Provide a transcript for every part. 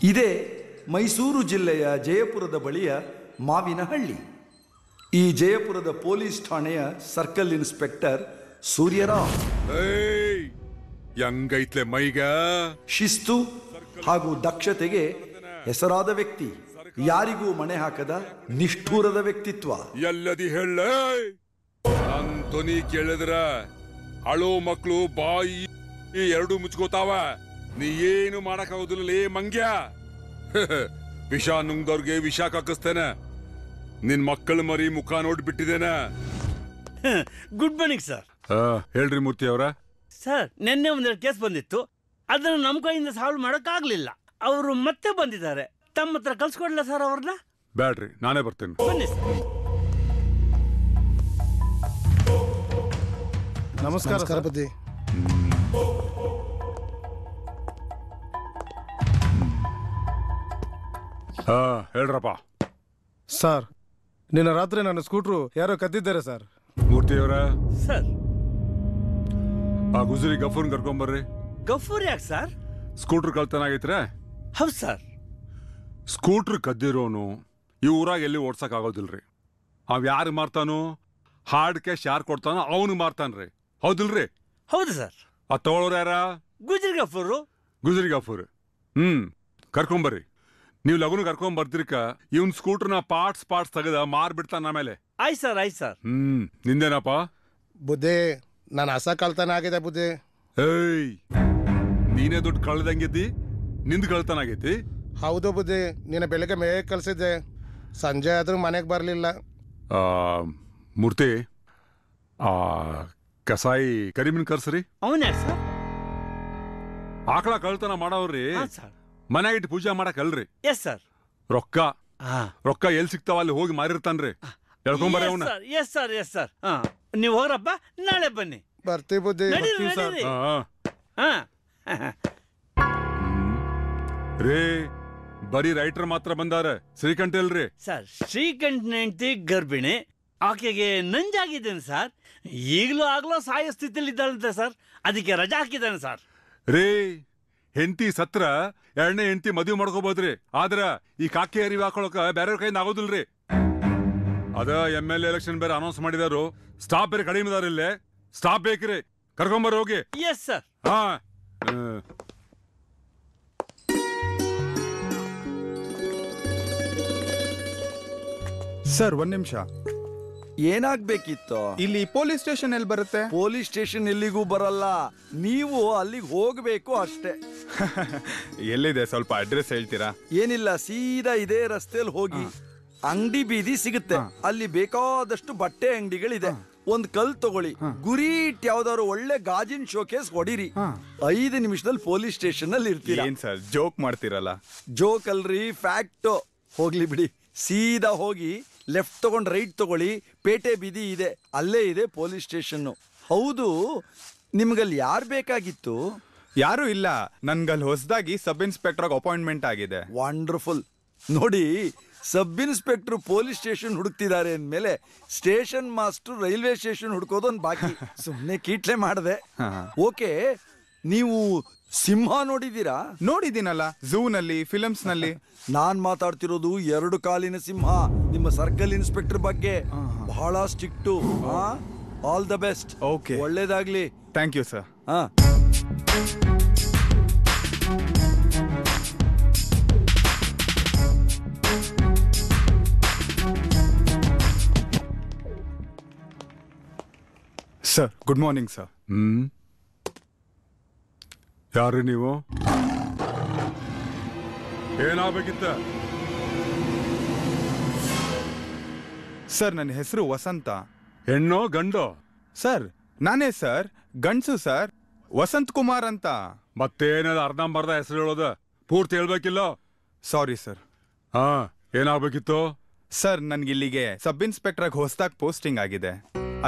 ಇದೇ ಮೈಸೂರು ಜಿಲ್ಲೆಯ ಜಯಪುರದ ಬಳಿಯ ಮಾವಿನಹಳ್ಳಿ. ಈ ಜಯಪುರದ ಪೊಲೀಸ್ ಠಾಣೆಯ ಸರ್ಕಲ್ ಇನ್ಸ್ಪೆಕ್ಟರ್ ಸೂರ್ಯರಾವ್ ಹೆಂಗೈತ್ಲೆ ಮೈಗ ಶಿಸ್ತು ಹಾಗೂ ದಕ್ಷತೆಗೆ ಹೆಸರಾದ ವ್ಯಕ್ತಿ, ಯಾರಿಗೂ ಮಣೆ ಹಾಕದ ನಿಷ್ಠೂರದ ವ್ಯಕ್ತಿತ್ವ. ಎಲ್ಲದಿ ಹೇಳ ಧ್ವನಿ ಕೇಳಿದ್ರ ಅಳೋ ಮಕ್ಕಳು ಬಾಯಿ ಎರಡು ಮುಚ್ಕೋತಾವ. ನೀ ಏನು ಮಾಡಕ್ಕಾಗೋದಿಲ್ಲ ಮಂಗ್ಯ. ವಿಷ ನುಂಗ್ದವ್ರಿಗೆ ವಿಷ ಕಾಕಿಸ್ತೇನೆ. ನಿನ್ ಮಕ್ಕಳ ಮರಿ ಮುಖ ನೋಡ್ಬಿಟ್ಟಿದ್ದೇನ. Good morning sir. ಹೇಳ್ರಿ ಮೂರ್ತಿ ಅವರ. ಸರ್, ನಿನ್ನೆ ಒಂದೆರಡು ಕೇಸ್ ಬಂದಿತ್ತು, ಅದನ್ನು ನಮ್ಮ ಕೈಯಿಂದ ಸಾಲ್ವ್ ಮಾಡೋಕ್ಕಾಗಲಿಲ್ಲ. ಅವರು ಮತ್ತೆ ಬಂದಿದ್ದಾರೆ. ತಮ್ಮ ಹತ್ರ ಕಳ್ಸ್ಕೊಡ್ಲ ಸರ್ ಅವ್ರನ್ನ? ಬ್ಯಾಡ್ರಿ, ನಾನೇ ಬರ್ತೇನೆ. ಬನ್ನಿ ಸರ್. ನಮಸ್ಕಾರ ಬುದ್ಧಿ. ಹೇಳ್ರಪ್ಪ. ಸರ್, ನಿನ್ನ ರಾತ್ರಿ ನನ್ನ ಸ್ಕೂಟ್ರು ಯಾರೋ ಕದ್ದಿದ್ದಾರೆ ಸರ್. ಮೂರ್ತಿ ಅವರ. ಸರ್, ಆ ಗುಜರಿ ಗಫೂರ್ ಕರ್ಕೊಂಬರ್ರಿ. ಗಫೂರ್ ಯಾಕೆ ಸರ್? ಸ್ಕೂಟ್ರ್ ಕಳ್ತನ ಆಗೈತ್ರೆ. ಹೌದು ಸರ್. ಸ್ಕೂಟ್ರ್ ಕದ್ದಿರೋನು ಈ ಊರಾಗ ಎಲ್ಲಿ ಓಡ್ಸಕ್ ಆಗೋದಿಲ್ರಿ. ಅವ್ ಯಾರು ಮಾರ್ತಾನೋ, ಹಾರ್ಡ್ ಕ್ಯಾಶ್ ಯಾರು ಕೊಡ್ತಾನೋ ಅವನು ಮಾರ್ತಾನ್ರಿ. ಹೌದಿಲ್ರಿ? ಹೌದು ಸರ್. ಆ ತಗೊಳ್ಳೋರು ಯಾರ? ಗುಜರಿ ಗಫೂರು. ಗುಜರಿ ಗಫೂರ್. ಕರ್ಕೊಂಬರ್ರಿ. ನೀವು ಲಗುನು ಕರ್ಕೊಂಡ್ ಬರ್ತಿರ್ಕ ಇವನ್ ಸ್ಕೂಟರ್ನ ಪಾರ್ಟ್ಸ್ ತೆಗೆದ ಮಾರ್ಬಿಡ್ತಾನ ಆಮೇಲೆ. ಆಯ್ತು ಸರ್, ಆಯ್ತು ಸರ್. ನಿಂದೇನಪ್ಪ? ಬುದ್ಧಿ, ನಾನು ಹಸ ಕಳ್ತನ ಆಗಿದೆ ಬುದ್ಧಿ. ಏಯ್, ನೀನೇ ದುಡ್ಡು ಕಳ್ದಂಗಿದ್ದಿ, ನಿಂದ್ ಕಳ್ತನ ಆಗೈತಿ? ಹೌದು ಬುದ್ಧಿ, ನಿನ್ನ ಬೆಳಗ್ಗೆ ಮೇಯ ಕಳ್ಸಿದ್ದೆ, ಸಂಜೆ ಆದ್ರೂ ಮನೆಗೆ ಬರಲಿಲ್ಲ. ಮೂರ್ತಿ, ಕಸಾಯಿ ಕರಿಮೀನ್ ಕರ್ಸ್ರಿ. ಅವನ್ ಯಾಕೆ ಸರ್? ಆಕಳ ಕಳ್ತನ ಮಾಡವ್ರಿ ಸರ್. ಮನ್ಯಾಗ ಇಟ್ಟು ಪೂಜೆ ಮಾಡಕಲ್ರಿ. Yes sir. ರೊಕ್ಕ ಎಲ್ಲಿ ಸಿಗ್ತಾವ ಅಲ್ಲಿ ಹೋಗಿ ಮಾರಿರ್ತಾನ್ರಿ. ಹೇಳ್ಕೊಂಬರ್ರಿ ಅವನ್ನ. Yes sir, yes sir. ನೀವು ಹೋಗ್ರಪ್ಪ, ನಾಳೆ ಬನ್ನಿ. ಬರ್ತೀವಿ ಬುದ್ಧಿ. ರೇ, ಬರೀ ರೈಟರ್ ಮಾತ್ರ ಬಂದಾರ, ಶ್ರೀಕಂಠ ಇಲ್ರಿ. ಸರ್, ಶ್ರೀಕಂಠ ಹೆಂಡತಿ ಗರ್ಭಿಣಿ, ಆಕೆಗೆ ನಂಜಾಗಿದ್ದೇನೆ ಸರ್. ಈಗಲೂ ಆಗ್ಲೋ ಸಾಯೋ ಸ್ಥಿತಿಯಲ್ಲಿ ಇದ್ದಾಳಂತೆ ಸರ್. ಅದಕ್ಕೆ ರಜಾ ಹಾಕಿದ್ದಾನೆ ಸರ್. ರೇ, ಹೆಂಡತಿ ಸತ್ರ ಎರಡನೇ ಹೆಂಡತಿ ಮದುವೆ ಮಾಡ್ಕೋಬಹುದ್ರಿ. ಆದ್ರ ಈ ಕಾಕಿ ಅರಿವಿ ಹಾಕೊಳಕ ಬೇರೆಯವ್ರ ಕೈಯಿಂದ ಆಗೋದಿಲ್ರಿ. ಅದ MLA ಎಲೆಕ್ಷನ್ ಬೇರೆ ಅನೌನ್ಸ್ ಮಾಡಿದಾರು. ಸ್ಟಾಫ್ ಬೇರೆ ಕಡಿಮೆ ಇದಾರ. ಇಲ್ಲೇ ಸ್ಟಾಫ್ ಬೇಕ್ರಿ. ಕರ್ಕೊಂಬರ್ ಹೋಗಿ. Yes sir. ಸರ್, ಒಂದ್ ನಿಮಿಷ. ಏನಾಗ್ಬೇಕಿತ್ತು? ಇಲ್ಲಿ ಪೊಲೀಸ್ ಸ್ಟೇಷನ್ ಎಲ್ಲಿ ಬರುತ್ತೆ? ಪೊಲೀಸ್ ಸ್ಟೇಷನ್ ಎಲ್ಲಿಗೂ ಬರಲ್ಲ, ನೀವು ಅಲ್ಲಿಗೆ ಹೋಗ್ಬೇಕು ಅಷ್ಟೇ. ಎಲ್ಲಿದೆ? ಸ್ವಲ್ಪ ಅಡ್ರೆಸ್ ಹೇಳ್ತೀರಾ? ಏನಿಲ್ಲ, ಸೀದಾ ಇದೇ ರಸ್ತೆಯಲ್ಲಿ ಹೋಗಿ ಅಂಗಡಿ ಬೀದಿ ಸಿಗುತ್ತೆ. ಅಲ್ಲಿ ಬೇಕಾದಷ್ಟು ಬಟ್ಟೆ ಅಂಗಡಿಗಳಿದೆ. ಒಂದ್ ಕಲ್ ತಗೊಳ್ಳಿ, ಗುರಿ ಇಟ್ಟು ಯಾವ್ದಾದ್ರು ಒಳ್ಳೆ ಗಾಜಿನ ಶೋಕೇಸ್ ಹೊಡಿರಿ. 5 ನಿಮಿಷದಲ್ಲಿ ಪೊಲೀಸ್ ಸ್ಟೇಷನ್ ಅಲ್ಲಿ ಇರ್ತೀರಾ. ಏನ್ ಸರ್, ಜೋಕ್ ಮಾಡ್ತಿರಲ್ಲ? ಜೋಕ್ ಅಲ್ರಿ, ಫ್ಯಾಕ್ಟ್. ಹೋಗ್ಲಿ ಬಿಡಿ. ಸೀದಾ ಹೋಗಿ ಲೆಫ್ಟ್ ತಗೊಂಡ್ ರೈಟ್ ತಗೊಳ್ಳಿ, ಪೇಟೆ ಬೀದಿ ಇದೆ, ಅಲ್ಲೇ ಇದೆ ಪೊಲೀಸ್ ಸ್ಟೇಷನ್. ಹೌದು, ನಿಮ್ಗಲ್ಲಿ ಯಾರು ಬೇಕಾಗಿತ್ತು? ಯಾರು ಇಲ್ಲ, ನನ್ಗಲ್ಲಿ ಹೊಸದಾಗಿ ಸಬ್ ಇನ್ಸ್ಪೆಕ್ಟರ್ ಅಪಾಯಿಂಟ್ಮೆಂಟ್ ಆಗಿದೆ. ವಂಡರ್ಫುಲ್. ನೋಡಿ, ಸಬ್ ಇನ್ಸ್ಪೆಕ್ಟರ್ ಪೊಲೀಸ್ ಸ್ಟೇಷನ್ ಹುಡುಕ್ತಿದ್ದಾರೆ ಅಂದ್ಮೇಲೆ ಸ್ಟೇಷನ್ ಮಾಸ್ಟರ್ ರೈಲ್ವೆ ಸ್ಟೇಷನ್ ಹುಡುಕೋದೊಂದು ಬಾಕಿ. ಸುಮ್ನೆ ಕೀಟ್ಲೆ ಮಾಡಿದೆ. ಓಕೆ, ನೀವು ಸಿಂಹ ನೋಡಿದೀರಾ? ನೋಡಿದ್ದೀನಲ್ಲ, ಝೂನಲ್ಲಿ, ಫಿಲಮ್ಸ್ ನಲ್ಲಿ. ನಾನ್ ಮಾತಾಡ್ತಿರೋದು 2 ಕಾಲಿನ ಸಿಂಹ, ನಿಮ್ಮ ಸರ್ಕಲ್ ಇನ್ಸ್ಪೆಕ್ಟರ್ ಬಗ್ಗೆ. ಬಹಳ strict. All the best. Okay, ಒಳ್ಳೇದಾಗ್ಲಿ. Thank you sir. Sir, good morning sir. ಯಾರು ನೀವು? ಏನಾಗಬೇಕಿತ್ತ? ಸರ್, ನನ್ನ ಹೆಸರು ವಸಂತ. ಹೆಣ್ಣೋ ಗಂಡೋ? ಸರ್, ನಾನೇ ಸರ್, ಗಂಡ್ಸು ಸರ್, ವಸಂತ್ ಕುಮಾರ್ ಅಂತ. ಮತ್ತೇನದ ಅರ್ಧಂಬರ್ಧ ಹೆಸರು ಹೇಳೋದ? ಪೂರ್ತಿ ಹೇಳ್ಬೇಕಿಲ್ಲ? Sorry sir. ಏನಾಗಬೇಕಿತ್ತು? ಸರ್, ನನ್ಗಿಲ್ಲಿಗೆ ಸಬ್ ಇನ್ಸ್ಪೆಕ್ಟರ್ ಹೊಸದಾಗಿ ಪೋಸ್ಟಿಂಗ್ ಆಗಿದೆ,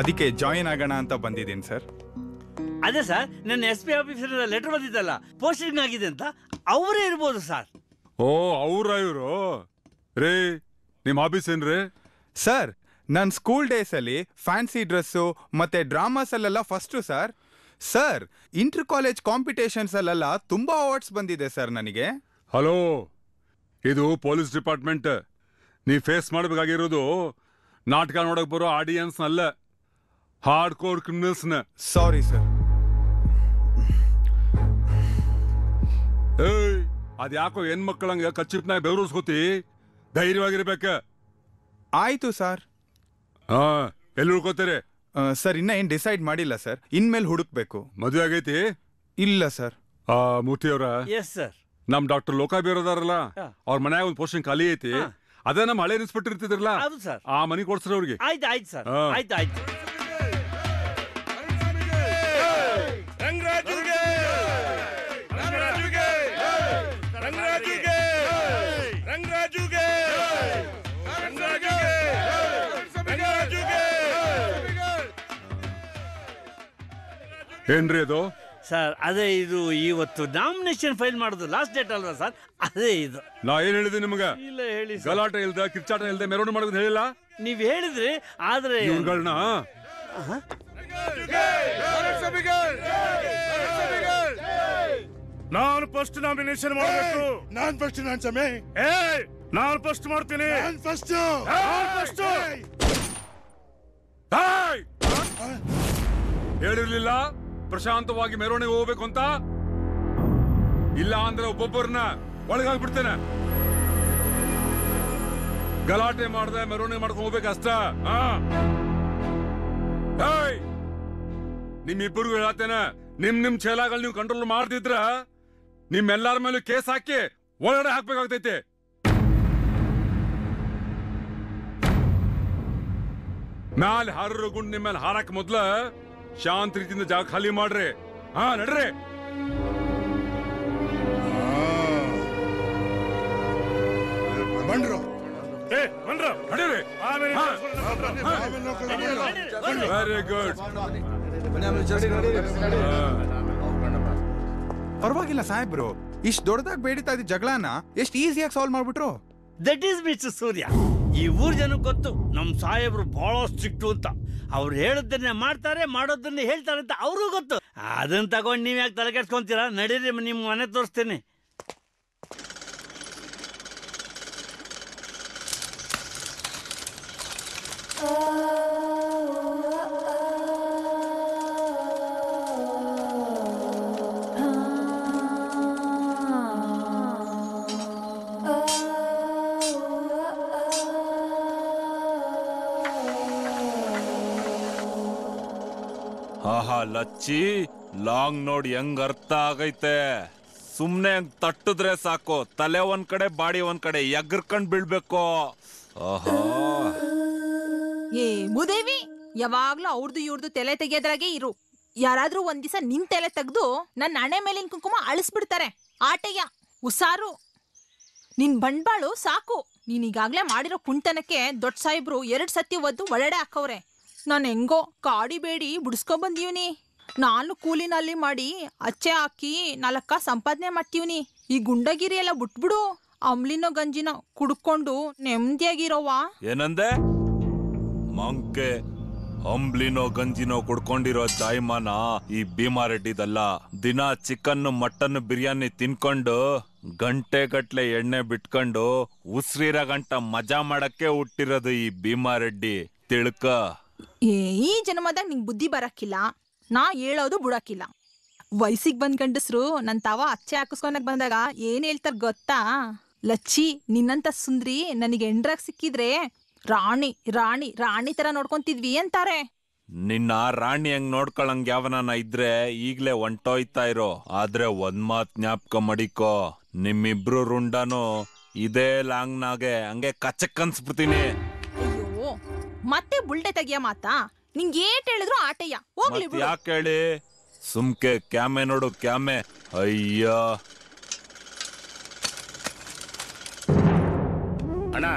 ಅದಕ್ಕೆ ಜಾಯಿನ್ ಆಗೋಣ ಅಂತ ಬಂದಿದ್ದೀನಿ ಸರ್. ಅದೇ ಸರ್, ನನ್ನ SP ಆಫೀಸರ್ ಲೆಟರ್ ಬಂದಿದ್ದಲ್ಲ, ಪೋಸ್ಟಿಂಗ್ ಆಗಿದೆ ಅಂತ. ಅವರೇ ಇರ್ಬೋದು ಸರ್. ಓ, ಅವ್ರ ಇವರು. ರೇ, ನಿಮ್ ಆಫೀಸ್ ಏನ್ರಿ? ಸರ್, ನನ್ನ ಸ್ಕೂಲ್ ಡೇಸ್ ಅಲ್ಲಿ ಫ್ಯಾನ್ಸಿ ಡ್ರೆಸ್ಸು ಮತ್ತೆ ಡ್ರಾಮಾಸ್ ಅಲ್ಲೆಲ್ಲ first sir. Sir, inter college competitions ಅಲ್ಲೆಲ್ಲ ತುಂಬಾ ಅವಾರ್ಡ್ಸ್ ಬಂದಿದೆ ಸರ್ ನನಗೆ. ಹಲೋ, ಇದು ಪೊಲೀಸ್ ಡಿಪಾರ್ಟ್ಮೆಂಟ್. ನೀ ಫೇಸ್ ಮಾಡಬೇಕಾಗಿರೋದು ನಾಟಕ ನೋಡಕ್ ಬರೋ ಆಡಿಯನ್ಸ್ ಅಲ್ಲ, ಹಾರ್ಡ್ ಕೋರ್ ಕ್ರಿಮಿನಲ್ಸ್ನ. Sorry sir. ಏಯ್, ಅದ್ಯಾಕೋ ಹೆಣ್ಮಕ್ಳಂಗ ಕಚ್ಚಿಪ್ನಾಗ ಬೆವರಿಸ್ಕೋತಿ? ಧೈರ್ಯವಾಗಿರ್ಬೇಕ. ಆಯ್ತು ಸರ್. ಹಾ, ಎಲ್ಲಿ ಉಳ್ಕೋತೀರಿ? ಸರ್ ಇನ್ನ ಏನ್ ಡಿಸೈಡ್ ಮಾಡಿಲ್ಲ ಸರ್, ಇನ್ಮೇಲೆ ಹುಡುಕ್ಬೇಕು. ಮದುವೆ ಆಗೈತಿ? ಇಲ್ಲ ಸರ್. ಮೂರ್ತಿ ಅವ್ರ, ಎಸ್ ಸರ್. ನಮ್ ಡಾಕ್ಟರ್ ಲೋಕಾಬಿ ಅದಾರಲ್ಲ, ಅವ್ರ ಮನ್ಯಾಗ ಒಂದ್ ಪೋಸ್ಟಿಂಗ್ ಖಾಲಿ ಐತಿ. ಅದೇ ನಮ್ಮ ಹಳೆ ಇನ್ಸ್ಪೆಕ್ಟರ್ ಇರ್ತಿದ್ರಲ್ಲ, ಹೌದು ಸರ್. ಆ ಮನಿ ಕೊಡ್ಸ್ರಿ ಅವ್ರಿಗೆ. ಆಯ್ತು ಆಯ್ತು ಸರ್, ಆಯ್ತು ಆಯ್ತು. ಏನ್ರಿ ಅದು? ಸರ್ ಅದೇ ಇದು, ಇವತ್ತು ನಾಮಿನೇಷನ್ ಫೈಲ್ ಮಾಡೋದು ಲಾಸ್ಟ್ ಡೇಟ್ ಅಲ್ವಾ ಸರ್? ಅದೇ ಇದು. ನಾ ಏನ್ ಹೇಳಿದೆ ನಿಮ್ಗ? ಇಲ್ಲ ಹೇಳಿ ಸರ್. ಗಲಾಟೆ ಇಲ್ದ ಕಿರ್ಚಾಟ ಇಲ್ದ ಮೆರವಣಿಗೆ ಮಾಡೋದು ಹೇಳಿಲ್ಲ? ನೀವ್ ಹೇಳಿದ್ರಿ, ಆದ್ರೆ ಇವ್ಗಳನ್ನ ನಾನು ಫಸ್ಟ್ ನಾಮಿನೇಷನ್ ಮಾಡಬೇಕು. ನಾನ್ ಫಸ್ಟ್ ನಾನ್ ಸಮಯ ನಾನು ಫಸ್ಟ್ ಮಾಡ್ತೀನಿ. ಫಸ್ಟ್ ಹೇಳಿರ್ಲಿಲ್ಲ ಪ್ರಶಾಂತವಾಗಿ ಮೆರವಣಿಗೆ ಹೋಗ್ಬೇಕು ಅಂತ? ಇಲ್ಲ ಅಂದ್ರೆ ಒಬ್ಬೊಬ್ಬರನ್ನ ಒಳಗಾಗ್ಬಿಡ್ತೇನೆ. ಗಲಾಟೆ ಮಾಡ್ದೆ ಮೆರವಣಿಗೆ ಮಾಡ್ಕೊಂಡು ಹೋಗ್ಬೇಕಷ್ಟ. ನಿಮ್ಮಿಬ್ಬರಿಗೂ ಹೇಳತ್ತೇನೆ, ನಿಮ್ ಛೇಲಾಗಳು ನೀವು ಕಂಟ್ರೋಲ್ ಮಾಡ್ತಿದ್ರ ನಿಮ್ಮೆಲ್ಲಾರ ಮೇಲೂ ಕೇಸ್ ಹಾಕಿ ಒಳಗಡೆ ಹಾಕ್ಬೇಕಾಗ್ತೈತೆ. ಮ್ಯಾಲೆ ಹಾರರು ಗುಂಡ್ ನಿಮ್ಮ ಮೇಲೆ ಹಾರಕ್ ಮೊದ್ಲ ಶಾಂತ ರೀತಿಯಿಂದ ಜಾಗ ಖಾಲಿ ಮಾಡ್ರಿ. ನಡ್ರಿ. ಬಂಡ್ರು ನಡೀರಿ. Very good. ಪರವಾಗಿಲ್ಲ ಸಾಹೇಬ್ರು, ಇಷ್ಟು ದೊಡ್ಡದಾಗಿ ಬೇಡಿತಾ ಇದ್ದ ಜಗಳನ ಎಷ್ಟು ಈಸಿಯಾಗಿ ಸಾಲ್ವ್ ಮಾಡ್ಬಿಟ್ರು. ದಟ್ ಈಸ್ ಮಿಸ್ಟರ್ ಸೂರ್ಯ. ಈ ಊರ್ ಜನಕ್ಕೆ ಗೊತ್ತು ನಮ್ ಸಾಹೇಬ್ರು ಬಹಳ ಸ್ಟ್ರಿಕ್ಟು ಅಂತ. ಅವ್ರು ಹೇಳೋದನ್ನೇ ಮಾಡ್ತಾರೆ, ಮಾಡೋದನ್ನೇ ಹೇಳ್ತಾರೆ ಅಂತ ಅವ್ರಿಗೂ ಗೊತ್ತು. ಅದನ್ನ ತಗೊಂಡು ನೀವ್ ಯಾಕೆ ತಲೆ ಕೆಡ್ಸ್ಕೊಂತೀರಾ? ನಡೀರಿ, ನಿಮ್ ಮನೆ ತೋರಿಸ್ತೇನೆ. ಆಹಾ ಲಚ್ಚಿ, ಲಾಂಗ್ ನೋಡಿ ಹೆಂಗ್ ಅರ್ಥ ಆಗೈತೆ. ಸುಮ್ನೆ ಹಂಗ್ ತಟ್ಟಿದ್ರೆ ಸಾಕು, ತಲೆ ಒಂದ್ ಕಡೆ ಬಾಡಿ ಒಂದ್ ಕಡೆ ಎಗರ್ಕೊಂಡ್ ಬೀಳ್ಬೇಕು. ಆಹಾ, ಏ ಮುದೇವಿ, ಯಾವಾಗ್ಲೂ ಅವ್ರದ್ದು ಇವ್ರದ್ದು ತಲೆ ತೆಗಿಯೋದ್ರಾಗೆ ಇರು. ಯಾರಾದ್ರೂ ಒಂದ್ ದಿವಸ ನಿನ್ ತಲೆ ತೆಗ್ದು ನನ್ನ ಹಣೆ ಮೇಲಿನ ಕುಂಕುಮ ಅಳಿಸ್ಬಿಡ್ತಾರೆ. ಆಟಯ್ಯ ಉಸಾರು. ನಿನ್ ಬಂಡ್ಬಾಳು ಸಾಕು. ನೀನ್ ಈಗಾಗ್ಲೇ ಮಾಡಿರೋ ಕುಂಟನಕ್ಕೆ ದೊಡ್ಡ ಸಾಹೇಬ್ರು 2 ಸತಿ ಒದ್ದು ಒಳಗಡೆ ಹಾಕವ್ರೆ. ನಾನು ಹೆಂಗೋ ಕಾಡಿ ಬೇಡಿ ಬಿಡಿಸ್ಕೊಂಬಂದೀವ್ನಿ. ನಾನು ಕೂಲಿನಲ್ಲಿ ಮಾಡಿ ಅಚ್ಚೆ ಹಾಕಿ 4 ಸಂಪಾದನೆ ಮಾಡ್ತೀವ್ನಿ. ಈ ಗುಂಡಗಿರಿ ಎಲ್ಲ ಬಿಟ್ಬಿಡು. ಅಂಬ್ಲಿನೋ ಗಂಜಿನೋ ಕುಡ್ಕೊಂಡು ನೆಮ್ಮದಿಯಾಗಿರೋವ. ಏನಂದೆ? ಮಂಕೆ ಅಂಬ್ಲಿನೋ ಗಂಜಿನೋ ಕುಡ್ಕೊಂಡಿರೋ ಜಾಯಮಾನ ಈ ಭೀಮಾರೆಡ್ಡಿದಲ್ಲ. ದಿನ ಚಿಕನ್ ಮಟನ್ ಬಿರಿಯಾನಿ ತಿನ್ಕೊಂಡು ಗಂಟೆ ಗಟ್ಲೆ ಎಣ್ಣೆ ಬಿಟ್ಕೊಂಡು ಉಸ್ರಿರ ಗಂಟ ಮಜಾ ಮಾಡಕ್ಕೆ ಹುಟ್ಟಿರೋದು ಈ ಭೀಮಾರೆಡ್ಡಿ. ತಿಳ್ಕ. ಈ ಜನ್ಮದಾಗ ನಿಂಗೆ ಬುದ್ಧಿ ಬರಕ್ಕಿಲ್ಲ, ನಾ ಹೇಳೋದು ಬಿಡಕ್ಕಿಲ್ಲ. ವಯಸ್ಸಿಗೆ ಬಂದ್ ಗಂಡಸ್ರು ನನ್ ತಾವ ಅಚ್ಚೆ ಹಾಕಿಸ್ಕೊನಕ್ ಬಂದಾಗ ಏನ್ ಹೇಳ್ತಾರ ಗೊತ್ತಾ? ಲಚ್ಚಿ, ನಿನ್ನಂತ ಸುಂದ್ರಿ ನನಗೆ ಎಂಡ್ರಾಗ್ ಸಿಕ್ಕಿದ್ರೆ ರಾಣಿ ರಾಣಿ ರಾಣಿ ತರ ನೋಡ್ಕೊಂತಿದ್ವಿ ಅಂತಾರೆ. ನಿನ್ನ ರಾಣಿ ಹೆಂಗ್ ನೋಡ್ಕೊಳಂಗ್ ಯಾವನ ಇದ್ರೆ ಈಗ್ಲೇ ಹೊಂಟೋಯ್ತಾ ಇರೋ. ಆದ್ರೆ ಒಂದ್ ಮಾತ್ ಜ್ಞಾಪಕ ಮಡಿಕೋ, ನಿಮ್ಮಿಬ್ರು ರುಂಡನು ಇದೇ ಲಾಂಗ್ನಾಗೆ ಹಂಗೆ ಕಚ್ಚಕ್ ಅನ್ಸ್ಬಿಡ್ತೀನಿ. ಅಯ್ಯೋ, ಮತ್ತೆ ಬುಲ್ಡೆ ತೆಗಿಯ ಮಾತಾ? ನಿಂಗೆ ಏಟ್ ಹೇಳಿದ್ರು ಆಟಯ್ಯ. ಹೋಗ್ಲಿ ಬಿಡು. ಯಾಕೆ ಹೇಳಿ? ಸುಮ್ಕೆ ಕ್ಯಾಮೆ ನೋಡು ಕ್ಯಾಮೆ. ಅಯ್ಯ ಅಣ್ಣ,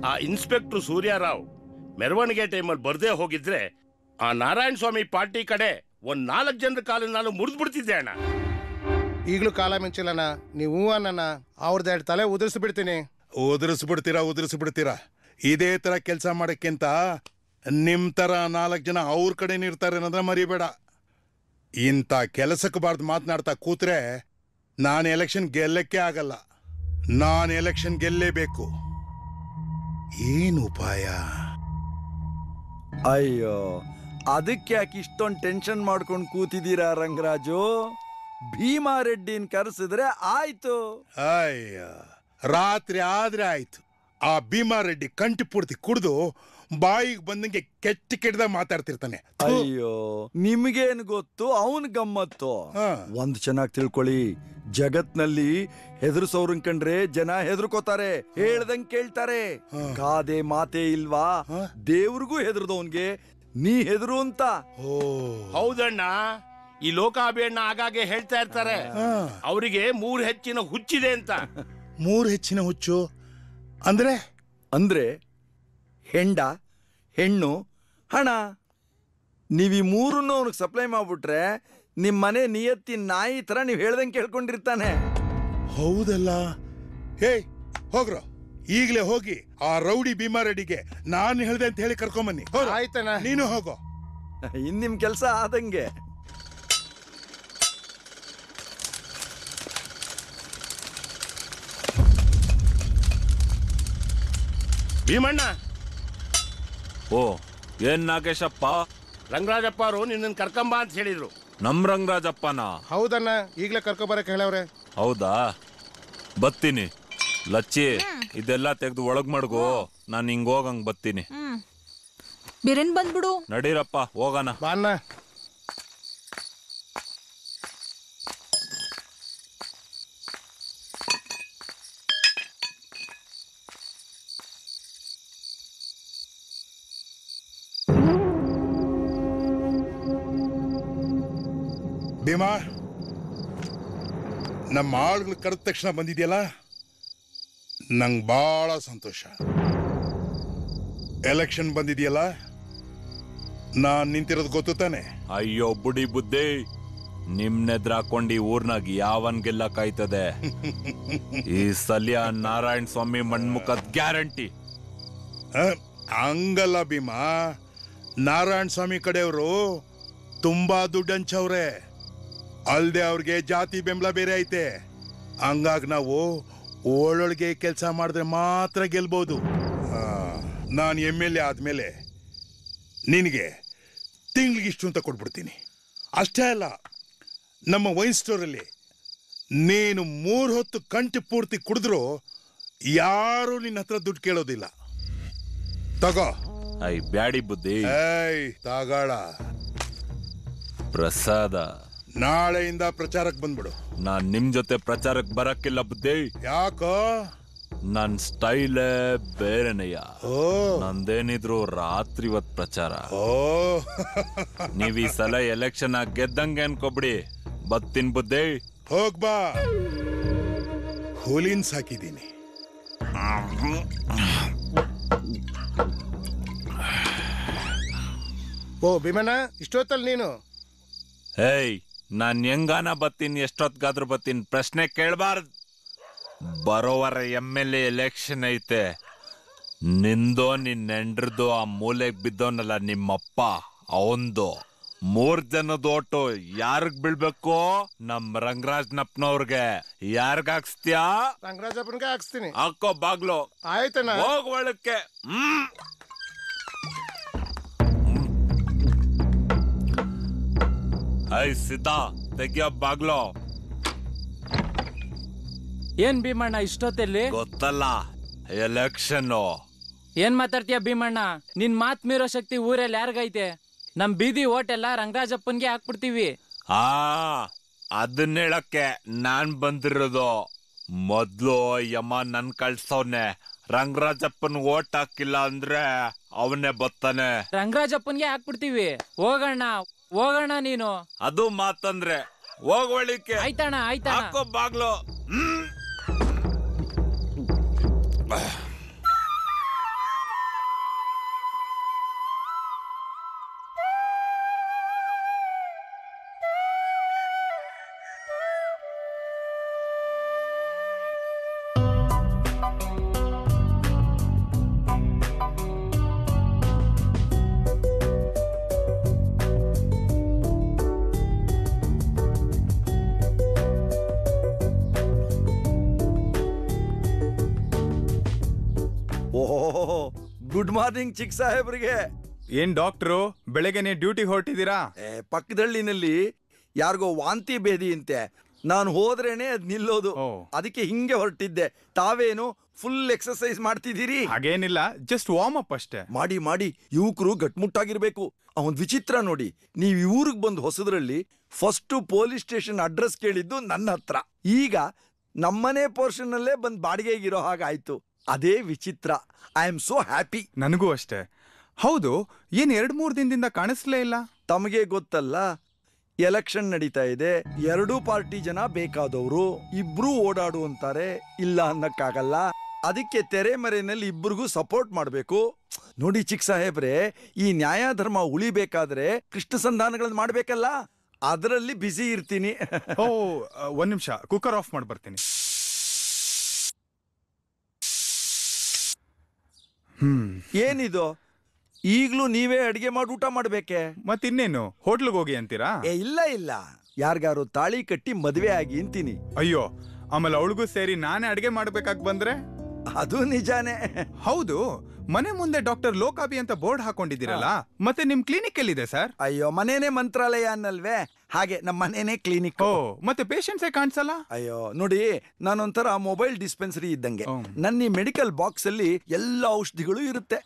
ಆ ಇನ್ಸ್ಪೆಕ್ಟರ್ ಸೂರ್ಯರಾವ್ ಮೆರವಣಿಗೆ ಟೈಮಲ್ಲಿ ಬರ್ದೇ ಹೋಗಿದ್ರೆ ಆ ನಾರಾಯಣ ಸ್ವಾಮಿ ಪಾರ್ಟಿ ಕಡೆ ಒಂದ್ 4 ಜನರ ಕಾಲ ನಾನು ಮುರಿದ್ಬಿಡ್ತಿದ್ದೆ ಅಣ್ಣ. ಈಗಲೂ ಕಾಲ ಮಿಂಚಿಲ್ಲಣ್ಣ. ನೀವು ಅಣ್ಣ ಅವ್ರದ್ದು 2 ತಲೆ ಉದುರಿಸ್ಬಿಡ್ತೀನಿ. ಉದುರಿಸ್ಬಿಡ್ತೀರಾ. ಇದೇ ತರ ಕೆಲಸ ಮಾಡಕ್ಕಿಂತ ನಿಮ್ ತರ 4 ಜನ ಅವ್ರ ಕಡೆ ಇರ್ತಾರೆ ಅನ್ನೋದ್ರ ಮರಿಬೇಡ. ಇಂಥ ಕೆಲಸಕ್ಕೆ ಬಾರ್ದು ಮಾತನಾಡ್ತಾ ಕೂತ್ರೆ ನಾನು ಎಲೆಕ್ಷನ್ ಗೆಲ್ಲಕ್ಕೆ ಆಗಲ್ಲ. ನಾನು ಎಲೆಕ್ಷನ್ ಗೆಲ್ಲೇಬೇಕು. ಏನು ಉಪಾಯ? ಅಯ್ಯೋ, ಅದಕ್ಕೆ ಯಾಕೆ ಇಷ್ಟೊಂದು ಟೆನ್ಷನ್ ಮಾಡ್ಕೊಂಡು ಕೂತಿದ್ದೀರಾ ರಂಗರಾಜು? ಭೀಮಾರೆಡ್ಡಿನ್ ಕರೆಸಿದ್ರೆ ಆಯ್ತು. ಅಯ್ಯ, ರಾತ್ರಿ ಆದ್ರೆ ಆಯ್ತು. ಆ ಭೀಮಾರೆಡ್ಡಿ ಕಂಟಿ ಪೂರ್ತಿ ಕುಡ್ದು ಬಾಯಿಗೆ ಬಂದಂಗೆ ಕೆಟ್ಟ ಕೆಟ್ಟದಾಗ ಮಾತಾಡ್ತಿರ್ತಾನೆ. ಅಯ್ಯೋ, ನಿಮ್ಗೇನ್ ಗೊತ್ತು ಅವನ್ ಗಮ್ಮತ್ತು? ಒಂದ್ ಚೆನ್ನಾಗಿ ತಿಳ್ಕೊಳ್ಳಿ, ಜಗತ್ನಲ್ಲಿ ಹೆದರ್ಸೋರನ್ ಕಂಡ್ರೆ ಜನ ಹೆದರ್ಕೋತಾರೆ, ಹೇಳ್ದಂಗ್ ಕೇಳ್ತಾರೆ. ಕಾದೆ ಮಾತೆ ಇಲ್ವಾ? ದೇವ್ರಿಗೂ ಹೆದರ್ದವನ್ಗೆ ನೀ ಹೆದರು ಅಂತ. ಹೌದಣ್ಣ, ಈ ಲೋಕಾಭಿಯಣ್ಣ ಆಗಾಗ್ಗೆ ಹೇಳ್ತಾ ಇರ್ತಾರೆ ಅವರಿಗೆ 3 ಹೆಚ್ಚಿನ ಹುಚ್ಚಿದೆ ಅಂತ. 3 ಹೆಚ್ಚಿನ ಹುಚ್ಚು ಅಂದ್ರೆ? ಅಂದ್ರೆ ಹೆಂಡ, ಹೆಣ್ಣು, ಹಣ. ನೀವ್ ಈ ಮೂರನ್ನು ಅವನಿಗೆ ಸಪ್ಲೈ ಮಾಡ್ಬಿಟ್ರೆ ನಿಮ್ ಮನೆ ನಿಯತ್ತಿನ ನಾಯಿ ತರ ನೀವ್ ಹೇಳ್ದಂಗೆ ಕೇಳ್ಕೊಂಡಿರ್ತಾನೆ. ಹೌದಲ್ಲ. ಹೇ ಹೋಗ್ರೋ, ಈಗ್ಲೇ ಹೋಗಿ ಆ ರೌಡಿ ಭೀಮಾರೆಡ್ಡಿಗೆ ನಾನು ಹೇಳ್ದೆ ಅಂತ ಹೇಳಿ ಕರ್ಕೊಂಬನ್ನಿ. ಆಯ್ತಣ್ಣ. ನೀನು ಹೋಗೋ. ಇನ್ ನಿಮ್ ಕೆಲ್ಸ ಆದಂಗೆ. ಭೀಮಣ್ಣ. ಓ, ಏನ್ ನಾಗೇಶಪ್ಪ? ರಂಗರಾಜಪ್ಪ ಅವರು ನಿನ್ನನ್ನು ಕರ್ಕೊಂಬ ಅಂತ ಹೇಳಿದ್ರು. ನಮ್ ರಂಗರಾಜಪ್ಪನ? ಹೌದಣ್ಣ, ಈಗ್ಲೇ ಕರ್ಕೊಬರಕ್ ಹೇಳವ್ರೆ. ಹೌದಾ, ಬತ್ತೀನಿ. ಲಚ್ಚಿ, ಇದೆಲ್ಲ ತೆಗ್ದು ಒಳಗ್ ಮಡ್ಗು, ನಾನು ಹಿಂಗ್ ಹೋಗಂಗ್ ಬತ್ತೀನಿ. ಬಿರೆನ್ ಬಂದ್ಬಿಡು. ನಡೀರಪ್ಪ, ಹೋಗೋಣ. ಬಾಣ್ಣ. ಭೀಮಾ, ನಮ್ಮ ಆಳುಗಳು ಕರೆದ ತಕ್ಷಣ ಬಂದಿದೆಯಲ್ಲ, ನಂಗೆ ಬಹಳ ಸಂತೋಷ. ಎಲೆಕ್ಷನ್ ಬಂದಿದೆಯಲ್ಲ, ನಾನ್ ನಿಂತಿರೋದು ಗೊತ್ತು ತಾನೆ? ಅಯ್ಯೋ ಬುಡಿ ಬುದ್ಧಿ, ನಿಮ್ನೆದ್ರ ಹಾಕೊಂಡಿ ಊರ್ನಾಗ ಯಾವನ್ ಗೆಲ್ಲಕ್ಕಾಯ್ತದೆ? ಈ ಸಲ್ಯ ನಾರಾಯಣ ಸ್ವಾಮಿ ಮಣ್ಮುಖದ ಗ್ಯಾರಂಟಿ. ಹಂಗಲ್ಲ ಭೀಮಾ, ನಾರಾಯಣ ಸ್ವಾಮಿ ಕಡೆಯವರು ತುಂಬಾ ದುಡ್ಡು ಹಂಚವ್ರೆ. ಅಲ್ದೆ ಅವ್ರಿಗೆ ಜಾತಿ ಬೆಂಬಲ ಬೇರೆ ಐತೆ. ಹಂಗಾಗಿ ನಾವು ಒಳೊಳಗೆ ಕೆಲಸ ಮಾಡಿದ್ರೆ ಮಾತ್ರ ಗೆಲ್ಬಹುದು. ನಾನು MLA ಆದ್ಮೇಲೆ ನಿನಗೆ ತಿಂಗ್ಳಿಗಿಷ್ಟು ಅಂತ ಕೊಟ್ಬಿಡ್ತೀನಿ. ಅಷ್ಟೇ ಅಲ್ಲ, ನಮ್ಮ ವೈನ್ ಸ್ಟೋರಲ್ಲಿ ನೀನು 3 ಹೊತ್ತು ಕಂಟಿ ಪೂರ್ತಿ ಕುಡಿದ್ರು ಯಾರು ನಿನ್ನ ಹತ್ರ ದುಡ್ಡು ಕೇಳೋದಿಲ್ಲ. ತಗೋ. ಐ ಬ್ಯಾಡಿ ಬುದ್ಧಿ. ತಗಾಳ. ಪ್ರಸಾದ. ನಾಳೆಯಿಂದ ಪ್ರಚಾರಕ್ಕೆ ಬಂದ್ಬಿಡು. ನಾನ್ ನಿಮ್ ಜೊತೆ ಪ್ರಚಾರಕ್ಕೆ ಬರಕ್ಕಿಲ್ಲ ಬುದ್ಧಿ. ಯಾಕೋ? ನನ್ ಸ್ಟೈಲೇ ಬೇರೆನೆಯ. ನಂದೇನಿದ್ರು ರಾತ್ರಿ ಹೊತ್ತು ಪ್ರಚಾರ. ನೀವ್ ಈ ಸಲ ಎಲೆಕ್ಷನ್ ಗೆದ್ದಂಗೆ ಅನ್ಕೊಬಿಡಿ. ಬತ್ತಿನ ಬುದ್ಧಿ. ಹೋಗ್ಬಾ, ಹುಲಿನ್ ಸಾಕಿದ್ದೀನಿ. ಓ ಭೀಮಣ್ಣ, ಇಷ್ಟೊತ್ತಲ್ಲಿ ನೀನು? ಹೇಯ್, ನಾನ್ ಹೆಂಗಾನ ಬತ್ತೀನಿ, ಎಷ್ಟೊತ್ಗಾದ್ರೂ ಬತ್ತೀನಿ, ಪ್ರಶ್ನೆ ಕೇಳಬಾರ್ದು. ಬರೋವರ MLA ಎಲೆಕ್ಷನ್ ಐತೆ. ನಿಂದೋ ನಿನ್ ಹೆಂಡ್ರದು ಆ ಮೂಲೆಗ್ ಬಿದ್ದವನಲ್ಲ ನಿಮ್ಮಪ್ಪ, ಅವಂದು 3 ಜನದ ಓಟು ಯಾರಿಗ್ ಬೀಳ್ಬೇಕು? ನಮ್ ರಂಗರಾಜ್ನಪ್ಪನವ್ರಿಗೆ. ಯಾರಿಗ ಹಾಕ್ಸ್ತೀಯಾ? ರಂಗರಾಜಪ್ಪನ್ಗೆ ಹಾಕ್ಸ್ತೀನಿ. ಹಾಕೋ ಬಾಗ್ಲು. ಆಯ್ತಣ್ಣ. ಹೋಗ್ ಒಳಕ್ಕೆ. ಐ ಸಿದ್ಧಾ, ತೆಗಿಯೋ ಬಾಗ್ಲು. ಏನ್ ಭೀಮಣ್ಣ ಇಷ್ಟೊತ್ತಲ್ಲಿ? ಗೊತ್ತಲ್ಲ, ಎಲೆಕ್ಷನ್. ಏನ್ ಮಾತಾಡ್ತೀಯ ಭೀಮಣ್ಣ? ನಿನ್ ಮಾತ್ ಮೀರೋ ಶಕ್ತಿ ಊರಲ್ಲಿ ಯಾರಿಗೈತೆ? ನಮ್ ಬೀದಿ ಓಟ್ ಎಲ್ಲ ರಂಗರಾಜಪ್ಪನ್ಗೆ ಹಾಕ್ಬಿಡ್ತೀವಿ. ಅದನ್ನ ಹೇಳಕ್ಕೆ ನಾನ್ ಬಂದಿರೋದು. ಮೊದ್ಲು ಯಮ ನನ್ ಕಳ್ಸವ್ನೆ. ರಂಗರಾಜಪ್ಪನ್ ಓಟ್ ಹಾಕಿಲ್ಲ ಅಂದ್ರೆ ಅವನೇ ಬತ್ತಾನೆ. ರಂಗರಾಜಪ್ಪನ್ಗೆ ಹಾಕ್ಬಿಡ್ತೀವಿ. ಹೋಗಣ್ಣ ಹೋಗಣ್ಣ ನೀನು. ಅದು ಮಾತಂದ್ರೆ ಹೋಗ್ವಳಿಕೆ. ಆಯ್ತಣ್ಣ ಆಯ್ತಣ್ಣ. ಹಾಕೋ ಬಾಗ್ಲು. ಗುಡ್ ಮಾರ್ನಿಂಗ್ ಚಿಕ್ಕ ಸಾಹೇಬ್ರಿಗೆ. ಏನ್ ಡಾಕ್ಟ್ರು ಬೆಳಗ್ಗೆನೆ ಡ್ಯೂಟಿ ಹೊರಟಿದ್ದೀರಾ? ಪಕ್ಕದಳ್ಳಿನಲ್ಲಿ ಯಾರಿಗೋ ವಾಂತಿ ಭೇದಿ ಅಂತೆ, ನಾನು ಹೋದ್ರೇನೆ ಅದ್ ನಿಲ್ಲೋದು, ಅದಕ್ಕೆ ಹಿಂಗೆ ಹೊರಟಿದ್ದೆ. ತಾವೇನು ಫುಲ್ ಎಕ್ಸರ್ಸೈಸ್ ಮಾಡ್ತಿದ್ದೀರಿ? ಹಾಗೇನಿಲ್ಲ, ಜಸ್ಟ್ ವಾರ್ಮ್ ಅಪ್ ಅಷ್ಟೇ. ಮಾಡಿ ಮಾಡಿ, ಯುವಕರು ಗಟ್ಮುಟ್ಟಾಗಿರ್ಬೇಕು. ಅವನ್ ವಿಚಿತ್ರ ನೋಡಿ, ನೀವ್ ಊರಿಗೆ ಬಂದು ಹೊಸದ್ರಲ್ಲಿ ಫಸ್ಟ್ ಪೊಲೀಸ್ ಸ್ಟೇಷನ್ ಅಡ್ರೆಸ್ ಕೇಳಿದ್ದು ನನ್ನ ಹತ್ರ. ಈಗ ನಮ್ಮನೆ ಪೋರ್ಷನ್ ಅಲ್ಲೇ ಬಂದ್ ಬಾಡಿಗೆಗಿರೋ ಹಾಗಾಯ್ತು. ಅದೇ ವಿಚಿತ್ರ. I am so happy. ನನಗೂ ಅಷ್ಟೇ. ಹೌದು, ಏನ್ 2-3 ದಿನದಿಂದ ಕಾಣಿಸ್ಲೇ ಇಲ್ಲ? ತಮಗೆ ಗೊತ್ತಲ್ಲ, ಎಲೆಕ್ಷನ್ ನಡೀತಾ ಇದೆ. 2 ಪಾರ್ಟಿ ಜನ ಬೇಕಾದವರು, ಇಬ್ರು ಓಡಾಡು ಅಂತಾರೆ, ಇಲ್ಲ ಅನ್ನಕ್ಕಾಗಲ್ಲ. ಅದಕ್ಕೆ ತೆರೆಮರೆಯಲ್ಲಿ ಇಬ್ಬರಿಗೂ ಸಪೋರ್ಟ್ ಮಾಡಬೇಕು. ನೋಡಿ ಚಿಕ್ಕ ಸಾಹೇಬ್ರೆ, ಈ ನ್ಯಾಯ ಧರ್ಮ ಉಳಿಬೇಕಾದ್ರೆ ಕೃಷ್ಣ ಸಂಧಾನಗಳನ್ನ ಮಾಡ್ಬೇಕಲ್ಲ, ಅದರಲ್ಲಿ ಬಿಸಿ ಇರ್ತೀನಿ. ಓ, 1 ನಿಮಿಷ, ಕುಕ್ಕರ್ ಆಫ್ ಮಾಡಿ ಬರ್ತೀನಿ. ಏನಿದು, ಈಗ್ಲೂ ನೀವೇ ಅಡಿಗೆ ಮಾಡಿ ಊಟ ಮಾಡ್ಬೇಕೆ? ಮತ್ತಿನ್ನೇನು, ಹೋಟ್ಲಿಗೆ ಹೋಗಿ ಅಂತೀರಾ? ಇಲ್ಲ ಇಲ್ಲ, ಯಾರಿಗಾರು ತಾಳಿ ಕಟ್ಟಿ ಮದ್ವೆ ಆಗಿ ಅಂತೀನಿ. ಅಯ್ಯೋ, ಆಮೇಲೆ ಅವಳಿಗೂ ಸೇರಿ ನಾನೇ ಅಡಿಗೆ ಮಾಡ್ಬೇಕಾಗಿ ಬಂದ್ರೆ? ಅದು ನಿಜಾನೇ. ಹೌದು, ಮನೆ ಮುಂದೆ ಡಾಕ್ಟರ್ ಲೋಕಾಬಿ ಅಂತ ಬೋರ್ಡ್ ಹಾಕೊಂಡಿದ್ದೀರಲ್ಲ, ಮತ್ತೆ ನಿಮ್ ಕ್ಲಿನಿಕ್ ಎಲ್ಲಿದೆ ಸರ್? ಅಯ್ಯೋ, ಮನೇನೆ ಮಂತ್ರಾಲಯ ಅನ್ನಲ್ವೇ, ಹಾಗೆ ನಮ್ಮ ಮನೇನೆ ಕ್ಲಿನಿಕ್. ಓ, ಮತ್ತೆ ಪೇಷಂಟ್ಸೇ ಕಾಣಿಸಲ್ಲ? ಅಯ್ಯೋ ನೋಡಿ, ನಾನೊಂಥರ ಮೊಬೈಲ್ ಡಿಸ್ಪೆನ್ಸರಿ ಇದ್ದಂಗೆ. ನನ್ನ ಈ ಮೆಡಿಕಲ್ ಬಾಕ್ಸ್ ಅಲ್ಲಿ ಎಲ್ಲ ಔಷಧಿಗಳು ಇರುತ್ತೆ.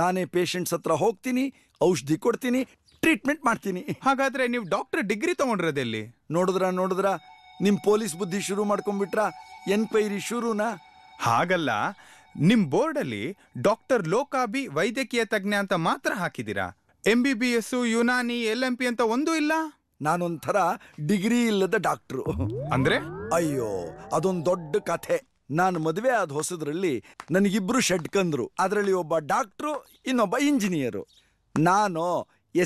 ನಾನೇ ಪೇಷಂಟ್ಸ್ ಹತ್ರ ಹೋಗ್ತೀನಿ, ಔಷಧಿ ಕೊಡ್ತೀನಿ, ಟ್ರೀಟ್ಮೆಂಟ್ ಮಾಡ್ತೀನಿ. ಹಾಗಾದ್ರೆ ನೀವು ಡಾಕ್ಟರ್ ಡಿಗ್ರಿ ತಗೊಂಡ್ರದೆಲ್ಲಿ? ನೋಡಿದ್ರ ನಿಮ್ ಪೊಲೀಸ್ ಬುದ್ಧಿ ಶುರು ಮಾಡ್ಕೊಂಡ್ಬಿಟ್ರ, ಎನ್ಕ್ವೈರಿ ಶುರುನಾ? ಹಾಗಲ್ಲ, ನಿಮ್ ಬೋರ್ಡ್ ಅಲ್ಲಿ ಡಾಕ್ಟರ್ ಲೋಕಾಬಿ ವೈದ್ಯಕೀಯ ತಜ್ಞ ಅಂತ ಮಾತ್ರ ಹಾಕಿದೀರಾ. MBBS, ಯುನಾನಿ, LMP ಅಂತ ಒಂದೂ ಇಲ್ಲ. ನಾನೊಂಥರ ಡಿಗ್ರಿ ಇಲ್ಲದ ಡಾಕ್ಟ್ರು. ಅಂದ್ರೆ? ಅಯ್ಯೋ, ಅದೊಂದು ದೊಡ್ಡ ಕಥೆ. ನಾನು ಮದುವೆ ಆದ ಹೊಸದ್ರಲ್ಲಿ ನನಗಿಬ್ರು ಷಡ್ಕಂದ್ರು. ಅದರಲ್ಲಿ ಒಬ್ಬ ಡಾಕ್ಟ್ರು, ಇನ್ನೊಬ್ಬ ಇಂಜಿನಿಯರು. ನಾನು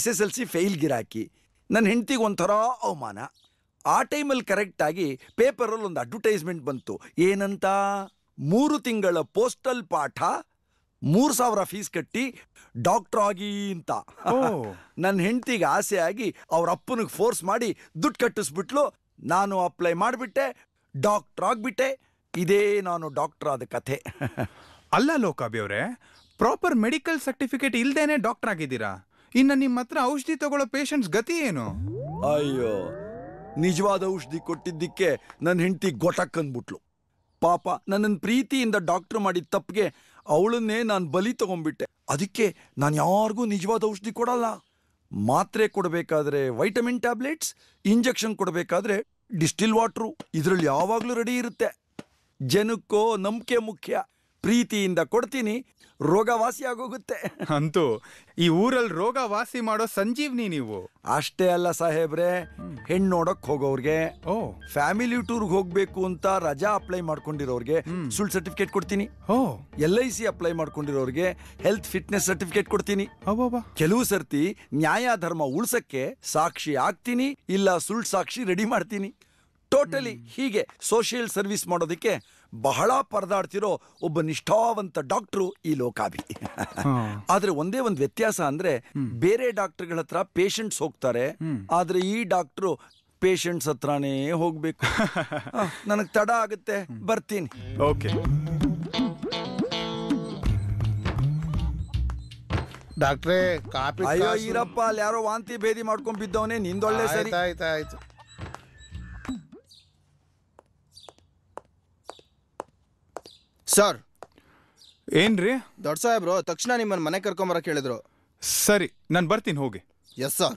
SSLC ಫೇಲ್ ಗಿರಾಕಿ. ನನ್ನ ಹೆಂಡತಿಗೆ ಒಂಥರ ಅವಮಾನ. ಆ ಟೈಮಲ್ಲಿ ಕರೆಕ್ಟಾಗಿ ಪೇಪರಲ್ಲಿ ಒಂದು ಅಡ್ವರ್ಟೈಸ್ಮೆಂಟ್ ಬಂತು. ಏನಂತ? 3 ತಿಂಗಳ ಪೋಸ್ಟಲ್ ಪಾಠ, 3,000 ಫೀಸ್ ಕಟ್ಟಿ ಡಾಕ್ಟರ್ ಆಗಿ ಅಂತ. ನನ್ನ ಹೆಂಡತಿಗೆ ಆಸೆ ಆಗಿ ಅವ್ರ ಅಪ್ಪನಿಗೆ ಫೋರ್ಸ್ ಮಾಡಿ ದುಡ್ಡು ಕಟ್ಟಿಸ್ಬಿಟ್ಲು. ನಾನು ಅಪ್ಲೈ ಮಾಡಿಬಿಟ್ಟೆ, ಡಾಕ್ಟರ್ ಆಗ್ಬಿಟ್ಟೆ. ಇದೇ ನಾನು ಡಾಕ್ಟರ್ ಆದ ಕಥೆ. ಅಲ್ಲ ಲೋಕಾಬಿ ಅವರೇ, ಪ್ರಾಪರ್ ಮೆಡಿಕಲ್ ಸರ್ಟಿಫಿಕೇಟ್ ಇಲ್ದೇನೆ ಡಾಕ್ಟರ್ ಆಗಿದ್ದೀರಾ. ಇನ್ನು ನಿಮ್ಮ ಹತ್ರ ಔಷಧಿ ತಗೊಳ್ಳೋ ಪೇಷಂಟ್ಸ್ ಗತಿ ಏನು? ಅಯ್ಯೋ, ನಿಜವಾದ ಔಷಧಿ ಕೊಟ್ಟಿದ್ದಕ್ಕೆ ನನ್ನ ಹೆಂಡತಿ ಗೊಟಕ್ ಅಂದ್ಬಿಟ್ಲು. ಪಾಪ, ನನ್ನನ್ನು ಪ್ರೀತಿಯಿಂದ ಡಾಕ್ಟರ್ ಮಾಡಿದ ತಪ್ಪಿಗೆ ಅವಳನ್ನೇ ನಾನು ಬಲಿ ತಗೊಂಡ್ಬಿಟ್ಟೆ. ಅದಕ್ಕೆ ನಾನು ಯಾರಿಗೂ ನಿಜವಾದ ಔಷಧಿ ಕೊಡಲ್ಲ. ಮಾತ್ರೆ ಕೊಡಬೇಕಾದ್ರೆ ವೈಟಮಿನ್ ಟ್ಯಾಬ್ಲೆಟ್ಸ್, ಇಂಜೆಕ್ಷನ್ ಕೊಡಬೇಕಾದ್ರೆ ಡಿಸ್ಟಿಲ್ ವಾಟ್ರು. ಇದರಲ್ಲಿ ಯಾವಾಗಲೂ ರೆಡಿ ಇರುತ್ತೆ. ಜನಕ್ಕೋ ನಂಬಿಕೆ ಮುಖ್ಯ. ಪ್ರೀತಿಯಿಂದ ಕೊಡ್ತೀನಿ, ರೋಗ ವಾಸಿ ಆಗೋಗುತ್ತೆ. ಅಂತೂ ಈ ಊರಲ್ಲಿ ರೋಗ ವಾಸಿ ಮಾಡೋ ಸಂಜೀವ್ನಿ ನೀವು. ಅಷ್ಟೇ ಅಲ್ಲ ಸಾಹೇಬ್ರೆ, ಹೆಣ್ಣು ನೋಡಕ್ ಹೋಗೋರ್ಗೆ, ಫ್ಯಾಮಿಲಿ ಟೂರ್ಗೆ ಹೋಗ್ಬೇಕು ಅಂತ ರಜಾ ಅಪ್ಲೈ ಮಾಡ್ಕೊಂಡಿರೋರ್ಗೆ ಸುಳ್ಳು ಸರ್ಟಿಫಿಕೇಟ್ ಕೊಡ್ತೀನಿ. LIC ಅಪ್ಲೈ ಮಾಡ್ಕೊಂಡಿರೋರ್ಗೆ ಹೆಲ್ತ್ ಫಿಟ್ನೆಸ್ ಸರ್ಟಿಫಿಕೇಟ್ ಕೊಡ್ತೀನಿ. ಕೆಲವು ಸರ್ತಿ ನ್ಯಾಯ ಧರ್ಮ ಉಳ್ಸಕ್ಕೆ ಸಾಕ್ಷಿ ಆಗ್ತೀನಿ, ಇಲ್ಲ ಸುಳ್ಳು ಸಾಕ್ಷಿ ರೆಡಿ ಮಾಡ್ತೀನಿ. ಟೋಟಲಿ ಹೀಗೆ ಸೋಷಿಯಲ್ ಸರ್ವಿಸ್ ಮಾಡೋದಕ್ಕೆ ಬಹಳ ಪರದಾಡ್ತಿರೋ ಒಬ್ಬ ನಿಷ್ಠಾವಂತ ಡಾಕ್ಟ್ರು ಈ ಲೋಕಾಬಿ. ಆದ್ರೆ ಒಂದೇ ಒಂದು ವ್ಯತ್ಯಾಸ ಅಂದ್ರೆ, ಬೇರೆ ಡಾಕ್ಟರ್ಗಳ ಹತ್ರ ಪೇಷಂಟ್ಸ್ ಹೋಗ್ತಾರೆ, ಆದ್ರೆ ಈ ಡಾಕ್ಟ್ರು ಪೇಷಂಟ್ಸ್ ಹತ್ರನೇ ಹೋಗ್ಬೇಕು. ನನಗ್ ತಡ ಆಗುತ್ತೆ, ಬರ್ತೀನಿ. ಓಕೆ ಡಾಕ್ಟ್ರೇ, ಕಾಪಿ. ಅಯ್ಯೋ ಈರಪ್ಪ, ಅಲ್ಲಿ ಯಾರೋ ವಾಂತಿ ಭೇದಿ ಮಾಡ್ಕೊಂಡ್ ಬಿದ್ದವನೇ, ನಿಂದೊಳ್ಳೆ ಸರಿ. ಆಯ್ತು. ಸರ್. ಏನ್ರಿ? ದೊಡ್ಡ ಸಾಹೇಬ್ರು ತಕ್ಷಣ ನಿಮ್ಮನ್ನ ಮನೆ ಕರ್ಕೊಂಬರಕ್ ಹೇಳಿದ್ರು. ಸರಿ, ನಾನು ಬರ್ತೀನಿ, ಹೋಗಿ. Yes sir.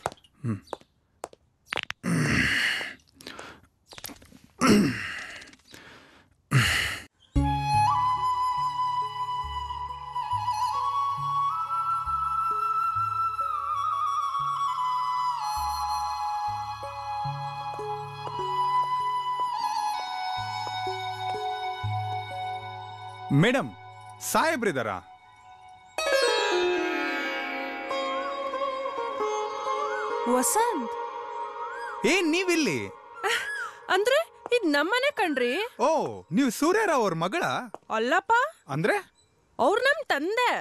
ಮೇಡಮ್, ಸಾಹೇಬ್ರಿದಾರಾ? ವಸಂತ್, ಏನ್ ನೀವಿಲ್ಲಿ? ಅಂದ್ರೆ ಇದ್ ನಮ್ಮನೆ ಕಣ್ರಿ. ಓ, ನೀವು ಸೂರ್ಯರಾವ್ ಅವ್ರ ಮಗಳ? ಅಲ್ಲಪ್ಪ. ಅಂದ್ರೆ ಅವ್ರ ನಮ್ ತಂದೆ.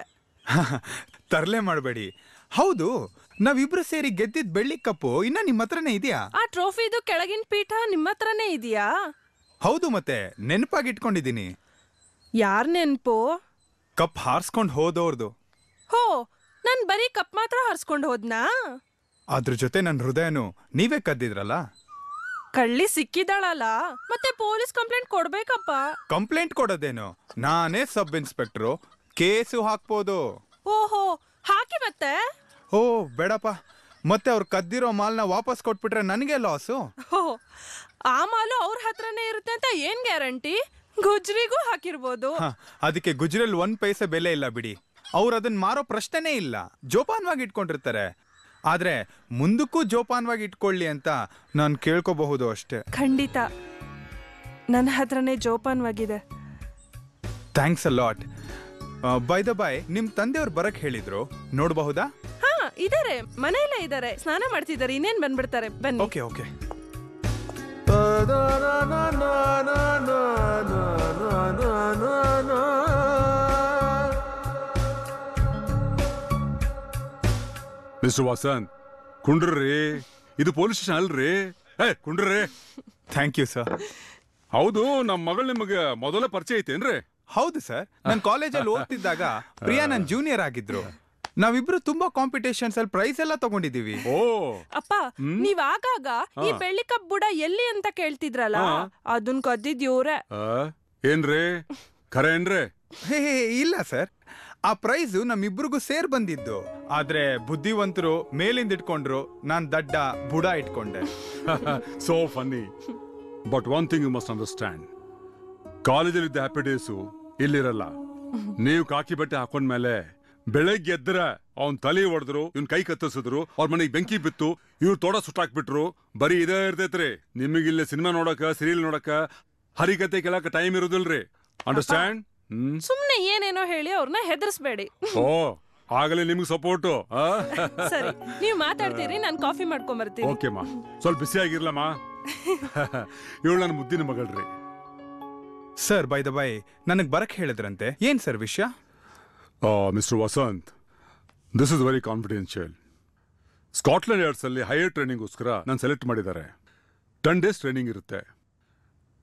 ತರ್ಲೆ ಮಾಡಬೇಡಿ. ಹೌದು, ನಾವಿಬ್ರು ಸೇರಿ ಗೆದ್ದಿದ್ ಬೆಳ್ಳಿ ಕಪ್ಪು ಇನ್ನ ನಿಮ್ಮ ಹತ್ರನೇ ಇದೆಯಾ? ಆ ಟ್ರೋಫಿದು ಕೆಳಗಿನ ಪೀಠ ನಿಮ್ಮ ಹತ್ರನೇ ಇದೆಯಾ? ಹೌದು, ಮತ್ತೆ ನೆನಪಾಗಿಟ್ಕೊಂಡಿದ್ದೀನಿ. ಯಾರ್ ನೆನ್ಪು? ಕಪ್ ಹಾರ್ಸ್ಕೊಂಡ್ ಹೋದವ್ರದು. ಹೋ ನಾನ್ ಬರೀ ಕಪ್ ಮಾತ್ರ ಹರ್ಸ್ಕೊಂಡು ಹೋದ್ನಾ? ಅದ್ರ ಜೊತೆ ನನ್ನ ಹೃದಯನು ನೀವೇ ಕದ್ದಿದ್ರಲ್ಲ. ಕಳ್ಳಿ ಸಿಕ್ಕಿದಾಳಲ್ಲ, ಮತ್ತೆ ಪೊಲೀಸ್ ಕಂಪ್ಲೇಂಟ್ ಕೊಡ್ಬೇಕಪ್ಪ. ಕಂಪ್ಲೇಂಟ್ ಕೊಡೋದೇನು? ನಾನೇ ಸಬ್ ಇನ್ಸ್ಪೆಕ್ಟ್ರು, ಕೇಸು ಹಾಕ್ಬೋದು. ಓಹೋ, ಹಾಕಿ ಮತ್ತೆ? ಓ ಬೇಡಪ್ಪ, ಮತ್ತೆ ಅವ್ರು ಕದ್ದಿರೋ ಮಾಲ್ನ ವಾಪಸ್ ಕೊಟ್ಬಿಟ್ರೆ ನನಗೆ ಲಾಸು. ಹೋ, ಆ ಮಾಲು ಅವ್ರ ಹತ್ರನೇ ಇರುತ್ತೆ ಅಂತ ಏನ್ ಗ್ಯಾರಂಟಿ? ಗುಜ್ರಿಗೂ ಹಾಕಿರ್ಬೋದು. ಅದಕ್ಕೆ ಗುಜ್ರಲ್ಲಿ 1 ಪೈಸೆ ಬೆಲೆ ಇಲ್ಲ ಬಿಡಿ. ಅವ್ರು ಅದನ್ನ ಮಾರೋ ಪ್ರಶ್ನೆನೇ ಇಲ್ಲ, ಜೋಪಾನವಾಗಿ ಇಟ್ಕೊಂಡಿರ್ತಾರೆ. ಆದ್ರೆ ಮುಂದಕ್ಕೂ ಜೋಪಾನವಾಗಿ ಇಟ್ಕೊಳ್ಳಿ ಅಂತ ನಾನು ಕೇಳ್ಕೋಬಹುದು ಅಷ್ಟೇ. ಖಂಡಿತ ನನ್ನ ಹತ್ರನೇ ಜೋಪಾನವಾಗಿದೆ. Thanks a lot. By the by, ನಿಮ್ ತಂದೆಯವ್ರು ಬರಕ್ ಹೇಳಿದ್ರು, ನೋಡಬಹುದಾ? ಹಾ ಇದಾರೆ, ಮನೆಯಲ್ಲೇ ಇದಾರೆ, ಸ್ನಾನ ಮಾಡ್ತಿದ್ದಾರೆ, ಇನ್ನೇನ್ ಬಂದ್ಬಿಡ್ತಾರೆ. ಬನ್ನಿ. Okay okay. ಮಿಸ್ಟರ್ ವಾಸನ್, ಕುಂಡ್ರಿ, ಇದು ಪೊಲೀಸ್ ಸ್ಟೇಷನ್ ಅಲ್ರಿ. ಕುಂಡ್ರಿ. Thank you sir. ಹೌದು, ನಮ್ಮ ಮಗಳು ನಿಮಗೆ ಮೊದಲ ಪರಿಚಯ ಐತೇನ್ರಿ? ಹೌದು ಸರ್, ನಾನು ಕಾಲೇಜಲ್ಲಿ ಓದ್ತಿದ್ದಾಗ ಪ್ರಿಯಾ ನನ್ನ ಜೂನಿಯರ್ ಆಗಿದ್ರು. ನಾವಿಬ್ರು ತುಂಬಾ ಕಾಂಪಿಟೇಷನ್ಸ್ ಅಲ್ಲಿ ಪ್ರೈಸ್ ಎಲ್ಲ ತಗೊಂಡಿದೀವಿ. ಓ ಅಪ್ಪ, ನೀವ್ ಆಗಾಗ ಈ ಬೆಳ್ಳಿ ಕಪ್ ಬುಡ ಎಲ್ಲಿ ಅಂತ ಕೇಳ್ತಿದ್ರಲ್ಲ, ಅದನ್ ಕದ್ದಿದ್ ಇವ್ರೆ. ಏನ್ರಿ ಖರೆ ಏನ್ರಿ? ಇಲ್ಲ ಸರ್, ಆ ಪ್ರೈಸು ನಮ್ಮಿಬ್ರಿಗೂ ಸೇರ್ ಬಂದಿದ್ದು. ಆದ್ರೆ ಬುದ್ಧಿವಂತರು ಮೇಲಿಂದ ಇಟ್ಕೊಂಡ್ರು, ನಾನ್ ದಡ್ಡ ಬುಡ ಇಟ್ಕೊಂಡೆ. So funny. But one thing you must understand, ಕಾಲೇಜಲ್ಲಿ ಇದ್ದ ಹ್ಯಾಪಿ ಡೇಸು ಇಲ್ಲಿರಲ್ಲ. ನೀವು ಕಾಕಿ ಬಟ್ಟೆ ಹಾಕೊಂಡ್ಮೇಲೆ ಬೆಳಗ್ಗೆ ಎದ್ರ ಅವ್ನ್ ತಲೆ ಹೊಡೆದ್ರು, ಇವ್ನ್ ಕೈ ಕತ್ತರಿಸಿದ್ರು, ಅವ್ರ ಮನೆಗೆ ಬೆಂಕಿ ಬಿತ್ತು, ಇವ್ರು ತೋಡ ಸುಟ್ಟಾಕ್ಬಿಟ್ರು. ಬರೀ ಇದೇ ಇರ್ತೈತ್ರಿ. ನಿಮಗಿಲ್ಲಿ ಸಿನಿಮಾ ನೋಡಕ, ಸೀರಿಯಲ್ ನೋಡಕ, ಹರಿಕತೆ ಕೇಳಕ ಟೈಮ್ ಇರೋದಿಲ್ರಿ. ಅಂಡರ್ಸ್ಟ್ಯಾಂಡ್? ಸುಮ್ನೆ ಏನೇನೋ ಹೇಳಿ ಅವ್ರನ್ನ ಹೆದರ್ಸ್ಬೇಡಿ. ಓ, ಆಗಲೇ ನಿಮ್ಗೆ ಸಪೋರ್ಟು. ಸರಿ, ನೀವ್ ಮಾತಾಡ್ತೀರಿ, ನಾನ್ ಕಾಫಿ ಮಾಡ್ಕೊಂಡ್ ಬರ್ತೀನಿ. ಓಕೆ ಮಾ, ಸ್ವಲ್ಪ ಬಿಸಿ ಆಗಿರ್ಲಮ್ಮ. ಇವಳು ನನ್ನ ಮುದ್ದಿನ ಮಗಳ್ರಿ. ಸರ್, ಬೈ ದ ಬೈ, ನನಗ್ ಬರಕ್ ಹೇಳಿದ್ರಂತೆ, ಏನ್ ಸರ್ ವಿಷಯ? Mister Vasant, this is very confidential. Scotland yards ಅಲ್ಲಿ ಹೈಯರ್ ಟ್ರೈನಿಂಗ್ಗೋಸ್ಕರ ನಾನು ಸೆಲೆಕ್ಟ್ ಮಾಡಿದ್ದಾರೆ. 10 days ಟ್ರೈನಿಂಗ್ ಇರುತ್ತೆ.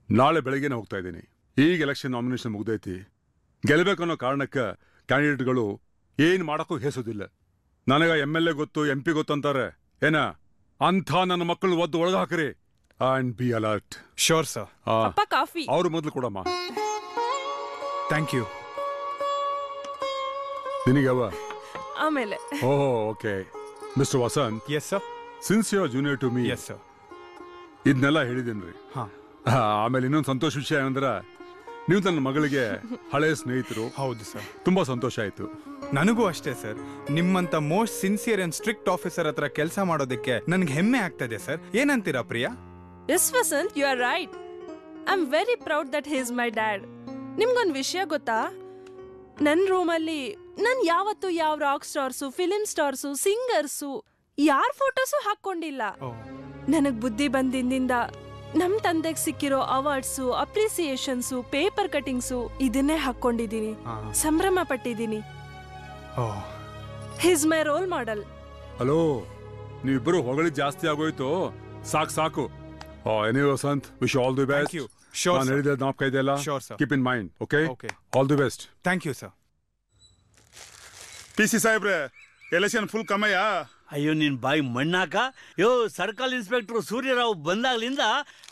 ನಾಳೆ ಬೆಳಗ್ಗೆನೆ ಹೋಗ್ತಾ ಇದ್ದೀನಿ. ಈಗ ಎಲೆಕ್ಷನ್ ನಾಮಿನೇಷನ್ ಮುಗ್ದೈತಿ. ಗೆಲ್ಲಬೇಕನ್ನೋ ಕಾರಣಕ್ಕೆ ಕ್ಯಾಂಡಿಡೇಟ್ಗಳು ಏನ್ ಮಾಡಕ್ಕೂ ಹೇಸೋದಿಲ್ಲ. ನನಗ MLA ಗೊತ್ತು, MP ಗೊತ್ತು ಅಂತಾರೆ. ಏನ ಅಂಥ ನನ್ನ ಮಕ್ಕಳು ಒದ್ದು ಒಳಗ ಹಾಕ್ರಿ. And be alert. Sure sir. ಅಪ್ಪ ಕಾಫಿ. ಅವ್ರು ಮೊದಲು ಕೊಡಮ್ಮ. Thank you. ನಿನಗವ ಆಮೇಲೆ. Oh okay. Mister Vasanth. Yes sir. Since you are junior to me. Yes sir. ಇದನ್ನೆಲ್ಲ ಹೇಳಿದೇನ್ರಿ. ಆಮೇಲೆ ಇನ್ನೊಂದು ಸಂತೋಷ ವಿಷಯ ಏನಂದ್ರೆ, ನೀವು ನನ್ನ ಮಗಳಿಗೆ ಹಳೆಯ ಸ್ನೇಹಿತರು. ಹೌದು ಸರ್. ತುಂಬಾ ಸಂತೋಷ ಆಯ್ತು. ನನಗೂ ಅಷ್ಟೇ ಸರ್. ನಿಮ್ಮಂತ most sincere and strict officer ಹತ್ರ ಕೆಲಸ ಮಾಡೋದಕ್ಕೆ ನನ್ಗೆ ಹೆಮ್ಮೆ ಆಗ್ತದೆ ಸರ್. ಏನಂತೀರಾ Priya? Yes Vasant, you are right. I am very proud that he is my dad. ನಿಮ್ಗೊಂದು ವಿಷಯ ಗೊತ್ತಾ? ನನ್ನ ರೂಮಲ್ಲಿ ನಾನು ಯಾವತ್ತೂ ಯಾವ rock stars, film stars, singers ಯಾರ ಫೋಟೋಸು ಹಾಕೊಂಡಿಲ್ಲ. ನನಗ್ ಬುದ್ಧಿ ಬಂದಿಂದ ನಮ್ ತಂದೆಗೆ ಸಿಕ್ಕಿರೋ ಅವಾರ್ಡ್ಸು, ಅಪ್ರಿಸಿಯೇಷನ್ಸು, ಪೇಪರ್ ಕಟಿಂಗ್ಸು ಇದನ್ನೇ ಹಾಕೊಂಡಿದ್ದೀನಿ. ಸಂಭ್ರಮ ಪಟ್ಟಿದ್ದೀನಿ. He is my role model. Hello, ನೀವಿಬ್ಬರು ಹೊಗಳಿ ಜಾಸ್ತಿ ಆಗೋಯ್ತು. ಸಾಕು ಸಾಕು. Anyway Vasanth, wish all the best. ನಾನು ಹೇಳಿದ ಜ್ಞಾಪಕ ಇದೆಯಲ್ಲ, keep in mind. Okay, all the best. Thank you sir. PC ಸಾಹೇಬ್ರೆ, ಎಲೆಕ್ಷನ್ ಫುಲ್ ಕಮ್ಮಯ್ಯ. ಅಯ್ಯೋ, ನಿನ್ ಬಾಯಿ ಮಣ್ಣಾಕ. ಯೋ, ಸರ್ಕಲ್ ಇನ್ಸ್ಪೆಕ್ಟರ್ ಸೂರ್ಯರಾವ್ ಬಂದಾಗ್ಲಿಂದ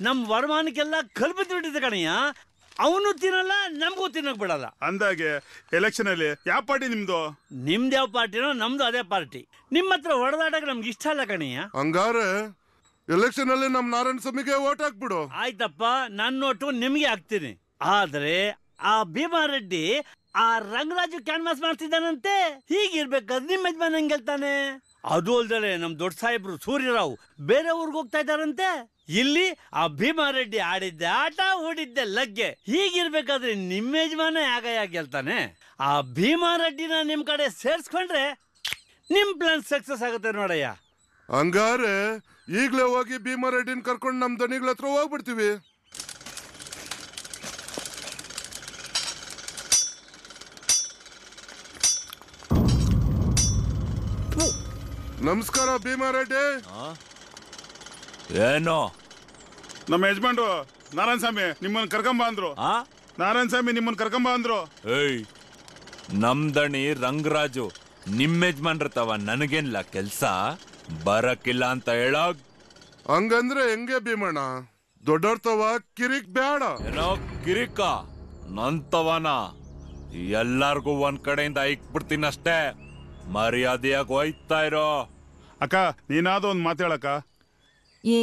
ನಮ್ ವರಮಾನಕ್ಕೆಲ್ಲ ಕಲ್ಬಿದ್ದು ಬಿಟ್ಟಿದೆ ಕಣಯ್ಯ. ಅವನು ತಿನ್ನಲ್ಲ, ನಮಗೂ ತಿನ್ನಕ್ ಬಿಡಲ್ಲ. ಅಂದಾಗೆ ಎಲೆಕ್ಷನ್ ಅಲ್ಲಿ ಯಾವ ಪಾರ್ಟಿ ನಿಮ್ದು? ನಿಮ್ದು ಯಾವ ಪಾರ್ಟಿನೋ ನಮ್ದು ಅದೇ ಪಾರ್ಟಿ. ನಿಮ್ಮ ಹತ್ರ ಹೊಡೆದಾಡಕ್ ನಮ್ಗೆ ಇಷ್ಟ ಅಲ್ಲ ಕಣಯ್ಯ. ಹಂಗಾರೆ ಎಲೆಕ್ಷನ್ ಅಲ್ಲಿ ನಮ್ ನಾರಾಯಣ ಸ್ವಾಮಿಗೆ ಓಟ್ ಹಾಕ್ಬಿಡು. ಆಯ್ತಪ್ಪ, ನನ್ನ ನೋಟು ನಿಮ್ಗೆ ಹಾಕ್ತೀನಿ. ಆದ್ರೆ ಆ ಭೀಮಾರೆಡ್ಡಿ ಆ ರಂಗರಾಜು ಕ್ಯಾನ್ವಾಸ್ ಮಾಡ್ತಿದ್ದಾನಂತೆ. ಹೀಗಿರ್ಬೇಕಾದ್ರೆ ನಿಮ್ಮ ಯಜಮಾನ್ ಹೆಂಗ್ ಗೆಲ್ತಾನೆ? ಅದು ಅಲ್ದಲೆ ನಮ್ ದೊಡ್ಡ ಸಾಹೇಬ್ರು ಸೂರ್ಯರಾವ್ ಬೇರೆ ಊರ್ಗ್ ಹೋಗ್ತಾ ಇದಾರಂತೆ. ಇಲ್ಲಿ ಆ ಭೀಮಾರೆಡ್ಡಿ ಆಡಿದ್ದೆ ಆಟ, ಹೂಡಿದ್ದೆ ಲಗ್ಗೆ. ಹೀಗಿರ್ಬೇಕಾದ್ರೆ ನಿಮ್ಮ ಯಜಮಾನ ಯಾಗ ಗೆಲ್ತಾನೆ? ಆ ಭೀಮಾರೆಡ್ಡಿನ ನಿಮ್ ಕಡೆ ಸೇರ್ಸ್ಕೊಂಡ್ರೆ ನಿಮ್ ಪ್ಲಾನ್ ಸಕ್ಸಸ್ ಆಗುತ್ತೆ ನೋಡಯ್ಯ. ಹಂಗಾರೆ ಈಗ್ಲೇ ಹೋಗಿ ಭೀಮಾರೆಡ್ಡಿನ ಕರ್ಕೊಂಡು ನಮ್ ದನಿಗಳ ಹತ್ರ ಹೋಗ್ಬಿಡ್ತೀವಿ. ನಮಸ್ಕಾರ ಭೀಮಾರೆಡ್ಡಿ. ಏನೋ ನಮ್ಮ ಯಜಮಾನ್ರು ನಾರಾಯಣ ಸ್ವಾಮಿ ನಿಮ್ಮನ್ನ ಕರ್ಕೊಂಬ ಅಂದ್ರು. ನಾರಾಯಣ ಸ್ವಾಮಿ ನಿಮ್ಮನ್ನ ಕರ್ಕೊಂಬ ಅಂದ್ರು. ಏಯ್, ನಮ್ ದಣಿ ರಂಗರಾಜು ನಿಮ್ ಯಜಮಾನ್ರತವ ನನಗೇನ್ಲ ಕೆಲ್ಸ ಬರಕ್ಕಿಲ್ಲ ಅಂತ ಹೇಳೋಗ್. ಹಂಗಂದ್ರೆ ಹೆಂಗೆ ಭೀಮಣ್ಣ? ದೊಡ್ಡೋರ್ತವ ಕಿರಿಕ್ ಬೇಡ. ಏನೋ ಕಿರಿಕ ನಂತವನ ಎಲ್ಲಾರ್ಗೂ ಒಂದ್ ಕಡೆಯಿಂದ ಇಕ್ಬಿಡ್ತೀನಿ ಅಷ್ಟೇ. ಮರ್ಯಾದೆಯಾಗಿ ಹೋಯ್ತಾ ಇರೋ. ಅಕ್ಕ ನೀನಾದ ಒಂದ್ ಮಾತಾಡಕ್ಕ. ಏ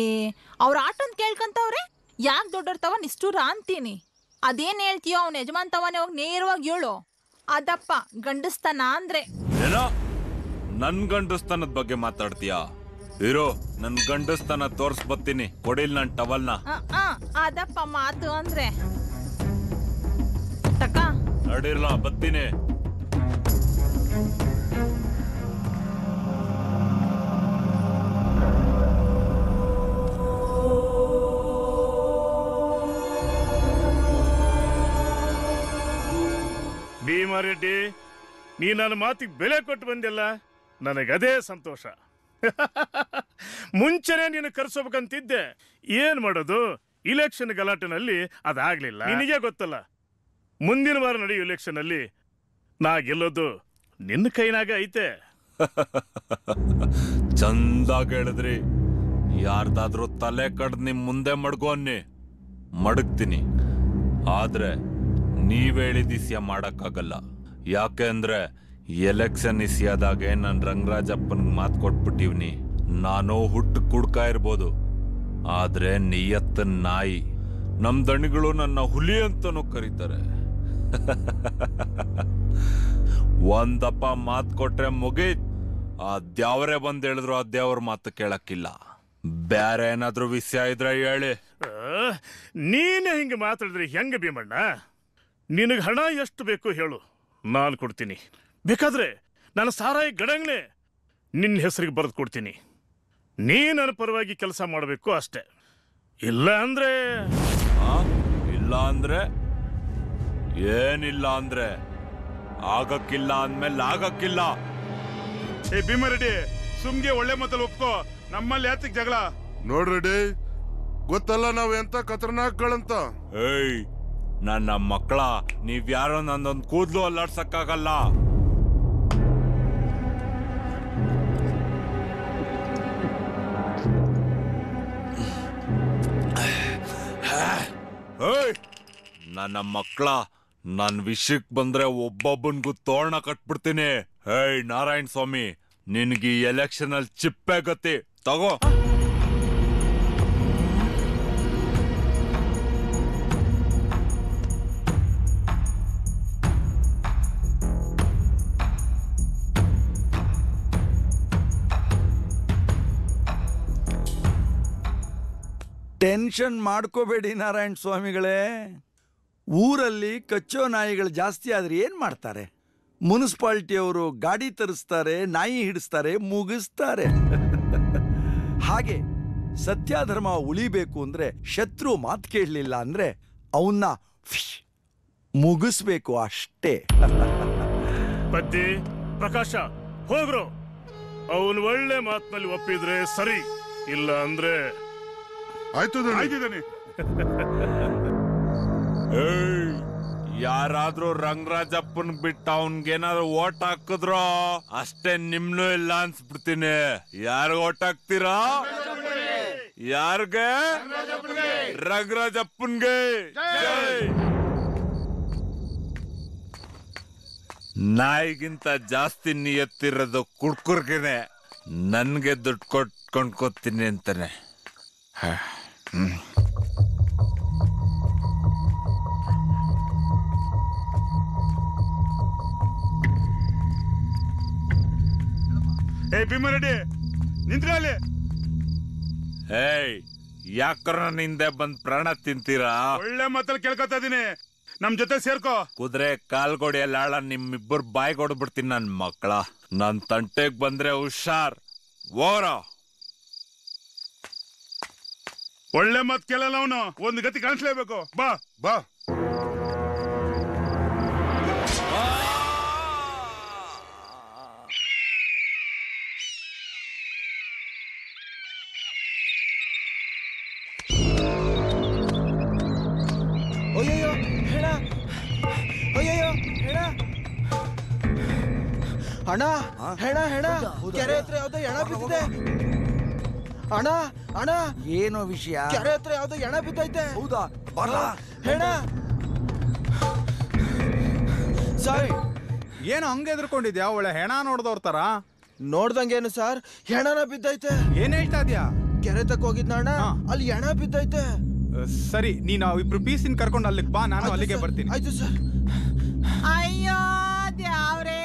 ಅವ್ರ ಆಟೊಂದ್ ಕೇಳ್ಕಂತವ್ರೆ, ಯಾಕೆ ದೊಡ್ಡೋರ್ತವ ನಿಷ್ಠೂರ ಅಂತೀನಿ. ಅದೇನ್ ಹೇಳ್ತೀಯೋ ಅವ್ನ ಯಜಮಾನ್ತವನೇ ಹೋಗಿ ನೇರವಾಗಿ ಹೇಳು. ಅದಪ್ಪ ಗಂಡಸ್ತನ ಅಂದ್ರೆ. ಏನೋ ನನ್ ಗಂಡಸ್ತನದ ಬಗ್ಗೆ ಮಾತಾಡ್ತೀಯಾ? ಇರೋ ನನ್ ಗಂಡಸ್ತನ ತೋರ್ಸ್ಬತ್ತೀನಿ. ಕೊಡಿಲ್ ನನ್ ಟವಲ್ನ. ಅದಪ್ಪ ಮಾತು ಅಂದ್ರೆ. ತಕ್ಕ ನಡಿರ್ಲ ಬತ್ತೀನಿ. ಭೀಮಾರೆಡ್ಡಿ, ನೀ ನನ್ನ ಮಾತಿಗೆ ಬೆಲೆ ಕೊಟ್ಟು ಬಂದಿಲ್ಲ, ನನಗದೇ ಸಂತೋಷ. ಮುಂಚೆನೆ ನೀನು ಕರ್ಸೋಬೇಕಂತಿದ್ದೆ. ಏನ್ ಮಾಡೋದು, ಇಲೆಕ್ಷನ್ ಗಲಾಟೆನಲ್ಲಿ ಅದಾಗ್ಲಿಲ್ಲ. ನಿನಗೆ ಗೊತ್ತಲ್ಲ, ಮುಂದಿನ ವಾರ ನಡೆಯೋ ಇಲೆಕ್ಷನ್ ಅಲ್ಲಿ ನಾ ಗೆಲ್ಲೋದು ನಿನ್ನ ಕೈನಾಗ ಐತೆ. ಚಂದಾಗಿ ಹೇಳಿದ್ರಿ. ಯಾರ್ದಾದ್ರೂ ತಲೆ ಕಡ್ದು ನಿಮ್ ಮುಂದೆ ಮಡ್ಗೋನ್ನಿ, ಮಡಗ್ತೀನಿ. ಆದ್ರೆ ನೀವ್ ಹೇಳಿದ ಇಸ್ಯ ಮಾಡಕ್ಕಾಗಲ್ಲ. ಯಾಕೆ ಅಂದ್ರೆ ಎಲೆಕ್ಷನ್ ಇಸ್ಯಾದಾಗೆ ನನ್ ರಂಗರಾಜಪ್ಪನ್ಗೆ ಮಾತು ಕೊಟ್ಬಿಟ್ಟಿವ್ನಿ. ನಾನು ಹುಟ್ಟು ಕುಡ್ಕ ಇರ್ಬೋದು, ಆದ್ರೆ ನಿಯತ್ತ ನಾಯಿ. ನಮ್ ದಣಿಗಳು ನನ್ನ ಹುಲಿ ಅಂತನೂ ಕರೀತಾರೆ. ಒಂದಪ್ಪ ಮಾತು ಕೊಟ್ರೆ ಮುಗೀತ್. ಆ ದ್ಯಾವ್ರೆ ಬಂದ್ ಹೇಳಿದ್ರು ಆ ದೇವ್ರ ಮಾತು ಕೇಳಕ್ಕಿಲ್ಲ. ಬ್ಯಾರೆ ಏನಾದ್ರೂ ವಿಷಯ ಇದ್ರೆ ಹೇಳಿ. ನೀನೇ ಹಿಂಗೆ ಮಾತಾಡಿದ್ರೆ ಹೆಂಗ ಭೀಮಣ್ಣ? ನಿನಗೆ ಹಣ ಎಷ್ಟು ಬೇಕು ಹೇಳು, ನಾನು ಕೊಡ್ತೀನಿ. ಬೇಕಾದ್ರೆ ನಾನು ಸಾರಾಯಿ ಗಡಂಗ್ನೆ ನಿನ್ನ ಹೆಸರಿಗೆ ಬರೆದು ಕೊಡ್ತೀನಿ. ನೀ ನನ್ನ ಪರವಾಗಿ ಕೆಲಸ ಮಾಡಬೇಕು ಅಷ್ಟೇ. ಇಲ್ಲ ಅಂದ್ರೆ ಏನಿಲ್ಲ ಅಂದ್ರೆ ಆಗಕ್ಕಿಲ್ಲ ಅಂದ್ಮೇಲೆ ಆಗಕ್ಕಿಲ್ಲ. ಏ ಭೀಮರೆಡ್ಡಿ, ಸುಮ್ಗೆ ಒಳ್ಳೆ ಮಾತಲ್ಲಿ ಒಪ್ಕೋ. ನಮ್ಮಲ್ಲಿ ಯಾತಿಗ್ ಜಗಳ? ನೋಡ್ರೆಡ್ಡಿ, ಗೊತ್ತಲ್ಲ ನಾವ್ ಎಂತ ಖತರ್ನಾಕ್ಗಳಂತ. ಏಯ್ ನನ್ನ ಮಕ್ಕಳ, ನೀವ್ಯಾರೋ ನಂದೊಂದು ಕೂದ್ಲು ಅಲ್ಲಾಡ್ಸಕ್ಕಾಗಲ್ಲ. ನನ್ನ ಮಕ್ಕಳ, ನನ್ ವಿಷಯಕ್ ಬಂದ್ರೆ ಒಬ್ಬೊಬ್ಬನ್ಗೂ ತೋರಣ ಕಟ್ಬಿಡ್ತೀನಿ. ಹೇಯ್ ನಾರಾಯಣ ಸ್ವಾಮಿ, ನಿನ್ಗೆ ಈ ಎಲೆಕ್ಷನ್ ಅಲ್ಲಿ ಚಿಪ್ಪೆ ಗತಿ ತಗೋ. ಟೆನ್ಷನ್ ಮಾಡ್ಕೋಬೇಡಿ ನಾರಾಯಣ ಸ್ವಾಮಿಗಳೇ. ಊರಲ್ಲಿ ಕಚ್ಚೋ ನಾಯಿಗಳು ಜಾಸ್ತಿ ಆದ್ರೆ ಏನ್ ಮಾಡ್ತಾರೆ? ಮುನ್ಸಿಪಾಲ್ಟಿಯವರು ಗಾಡಿ ತರಿಸ್ತಾರೆ, ನಾಯಿ ಹಿಡಿಸ್ತಾರೆ, ಮುಗಿಸ್ತಾರೆ. ಹಾಗೆ ಸತ್ಯಾಧರ್ಮ ಉಳಿಬೇಕು ಅಂದ್ರೆ ಶತ್ರು ಮಾತು ಕೇಳಲಿಲ್ಲ ಅಂದ್ರೆ ಅವನ್ನ ಮುಗಿಸ್ಬೇಕು ಅಷ್ಟೇ. ಬದ್ದಿ ಪ್ರಕಾಶ, ಹೋಗ್ರು. ಅವನು ಒಳ್ಳೆ ಮಾತಿನಲ್ಲಿ ಒಪ್ಪಿದ್ರೆ ಸರಿ, ಇಲ್ಲ ಅಂದ್ರೆ ಆಯ್ತು. ಯಾರಾದ್ರೂ ರಂಗರಾಜಪ್ಪನ್ ಬಿಟ್ಟು ಅವನ್ಗೇನಾದ್ರು ಓಟ್ ಹಾಕಿದ್ರೋ ಅಷ್ಟೇ, ನಿಮ್ನು ಇಲ್ಲ ಅನ್ಸ್ಬಿಡ್ತೀನಿ. ಯಾರು ಓಟ್ ಹಾಕ್ತೀರಾ? ಯಾರ್ಗೆ? ರಂಗರಾಜಪ್ಪನ್ಗೆ. ನಾಯಿಗಿಂತ ಜಾಸ್ತಿ ನಿಯತ್ತಿರೋದು ಕುಡ್ಕುರ್ಗೆನೆ. ನನ್ಗೆ ದುಡ್ಡು ಕೊಂಡ್ಕೊತೀನಿ ಅಂತಾನೆ. ಏ ಭೀಮರೆಡ್ಡಿ, ನಿಂತ್ಕೊಳ್ಳಿ. ಏಯ್, ಯಾಕ್ರ ನಿಂದೆ ಬಂದ್ ಪ್ರಾಣ ತಿಂತೀರಾ? ಒಳ್ಳೆ ಮಾತಲ್ಲಿ ಕೇಳ್ಕೊತಾ ಇದೀನಿ, ನಮ್ ಜೊತೆ ಸೇರ್ಕೋ. ಕುದುರೆ ಕಾಲ್ಗೊಡಿಯಲ್ಲಿ ಆಳ ನಿಮ್ಮಿಬ್ಬರು ಬಾಯಿ ಕೊಡ್ಬಿಡ್ತೀನಿ ನನ್ ಮಕ್ಕಳ. ನನ್ ತಂಟೆಗ್ ಬಂದ್ರೆ ಹುಷಾರ್. ಓರ ಒಳ್ಳೆ ಮಾತು ಕೇಳಲ್ಲ ಅವನು, ಒಂದು ಗತಿ ಕಾಣಿಸ್ಲೇಬೇಕು. ಬಾ ಬಾ. ಅಯ್ಯಯ್ಯೋ ಹೇಳ, ಅಯ್ಯಯ್ಯೋ ಹೇಳ, ಅಣ್ಣ ಹೆಣ ಹೆಣ ಕೆರೆ ಹತ್ರ ಯಾವ್ದೋ ಹೆಣ ಬಿದ್ದಿದೆ ಅಣ್ಣ ಅಣ್ಣ ಏನೋ ವಿಷಯ ಕೆರೆ ಹತ್ರ ಯಾವ್ದೋ ಹೆಣ ಬಿದ್ದೈತೆ ಹೌದಾ ಬರಲ್ಲ ಹೆಣ ಸರ್ ಏನು ಹಂಗೆ ಎದ್ರಕೊಂಡಿದ್ಯಾ ಒಳ್ಳೆ ಹೆಣ ನೋಡ್ದವ್ರ ತರ ನೋಡ್ದಂಗೇನು ಸರ್ ಹೆಣನ ಬಿದ್ದೈತೆ ಏನ್ ಹೇಳ್ತಾ ಇದ್ಯಾ ಕೆರೆ ತಕ್ಕ ಹೋಗಿದ್ನ ಅಣ್ಣ ಅಲ್ಲಿ ಹೆಣ ಬಿದ್ದೈತೆ ಸರಿ ನೀನು ಇಬ್ರು ಪೀಸಿನ ಕರ್ಕೊಂಡು ಅಲ್ಲಿಗೆ ಬಾ ನಾನು ಅಲ್ಲಿಗೆ ಬರ್ತೀನಿ ಆಯ್ತು ಸರ್ ಅಯ್ಯೋ ದ್ಯಾವ್ರೇ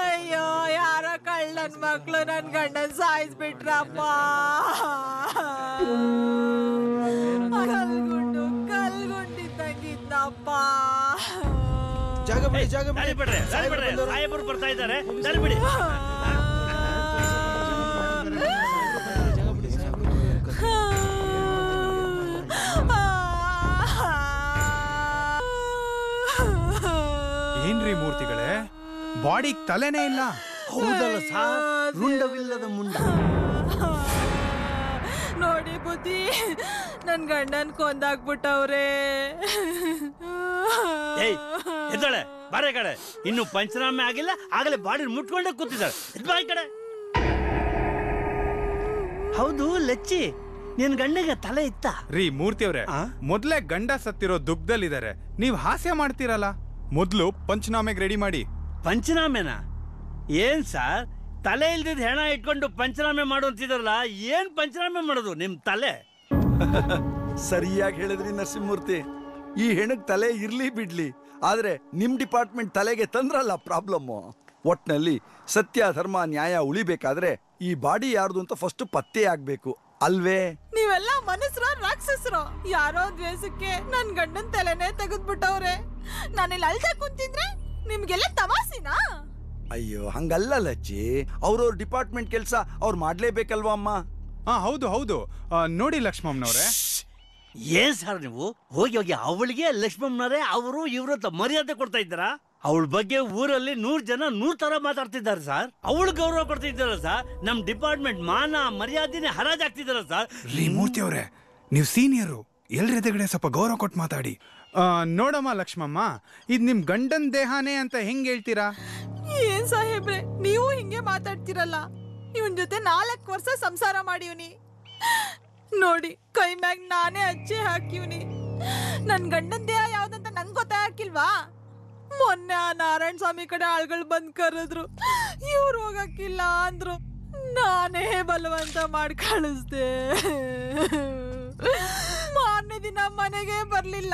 ಅಯ್ಯೋ ಯಾರ ಕಳ್ಳನ್ ಮಕ್ಳು ನನ್ ಗಂಡನ್ ಸಾಯಿಸ್ಬಿಟ್ರಪ್ಪ ಕಲ್ಗುಂಡಿದ್ದಂಗಿದ್ದಪ್ಪ ಜಾಗ ಬಿಡಿ ಜಾಗ ದಾರಿ ಬಿಡ್ರಿ ಸಾಹೇಬರು ಬರ್ತಾ ಇದ್ದಾರೆ ದಾರಿ ಬಿಡಿ ಏನ್ರಿ ಮೂರ್ತಿಗಳೇ ಬಾಡಿಗ್ ತಲೆನೇ ಇಲ್ಲ ಹೌದಲ್ಲ ಸಾರ್ ರುಂಡವಿಲ್ಲದ ಮುಂಡ ನೋಡಿ ಬುದ್ಧಿ ನನ್ ಗಂಡನ್ ಕೊಂದಾಕ್ಬಿಟ್ಟವ್ರೆ ಏಯ್ ಎದ್ದಾಳೆ ಬಾರೆ ಕಡೆ ಇನ್ನು ಪಂಚನಾಮೆ ಆಗಿಲ್ಲ ಆಗಲೇ ಬಾಡಿ ಮುಟ್ಕೊಂಡೇ ಕೂತಿದ್ದಾಳೆ ಎದ್ಬಾ ಈ ಕಡೆ ಹೌದು ಲಚ್ಚಿ ನಿನ್ ಗಂಡಗೆ ತಲೆ ಇತ್ತ ರೀ ಮೂರ್ತಿಯವ್ರೆ ಮೊದ್ಲೇ ಗಂಡ ಸತ್ತಿರೋ ದುಃಖದಲ್ಲಿದ್ದಾರೆ ನೀವ್ ಹಾಸ್ಯ ಮಾಡ್ತೀರಲ್ಲ ಮೊದ್ಲು ಪಂಚನಾಮೆಗೆ ರೆಡಿ ಮಾಡಿ ಪಂಚನಾಮೆನಾ ಏನ್ ಸರ್ ತಲೆ ಇಲ್ದಿದ್ ಹೆಣ ಇಟ್ಕೊಂಡು ಪಂಚನಾಮೆ ಮಾಡು ಅಂತಿದಾರಲ್ಲ ಏನ್ ಪಂಚನಾಮೆ ಮಾಡೋದು ನಿಮ್ ತಲೆ ಸರಿಯಾಗಿ ಹೇಳಿದ್ರಿ ನರಸಿಂಹಮೂರ್ತಿ ಈ ಹೆಣಕ್ ತಲೆ ಇರ್ಲಿ ಬಿಡ್ಲಿ ಆದ್ರೆ ನಿಮ್ ಡಿಪಾರ್ಟ್ಮೆಂಟ್ ತಲೆಗೆ ತಂದ್ರಲ್ಲ ಪ್ರಾಬ್ಲಮ್ ಒಟ್ನಲ್ಲಿ ಸತ್ಯ ಧರ್ಮ ನ್ಯಾಯ ಉಳಿಬೇಕಾದ್ರೆ ಈ ಬಾಡಿ ಯಾರ್ದು ಅಂತ ಫಸ್ಟ್ ಪತ್ತೆ ಆಗ್ಬೇಕು ಅಲ್ವೇ ನೀವೆಲ್ಲ ಮನುಷ್ಯರ ರಾಕ್ಷಸರು ಯಾರೋ ದ್ವೇಷಕ್ಕೆ ನನ್ ಗಂಡನ್ ತಲೆನೇ ತೆಗೆದ್ಬಿಟ್ಟವ್ರೆ ನಾನಿಲ್ಲಿ ಅಳ್ತಾ ಕುಂತಿದ್ರೆ ನಿಮ್ಗೆಲ್ಲ ತಮಾಸಿನಾ ಅಯ್ಯೋ ಹಂಗಲ್ಲ ಲಚ್ಚಿ ಅವ್ರವ್ರ ಡಿಪಾರ್ಟ್ಮೆಂಟ್ ಕೆಲಸ ಅವ್ರು ಮಾಡ್ಲೇಬೇಕಲ್ವಾ ಅಮ್ಮ ಹೌದು ಹೌದು ನೋಡಿ ಲಕ್ಷ್ಮಮ್ಮನವ್ರೆ ಏನ್ ಸರ್ ನೀವು ಹೋಗಿ ಹೋಗಿ ಅವಳಿಗೆ ಲಕ್ಷ್ಮಮ್ಮನವರೇ ಅವರು ಇವ್ರ ಅಂತ ಮರ್ಯಾದೆ ಕೊಡ್ತಾ ಇದ್ದಾರಾ ಅವಳ ಬಗ್ಗೆ ಊರಲ್ಲಿ 100 ಜನ 100 ತರ ಮಾತಾಡ್ತಿದ್ದಾರೆ ಸರ್ ಅವಳು ಗೌರವ ಕೊಡ್ತಿದ್ದಾರ ಸರ್ ನಮ್ ಡಿಪಾರ್ಟ್ಮೆಂಟ್ ಮಾನ ಮರ್ಯಾದೆನೆ ಹರಾಜಾಗ್ತಿದಾರ ಸರ್ ರೀ ಮೂರ್ತಿಯವ್ರೆ ನೀವು ಸೀನಿಯರು ಎಲ್ರೆದುಗಡೆ ಸ್ವಲ್ಪ ಗೌರವ ಕೊಟ್ಟು ಮಾತಾಡಿ ನೋಡಮ್ಮ ಲಕ್ಷ್ಮಮ್ಮ ಇದ್ ನಿಮ್ ಗಂಡನ್ ದೇಹನೇ ಅಂತ ಹೆಂಗ್ ಹೇಳ್ತೀರಾ ಏನ್ ಸಾಹೇಬ್ರೆ ನೀವು ಹಿಂಗೆ ಮಾತಾಡ್ತಿರಲ್ಲ ಇವನ್ ಜೊತೆ 4 ವರ್ಷ ಸಂಸಾರ ಮಾಡಿವ್ನಿ ನೋಡಿ ಕೈ ಮ್ಯಾಗ ನಾನೇ ಅಚ್ಚೆ ಹಾಕಿವ್ನಿ ನನ್ ಗಂಡನ್ ದೇಹ ಯಾವ್ದಂತ ನಂಗ್ ಗೊತ್ತಾಗಿಲ್ವಾ ಮೊನ್ನೆ ಆ ನಾರಾಯಣ ಸ್ವಾಮಿ ಕಡೆ ಆಳ್ಗಳು ಬಂದ್ ಕರೆದ್ರು ಇವ್ರು ಹೋಗಕ್ಕಿಲ್ಲ ಅಂದ್ರು ನಾನೇ ಬಲವಂತ ಮಾಡಿ ಕಳಿಸ್ದೆ ಮಾರನೇ ದಿನ ಮನೆಗೆ ಬರ್ಲಿಲ್ಲ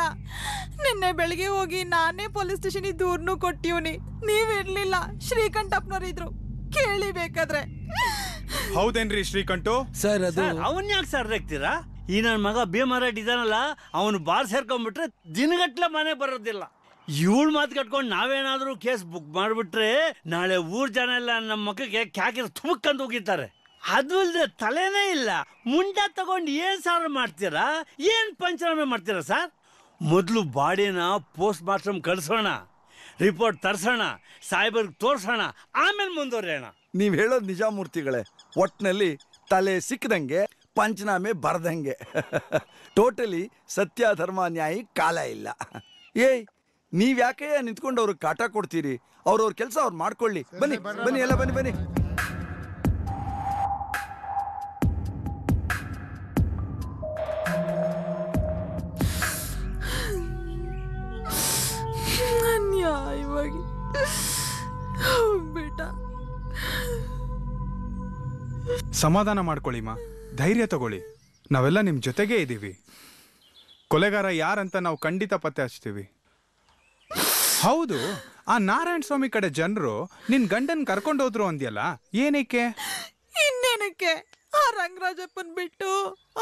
ನಿನ್ನೆ ಬೆಳಿಗ್ಗೆ ಹೋಗಿ ನಾನೇ ಪೊಲೀಸ್ ಸ್ಟೇಷನ್ ದೂರ್ನು ಕೊಟ್ಟಿವ್ನಿ ನೀವಿರ್ಲಿಲ್ಲ ಶ್ರೀಕಂಠಪ್ಪನವ್ರು ಇದ್ರು ಕೇಳಿ ಬೇಕಾದ್ರೆ ಹೌದೇನ್ರಿ ಶ್ರೀಕಂಠು ಸರ್ ಅದು ಅವನ್ ಯಾಕೆ ಸರ್ ರೇಗ್ತೀರಾ ಈ ನನ್ನ ಮಗ ಭೀಮರಾಡ್ ಇದಾನಲ್ಲ ಅವನು ಬಾರ್ ಸೇರ್ಕೊಂಡ್ಬಿಟ್ರೆ ದಿನಗಟ್ಲೆ ಮನೆ ಬರೋದಿಲ್ಲ ಇವಳು ಮಾತು ಕಟ್ಕೊಂಡು ನಾವೇನಾದ್ರೂ ಕೇಸ್ ಬುಕ್ ಮಾಡ್ಬಿಟ್ರೆ ನಾಳೆ ಊರ್ ಜನ ಎಲ್ಲ ನಮ್ಮ ಮಕ್ಕಳಿಗೆ ಕ್ಯಾಕಿರ್ ತುಮಕ್ಕಂತ ಹೋಗಿದ್ದಾರೆ ಅದು ಅಲ್ಲದೆ ತಲೆನೇ ಇಲ್ಲ ಮುಂಡ ತಗೊಂಡು ಏನ್ ಸಾರು ಮಾಡ್ತೀರಾ ಏನ್ ಪಂಚನಾಮೆ ಮಾಡ್ತೀರಾ ಸರ್ ಮೊದಲು ಬಾಡಿನ ಪೋಸ್ಟ್ ಮಾರ್ಟಮ್ ಕಳ್ಸೋಣ ರಿಪೋರ್ಟ್ ತರ್ಸೋಣ ಸಾಹೇಬರ್ಗೆ ತೋರ್ಸೋಣ ಆಮೇಲೆ ಮುಂದುವರಿಯೋಣ ನೀವ್ ಹೇಳೋದು ನಿಜ ಮೂರ್ತಿಗಳೇ ಒಟ್ನಲ್ಲಿ ತಲೆ ಸಿಕ್ಕದಂಗೆ ಪಂಚನಾಮೆ ಬರ್ದಂಗೆ ಟೋಟಲಿ ಸತ್ಯ ಧರ್ಮ ನ್ಯಾಯ ಕಾಲ ಇಲ್ಲ ಏಯ್ ನೀವ್ ಯಾಕೆ ನಿಂತ್ಕೊಂಡು ಅವ್ರಿಗೆ ಕಾಟ ಕೊಡ್ತೀರಿ ಅವ್ರವ್ರ ಕೆಲಸ ಅವ್ರು ಮಾಡ್ಕೊಳ್ಳಿ ಬನ್ನಿ ಬನ್ನಿ ಎಲ್ಲ ಬನ್ನಿ ಬನ್ನಿ ಅನ್ಯಾಯವಾಗಿ ಹೋಗ್ಬಿಟ್ಟ ಸಮಾಧಾನ ಮಾಡ್ಕೊಳ್ಳಿಮ್ಮ ಧೈರ್ಯ ತಗೊಳ್ಳಿ ನಾವೆಲ್ಲ ನಿಮ್ ಜೊತೆಗೇ ಇದ್ದೀವಿ ಕೊಲೆಗಾರ ಯಾರಂತ ನಾವು ಖಂಡಿತ ಪತ್ತೆ ಹಚ್ತೀವಿ ಹೌದು ಆ ನಾರಾಯಣ ಸ್ವಾಮಿ ಕಡೆ ಜನರು ನಿನ್ ಗಂಡನ್ ಕರ್ಕೊಂಡೋದ್ರು ಅಂದ್ಯಲ್ಲ ಏನಕ್ಕೆ ಇನ್ನೇನಕ್ಕೆ ಆ ರಂಗರಾಜಪ್ಪನ್ ಬಿಟ್ಟು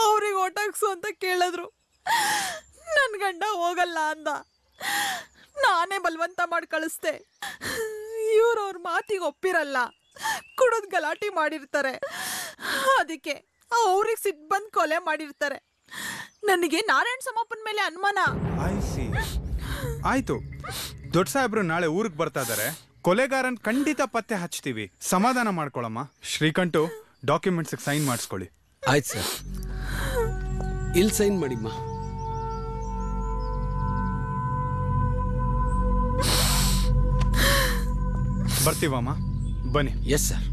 ಅವ್ರಿಗೆ ಓಟಾಕ್ಸು ಅಂತ ಕೇಳಿದ್ರು ನನ್ ಗಂಡ ಹೋಗಲ್ಲ ಅಂದ ನಾನೇ ಬಲವಂತ ಮಾಡಿ ಕಳಿಸ್ದೆ ಇವ್ರವ್ರ ಮಾತಿಗೆ ಒಪ್ಪಿರಲ್ಲ ಕುಡಿದ್ ಗಲಾಟೆ ಮಾಡಿರ್ತಾರೆ ಅದಕ್ಕೆ ಅವ್ರಿಗೆ ಸಿಟ್ಟು ಬಂದು ಕೊಲೆ ಮಾಡಿರ್ತಾರೆ ನನಗೆ ನಾರಾಯಣ ಸಮಪ್ಪನ ಮೇಲೆ ಅನುಮಾನ ಆಯ್ತು ದೊಡ್ಡ ಸಾಹೇಬ್ರು ನಾಳೆ ಊರಿಗೆ ಬರ್ತಾ ಇದಾರೆ ಕೊಲೆಗಾರನ್ ಖಂಡಿತ ಪತ್ತೆ ಹಚ್ತೀವಿ ಸಮಾಧಾನ ಮಾಡ್ಕೊಳಮ್ಮ ಶ್ರೀಕಂಠು ಡಾಕ್ಯುಮೆಂಟ್ಸ್ ಸೈನ್ ಮಾಡಿಸ್ಕೊಳ್ಳಿ ಆಯ್ತು ಸರ್ ಇಲ್ಲಿ ಸೈನ್ ಮಾಡಿಮ್ಮ ಬರ್ತೀವಮ್ಮ, ಬನ್ನಿ. Yes sir.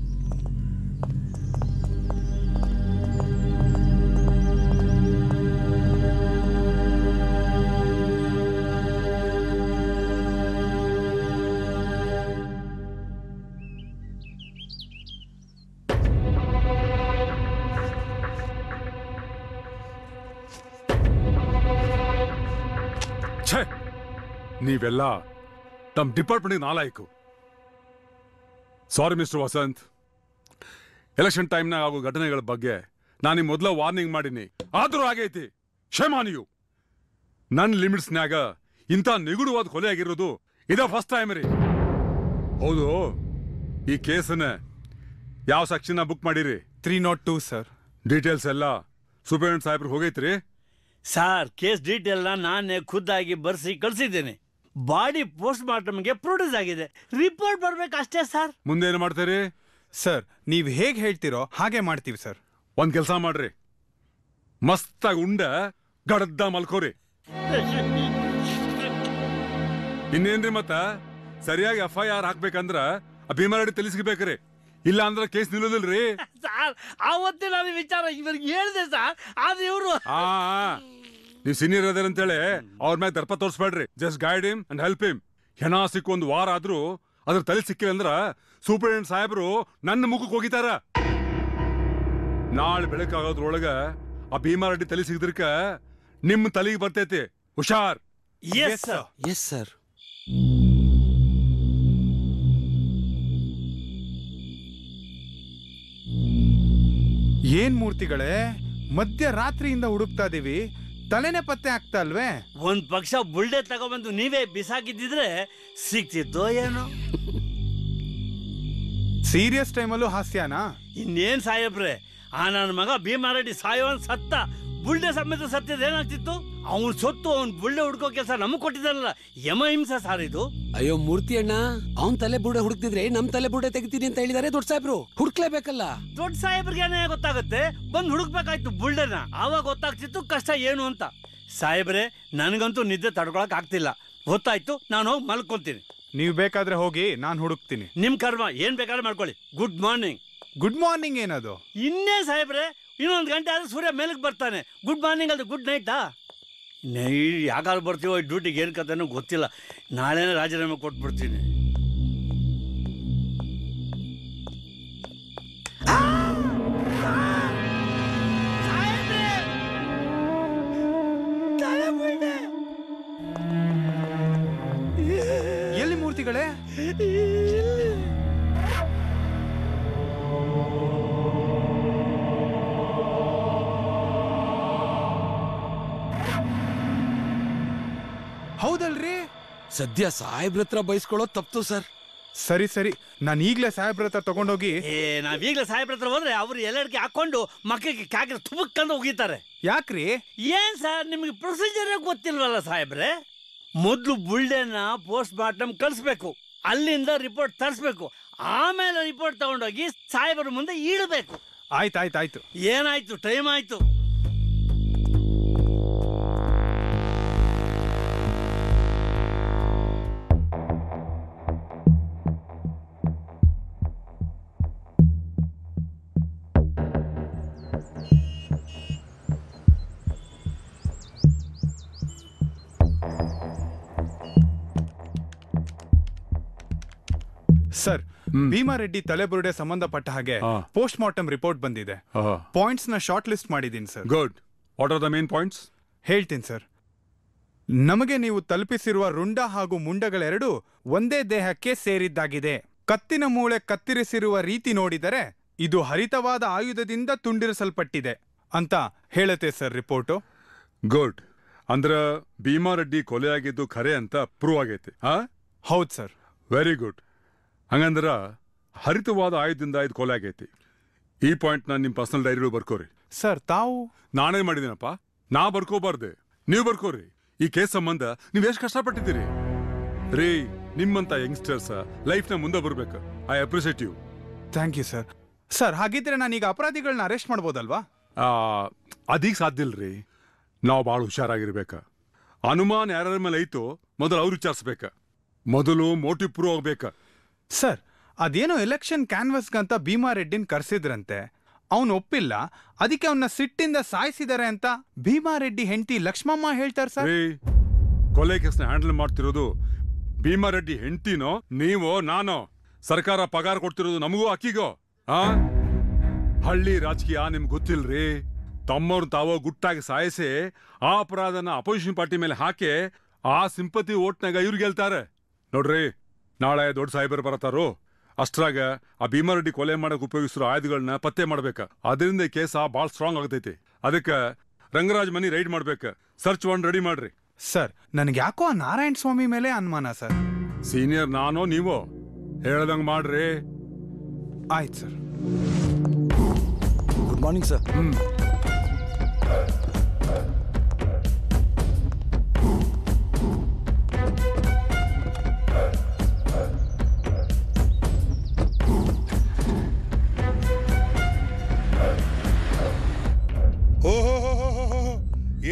ನೀವೆಲ್ಲ ತಮ್ಮ ಡಿಪಾರ್ಟ್ಮೆಂಟ್ ನಾಲಾಯಕು. ಸಾರಿ ಮಿಸ್ಟರ್ ವಸಂತ್, ಎಲೆಕ್ಷನ್ ಟೈಮ್ನಾಗ ಆಗೋ ಘಟನೆಗಳ ಬಗ್ಗೆ ನಾನು ನಿಮ್ ಮೊದಲ ವಾರ್ನಿಂಗ್ ಮಾಡೀನಿ, ಆದ್ರೂ ಆಗೈತಿ. ಶೇಮಾನಿಯು ನನ್ನ ಲಿಮಿಟ್ಸ್ನ್ಯಾಗ ಇಂಥ ನಿಗೂಢವಾದ ಕೊಲೆ ಆಗಿರೋದು ಇದ ಫಸ್ಟ್ ಟೈಮ್ ರೀ. ಹೌದು, ಈ ಕೇಸನ್ನ ಯಾವ ಸೆಕ್ಷನ್ ಬುಕ್ ಮಾಡಿರಿ? 302 ಸರ್. ಡೀಟೇಲ್ಸ್ ಎಲ್ಲ ಸೂಪರಿಂಟೆಂಡೆಂಟ್ ಸಾಹೇಬ್ರು ಹೋಗೈತ್ರಿ? ಸರ್, ಕೇಸ್ ಡೀಟೇಲ್ನ ನಾನೇ ಖುದ್ದಾಗಿ ಬರ್ಸಿ ಕಳ್ಸಿದ್ದೇನೆ. ಬಾಡಿ ಪೋಸ್ಟ್ ಮಾರ್ಟಮ್ಗೆ ಪ್ರೊಡ್ಯೂಸ್ ಆಗಿದೆ, ರಿಪೋರ್ಟ್ ಬರ್ಬೇಕು ಅಷ್ಟೇ ಸರ್. ಮುಂದೆ ಏನು ಮಾಡ್ತೀರಿ? ಸರ್, ನೀವು ಹೇಗೆ ಹೇಳ್ತೀರೋ ಹಾಗೆ ಮಾಡ್ತೀವಿ ಸರ್. ಒಂದ್ ಕೆಲಸ ಮಾಡ್ರಿ, ಮಸ್ತಾಗಿ ಉಂಡ ಗಡದ್ದ ಮಲ್ಕೋರಿ. ಇನ್ನೇನ್ರಿ ಮತ್ತ ಸರಿಯಾಗಿ FIR ಹಾಕ್ಬೇಕಂದ್ರ ಭೀಮರೆಡ್ಡಿ ತಿಳಿಸ್ಬೇಕ್ರಿ, ಇಲ್ಲ ಅಂದ್ರೆ ಕೇಸ್ ನಿಲ್ಲೋದಿಲ್ರಿ. ಸರ್, ಆವತ್ತೇ ನಾನು ವಿಚಾರ ಇವ್ರಿಗೆ ಹೇಳಿದೆ ಸರ್, ಆದ್ರೆ ಇವರು ನೀವು ಸೀನಿಯರ್ ಅದಾರ ಅಂತೇಳಿ ಅವ್ರ ಮ್ಯಾಗ ದರ್ಪ ತೋರಿಸ್ಬೇಡ್ರಿ. Just guide him and help him. ಹೆಣ ಸಿಕ್ಕು ಒಂದು ವಾರ ಆದ್ರೂ ಅದ್ರ ತಲೆ ಸಿಕ್ಕಿಲ್ಲ ಅಂದ್ರ ಸೂಪರಿಂಟೆಂಡೆಂಟ್ ಸಾಹೇಬ್ರು ನನ್ನ ಮುಖಕ್ಕೆ ಹೋಗಿತಾರ. ನಾಳೆ ಬೆಳಕಾಗೋದ್ರೊಳಗ ಆ ಭೀಮಾರೆಡ್ಡಿ ತಲೆ ಸಿಗದ್ರಕ ನಿಮ್ಮ ತಲೆಗೆ ಬರ್ತೈತಿ. ಹುಷಾರ್. Yes sir. Yes sir. ಏನ್ ಮೂರ್ತಿಗಳೇ, ಮಧ್ಯರಾತ್ರಿಯಿಂದ ಹುಡುಕ್ತಾ ಇದೀವಿ, ತಲೆನೇ ಪತ್ತೆ ಆಗ್ತಾ ಅಲ್ವೇ? ಒಂದ್ ಪಕ್ಷ ಬುಲ್ಡೆ ತಗೊಬಂದು ನೀವೇ ಬಿಸಾಕಿದ್ದಿದ್ರೆ ಸಿಕ್ತಿದ್ದೋ ಏನೋ. ಸೀರಿಯಸ್ ಟೈಮಲ್ಲೂ ಹಾಸ್ಯನಾ? ಇನ್ನೇನ್ ಸಾಹೇಬ್ರೆ, ಆ ನನ್ನ ಮಗ ಭೀಮಾರೆಡ್ಡಿ ಸಾಯೋನ್ ಸತ್ತ, ಬುಲ್ಡೆ ಸಮೇತ ಸತ್ತಿದ್ರೆ ಏನಾಗ್ತಿತ್ತು? ಅವನ್ ಸೊತ್ತು ಅವ್ನ್ ಬುಲ್ಡೆ ಹುಡ್ಕೋ ಕೆಲಸ ನಮಗ್ ಕೊಟ್ಟಿದ್ದಾನಲ್ಲ, ಯಮ ಹಿಂಸೆ ಸಾರ್ ಇದು. ಅಯ್ಯೋ ಮೂರ್ತಿ ಅಣ್ಣ, ಅವನ್ ತಲೆ ಬುಡ ಹುಡುಕ್ತಿದ್ರೆ ನಮ್ ತಲೆ ಬುಡ ತೆಗಿತೀನಿ ಅಂತ ಹೇಳಿದಾರೆ ದೊಡ್ಡ ಸಾಹೇಬ್ರು. ಹುಡುಕ್ಲೇಬೇಕಲ್ಲ. ದೊಡ್ಡ ಸಾಹೇಬ್ರಿಗೇನೆ ಗೊತ್ತಾಗುತ್ತೆ, ಬಂದ್ ಹುಡುಕ್ಬೇಕಾಯ್ತು ಬುಲ್ಡೆನ, ಆವಾಗ ಗೊತ್ತಾಗ್ತಿತ್ತು ಕಷ್ಟ ಏನು ಅಂತ. ಸಾಹೇಬ್ರೆ, ನನಗಂತೂ ನಿದ್ದೆ ತಡ್ಕೊಳಕ್ ಆಗ್ತಿಲ್ಲ. ಗೊತ್ತಾಯ್ತು, ನಾನು ಹೋಗಿ ಮಲ್ಕೊಂತೀನಿ. ನೀವು ಬೇಕಾದ್ರೆ ಹೋಗಿ, ನಾನು ಹುಡುಕ್ತೀನಿ. ನಿಮ್ ಕರ್ಮ, ಏನ್ ಬೇಕಾದ್ರೆ ಮಾಡ್ಕೊಳ್ಳಿ. Good morning. ಗುಡ್ ಮಾರ್ನಿಂಗ್ ಏನದು? ಇನ್ನೇ ಸಾಹೇಬ್ರೆ, ಇನ್ನೊಂದು ಗಂಟೆ ಆದ್ರೆ ಸೂರ್ಯ ಮೇಲಕ್ಕೆ ಬರ್ತಾನೆ. ಗುಡ್ ಮಾರ್ನಿಂಗ್ ಅದು ಗುಡ್ ನೈಟಾ? ಯಾಕಾದ್ರು ಬರ್ತೀವೋ ಡ್ಯೂಟಿಗೆ ಏನು ಕತೆನೂ ಗೊತ್ತಿಲ್ಲ. ನಾಳೆನೇ ರಾಜೀನಾಮೆ ಕೊಟ್ಬಿಡ್ತೀನಿ. ಎಲ್ಲಿ ಮೂರ್ತಿಗಳೇ? ಹೌದಲ್ರಿ? ಸದ್ಯ ಸಾಹೇಬ್ರ ಹತ್ರ ಬಯಸ್ಕೊಳ್ಳೋ ತಪ್ತು ಸರ್. ಸರಿ ಸರಿ, ನಾನು ಈಗ್ಲೇ ಸಾಹೇಬ್ರ ಹತ್ರ ತಗೊಂಡೋಗಿ. ನಾವೀಗ್ಲೇ ಸಾಹೇಬ್ರ ಹತ್ರ ಹೋದ್ರೆ ಅವ್ರು ಎಲ್ಲಡಿಕೆ ಹಾಕೊಂಡು ಮಕ್ಕಳಿಗೆ ಕಾಕಿರ ತುಬಕ್ಕಂದು ಹೋಗಿತಾರೆ. ಯಾಕ್ರಿ? ಏನ್ ಸರ್, ನಿಮ್ಗೆ ಪ್ರೊಸೀಜರ್ ಗೊತ್ತಿಲ್ವಲ್ಲ ಸಾಹೇಬ್ರೆ? ಮೊದ್ಲು ಬುಲ್ಡೆನ ಪೋಸ್ಟ್ ಮಾರ್ಟಮ್ ಕಳಿಸ್ಬೇಕು, ಅಲ್ಲಿಂದ ರಿಪೋರ್ಟ್ ತರಿಸ್ಬೇಕು, ಆಮೇಲೆ ರಿಪೋರ್ಟ್ ತಗೊಂಡೋಗಿ ಸಾಹೇಬ್ರ ಮುಂದೆ ಇಡಬೇಕು. ಆಯ್ತಾಯ್ತಾಯ್ತು. ಏನಾಯ್ತು? ಟೈಮ್ ಆಯ್ತು. ಸರ್, ಭೀಮಾರೆಡ್ಡಿ ತಲೆಬುರುಡೆ ಸಂಬಂಧಪಟ್ಟ ಹಾಗೆ ಪೋಸ್ಟ್ ಮಾರ್ಟಮ್ ರಿಪೋರ್ಟ್ ಬಂದಿದೆ. ಪಾಯಿಂಟ್ಸ್ ನ ಶಾರ್ಟ್ ಲಿಸ್ಟ್ ಮಾಡಿದ್ದೀನಿ sir. Good. What are the main points? ಹೇಳ್ತೀನಿ ಸರ್. ನಮಗೆ ನೀವು ತಲುಪಿಸಿರುವ ರುಂಡ ಹಾಗೂ ಮುಂಡಗಳೆರಡು ಒಂದೇ ದೇಹಕ್ಕೆ ಸೇರಿದ್ದಾಗಿದೆ. ಕತ್ತಿನ ಮೂಳೆ ಕತ್ತರಿಸಿರುವ ರೀತಿ ನೋಡಿದರೆ ಇದು ಹರಿತವಾದ ಆಯುಧದಿಂದ ತುಂಡಿರಿಸಲ್ಪಟ್ಟಿದೆ ಅಂತ ಹೇಳುತ್ತೆ ಸರ್ ರಿಪೋರ್ಟು. ಗುಡ್. ಅಂದ್ರ ಭೀಮಾರೆಡ್ಡಿ ಕೊಲೆಯಾಗಿದ್ದು ಖರೆ ಅಂತ ಪ್ರೂವ್ ಆಗೈತಿ? ಹೌದು ಸರ್. Very good. ಹಂಗಂದ್ರ ಹರಿತವಾದ ಆಯುಧದಿಂದ ಇದು ಕೊಲೆ ಆಗೈತಿ. ಈ ಪಾಯಿಂಟ್ ನ ನಿಮ್ ಪರ್ಸನಲ್ ಡೈರಿಗಳು ಬರ್ಕೋರಿ. ಸರ್, ತಾವು? ನಾನೇ ಮಾಡಿದ್ದೀನಪ್ಪ, ನಾ ಬರ್ಕೋಬಾರ್ದೆ, ನೀವು ಬರ್ಕೋರಿ. ಈ ಕೇಸ್ ಸಂಬಂಧ ನೀವ್ ಎಷ್ಟು ಕಷ್ಟಪಟ್ಟಿದ್ದೀರಿ ರೀ. ನಿಮ್ಮಂತ ಯಂಗ್ಸ್ಟರ್ಸ್ ಲೈಫ್ ನ ಮುಂದೆ ಬರ್ಬೇಕು. I appreciate you. Thank you sir. Sir, ಹಾಗಿದ್ರೆ ನಾನೀಗ ಅಪರಾಧಿಗಳನ್ನ ಅರೆಸ್ಟ್ ಮಾಡ್ಬೋದಲ್ವಾ? ಅದೀಗ ಸಾಧ್ಯ ಇಲ್ರಿ. ನಾವು ಭಾಳ ಹುಷಾರಾಗಿರ್ಬೇಕ. ಅನುಮಾನ ಯಾರ್ಯಾರ ಮೇಲೆ ಐತೋ ಮೊದಲು ಅವ್ರು ವಿಚಾರಿಸ್ಬೇಕ. ಮೊದಲು ಮೋಟಿವ್ ಪ್ರೂವ್ ಆಗ್ಬೇಕ. ಸರ್, ಅದೇನೋ ಎಲೆಕ್ಷನ್ ಕ್ಯಾನ್ವಸ್ಗಂತ ಭೀಮಾರೆಡ್ಡಿನ್ ಕರ್ಸಿದ್ರಂತೆ. ಅವನು ಒಪ್ಪಿಲ್ಲ, ಅದಕ್ಕೆ ಅವನ್ನ ಸಿಟ್ಟಿಂದ ಸಾಯಿಸಿದಾರೆ ಅಂತ ಭೀಮಾರೆಡ್ಡಿ ಹೆಂಡತಿ ಲಕ್ಷ್ಮಮ್ಮ ಹೇಳ್ತಾರೆ ಸರ್. ಕೊಲೆ ಕೇಸ್ನ ಹ್ಯಾಂಡಲ್ ಮಾಡ್ತಿರೋದು ಭೀಮಾರೆಡ್ಡಿ ಹೆಂಡತಿನೋ ನೀವೋ ನಾನೋ? ಸರ್ಕಾರ ಪಗಾರ ಕೊಡ್ತಿರೋದು ನಮಗೂ ಅಕ್ಕಿಗೋ? ಹಳ್ಳಿ ರಾಜಕೀಯ ನಿಮ್ಗೆ ಗೊತ್ತಿಲ್ರಿ. ತಮ್ಮವ್ರು ತಾವೋ ಗುಟ್ಟಾಗಿ ಸಾಯಿಸಿ ಆ ಅಪರಾಧನ ಅಪೋಸಿಷನ್ ಪಾರ್ಟಿ ಮೇಲೆ ಹಾಕಿ ಆ ಸಿಂಪತಿ ಓಟ್ನಾಗ ಇವ್ರು ಗೆಲ್ತಾರೆ ನೋಡ್ರಿ. ನಾಳೆ ದೊಡ್ಡ ಸಾಹೇಬರು ಬರತಾರೋ, ಅಷ್ಟ್ರಾಗ ಆ ಭೀಮಾರೆಡ್ಡಿ ಕೊಲೆ ಮಾಡಕ್ ಉಪಯೋಗಿಸಿರೋ ಆಯುಧಗಳನ್ನ ಪತ್ತೆ ಮಾಡ್ಬೇಕ. ಅದರಿಂದ ಕೇಸ ಭಾಳ ಸ್ಟ್ರಾಂಗ್ ಆಗತೈತಿ. ಅದಕ್ಕೆ ರಂಗರಾಜ್ ಮನಿ ರೈಡ್ ಮಾಡ್ಬೇಕ. ಸರ್ಚ್ ವಾರೆಂಟ್ ರೆಡಿ ಮಾಡ್ರಿ. ಸರ್, ನನಗೆ ಯಾಕೋ ಆ ನಾರಾಯಣ ಸ್ವಾಮಿ ಮೇಲೆ ಅನುಮಾನ ಸರ್. ಸೀನಿಯರ್ ನಾನೋ ನೀವೋ, ಹೇಳ್ದಂಗ್ ಮಾಡ್ರಿ. ಆಯ್ತು ಸರ್. Good morning sir.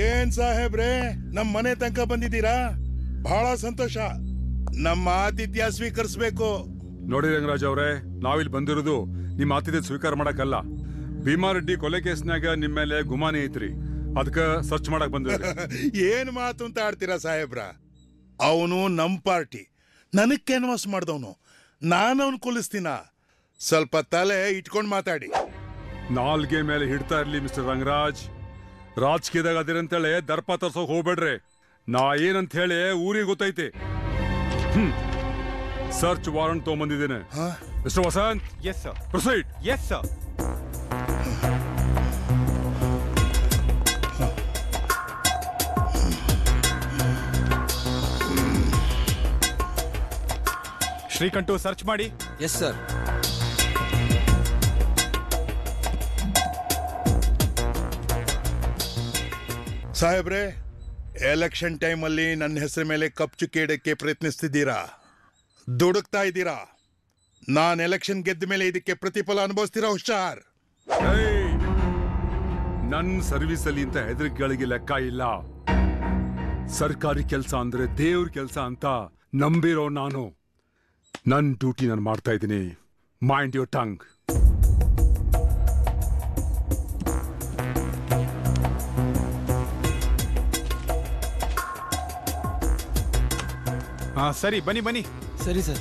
ಏನ್ ಸಾಹೇಬ್ರೆ, ನಮ್ ಮನೆ ತನಕ ಬಂದಿದ್ದೀರಾ? ಬಹಳ ಸಂತೋಷ. ನಮ್ಮ ಆತಿಥ್ಯ ಸ್ವೀಕರಿಸಬೇಕು. ನೋಡಿ ರಂಗರಾಜ್ ಅವ್ರೆ, ನಾವಿಲ್ಲಿ ಬಂದಿರೋದು ನಿಮ್ಮ ಆತಿಥ್ಯ ಸ್ವೀಕಾರ ಮಾಡಕ್ಕಲ್ಲ. ಭೀಮಾರೆಡ್ಡಿ ಕೊಲೆ ಕೇಸ್ನಾಗ ನಿಮ್ಮ ಮೇಲೆ ಗುಮಾನಿ ಐತ್ರಿ, ಅದಕ್ಕೆ ಸರ್ಚ್ ಮಾಡಕ್ ಬಂದಿರಿ. ಏನ್ ಮಾತು ಅಂತ ಆಡ್ತೀರಾ ಸಾಹೇಬ್ರ? ಅವನು ನಮ್ ಪಾರ್ಟಿ, ನನಗ್ ಕ್ಯಾನ್ವಾಸ್ ಮಾಡ್ದವನು, ನಾನು ಅವನು ಕೊಲಿಸ್ತೀನ. ಸ್ವಲ್ಪ ತಲೆ ಇಟ್ಕೊಂಡ್ ಮಾತಾಡಿ. ನಾಲ್ಗೆ ಮೇಲೆ ಹಿಡ್ತಾ ಇರ್ಲಿ ಮಿಸ್ಟರ್ ರಂಗರಾಜ್. ರಾಜಕೀಯದಾಗ ಅದಿರಂತೇಳಿ ದರ್ಪ ತರ್ಸೋಕ್ ಹೋಗ್ಬೇಡ್ರಿ. ನಾ ಏನಂತ ಹೇಳಿ ಊರಿಗೆ ಗೊತ್ತೈತಿ. ಸರ್ಚ್ ವಾರೆಂಟ್ ತಗೊಂಬಂದಿದ್ದೇನೆ. Mister Vasanth. Yes sir. Proceed. Yes sir. Srikanth search ಮಾಡಿ. Yes sir. ಸಾಹೇಬ್ರೆ, ಎಲೆಕ್ಷನ್ ಟೈಮಲ್ಲಿ ನನ್ನ ಹೆಸರ ಮೇಲೆ ಕಪ್ಚುಕ್ಕೆ ಇಡಕ್ಕೆ ಪ್ರಯತ್ನಿಸ್ತಿದ್ದೀರಾ, ದುಡುಕ್ತಾ ಇದ್ದೀರಾ. ನಾನು ಎಲೆಕ್ಷನ್ ಗೆದ್ದ ಮೇಲೆ ಇದಕ್ಕೆ ಪ್ರತಿಫಲ ಅನುಭವಿಸ್ತೀರಾ. ಹುಷಾರ್. ನನ್ನ ಸರ್ವಿಸ್ ಅಲ್ಲಿ ಇಂತ ಹೆದರಿಕೆಗಳಿಗೆ ಲೆಕ್ಕ ಇಲ್ಲ. ಸರ್ಕಾರಿ ಕೆಲಸ ಅಂದ್ರೆ ದೇವ್ರ ಕೆಲಸ ಅಂತ ನಂಬಿರೋ ನಾನು ನನ್ನ ಡ್ಯೂಟಿ ನಾನು ಮಾಡ್ತಾ ಇದ್ದೀನಿ. Mind your tongue. ಸರಿ, ಬನ್ನಿ ಬನ್ನಿ. ಸರಿ ಸರ್.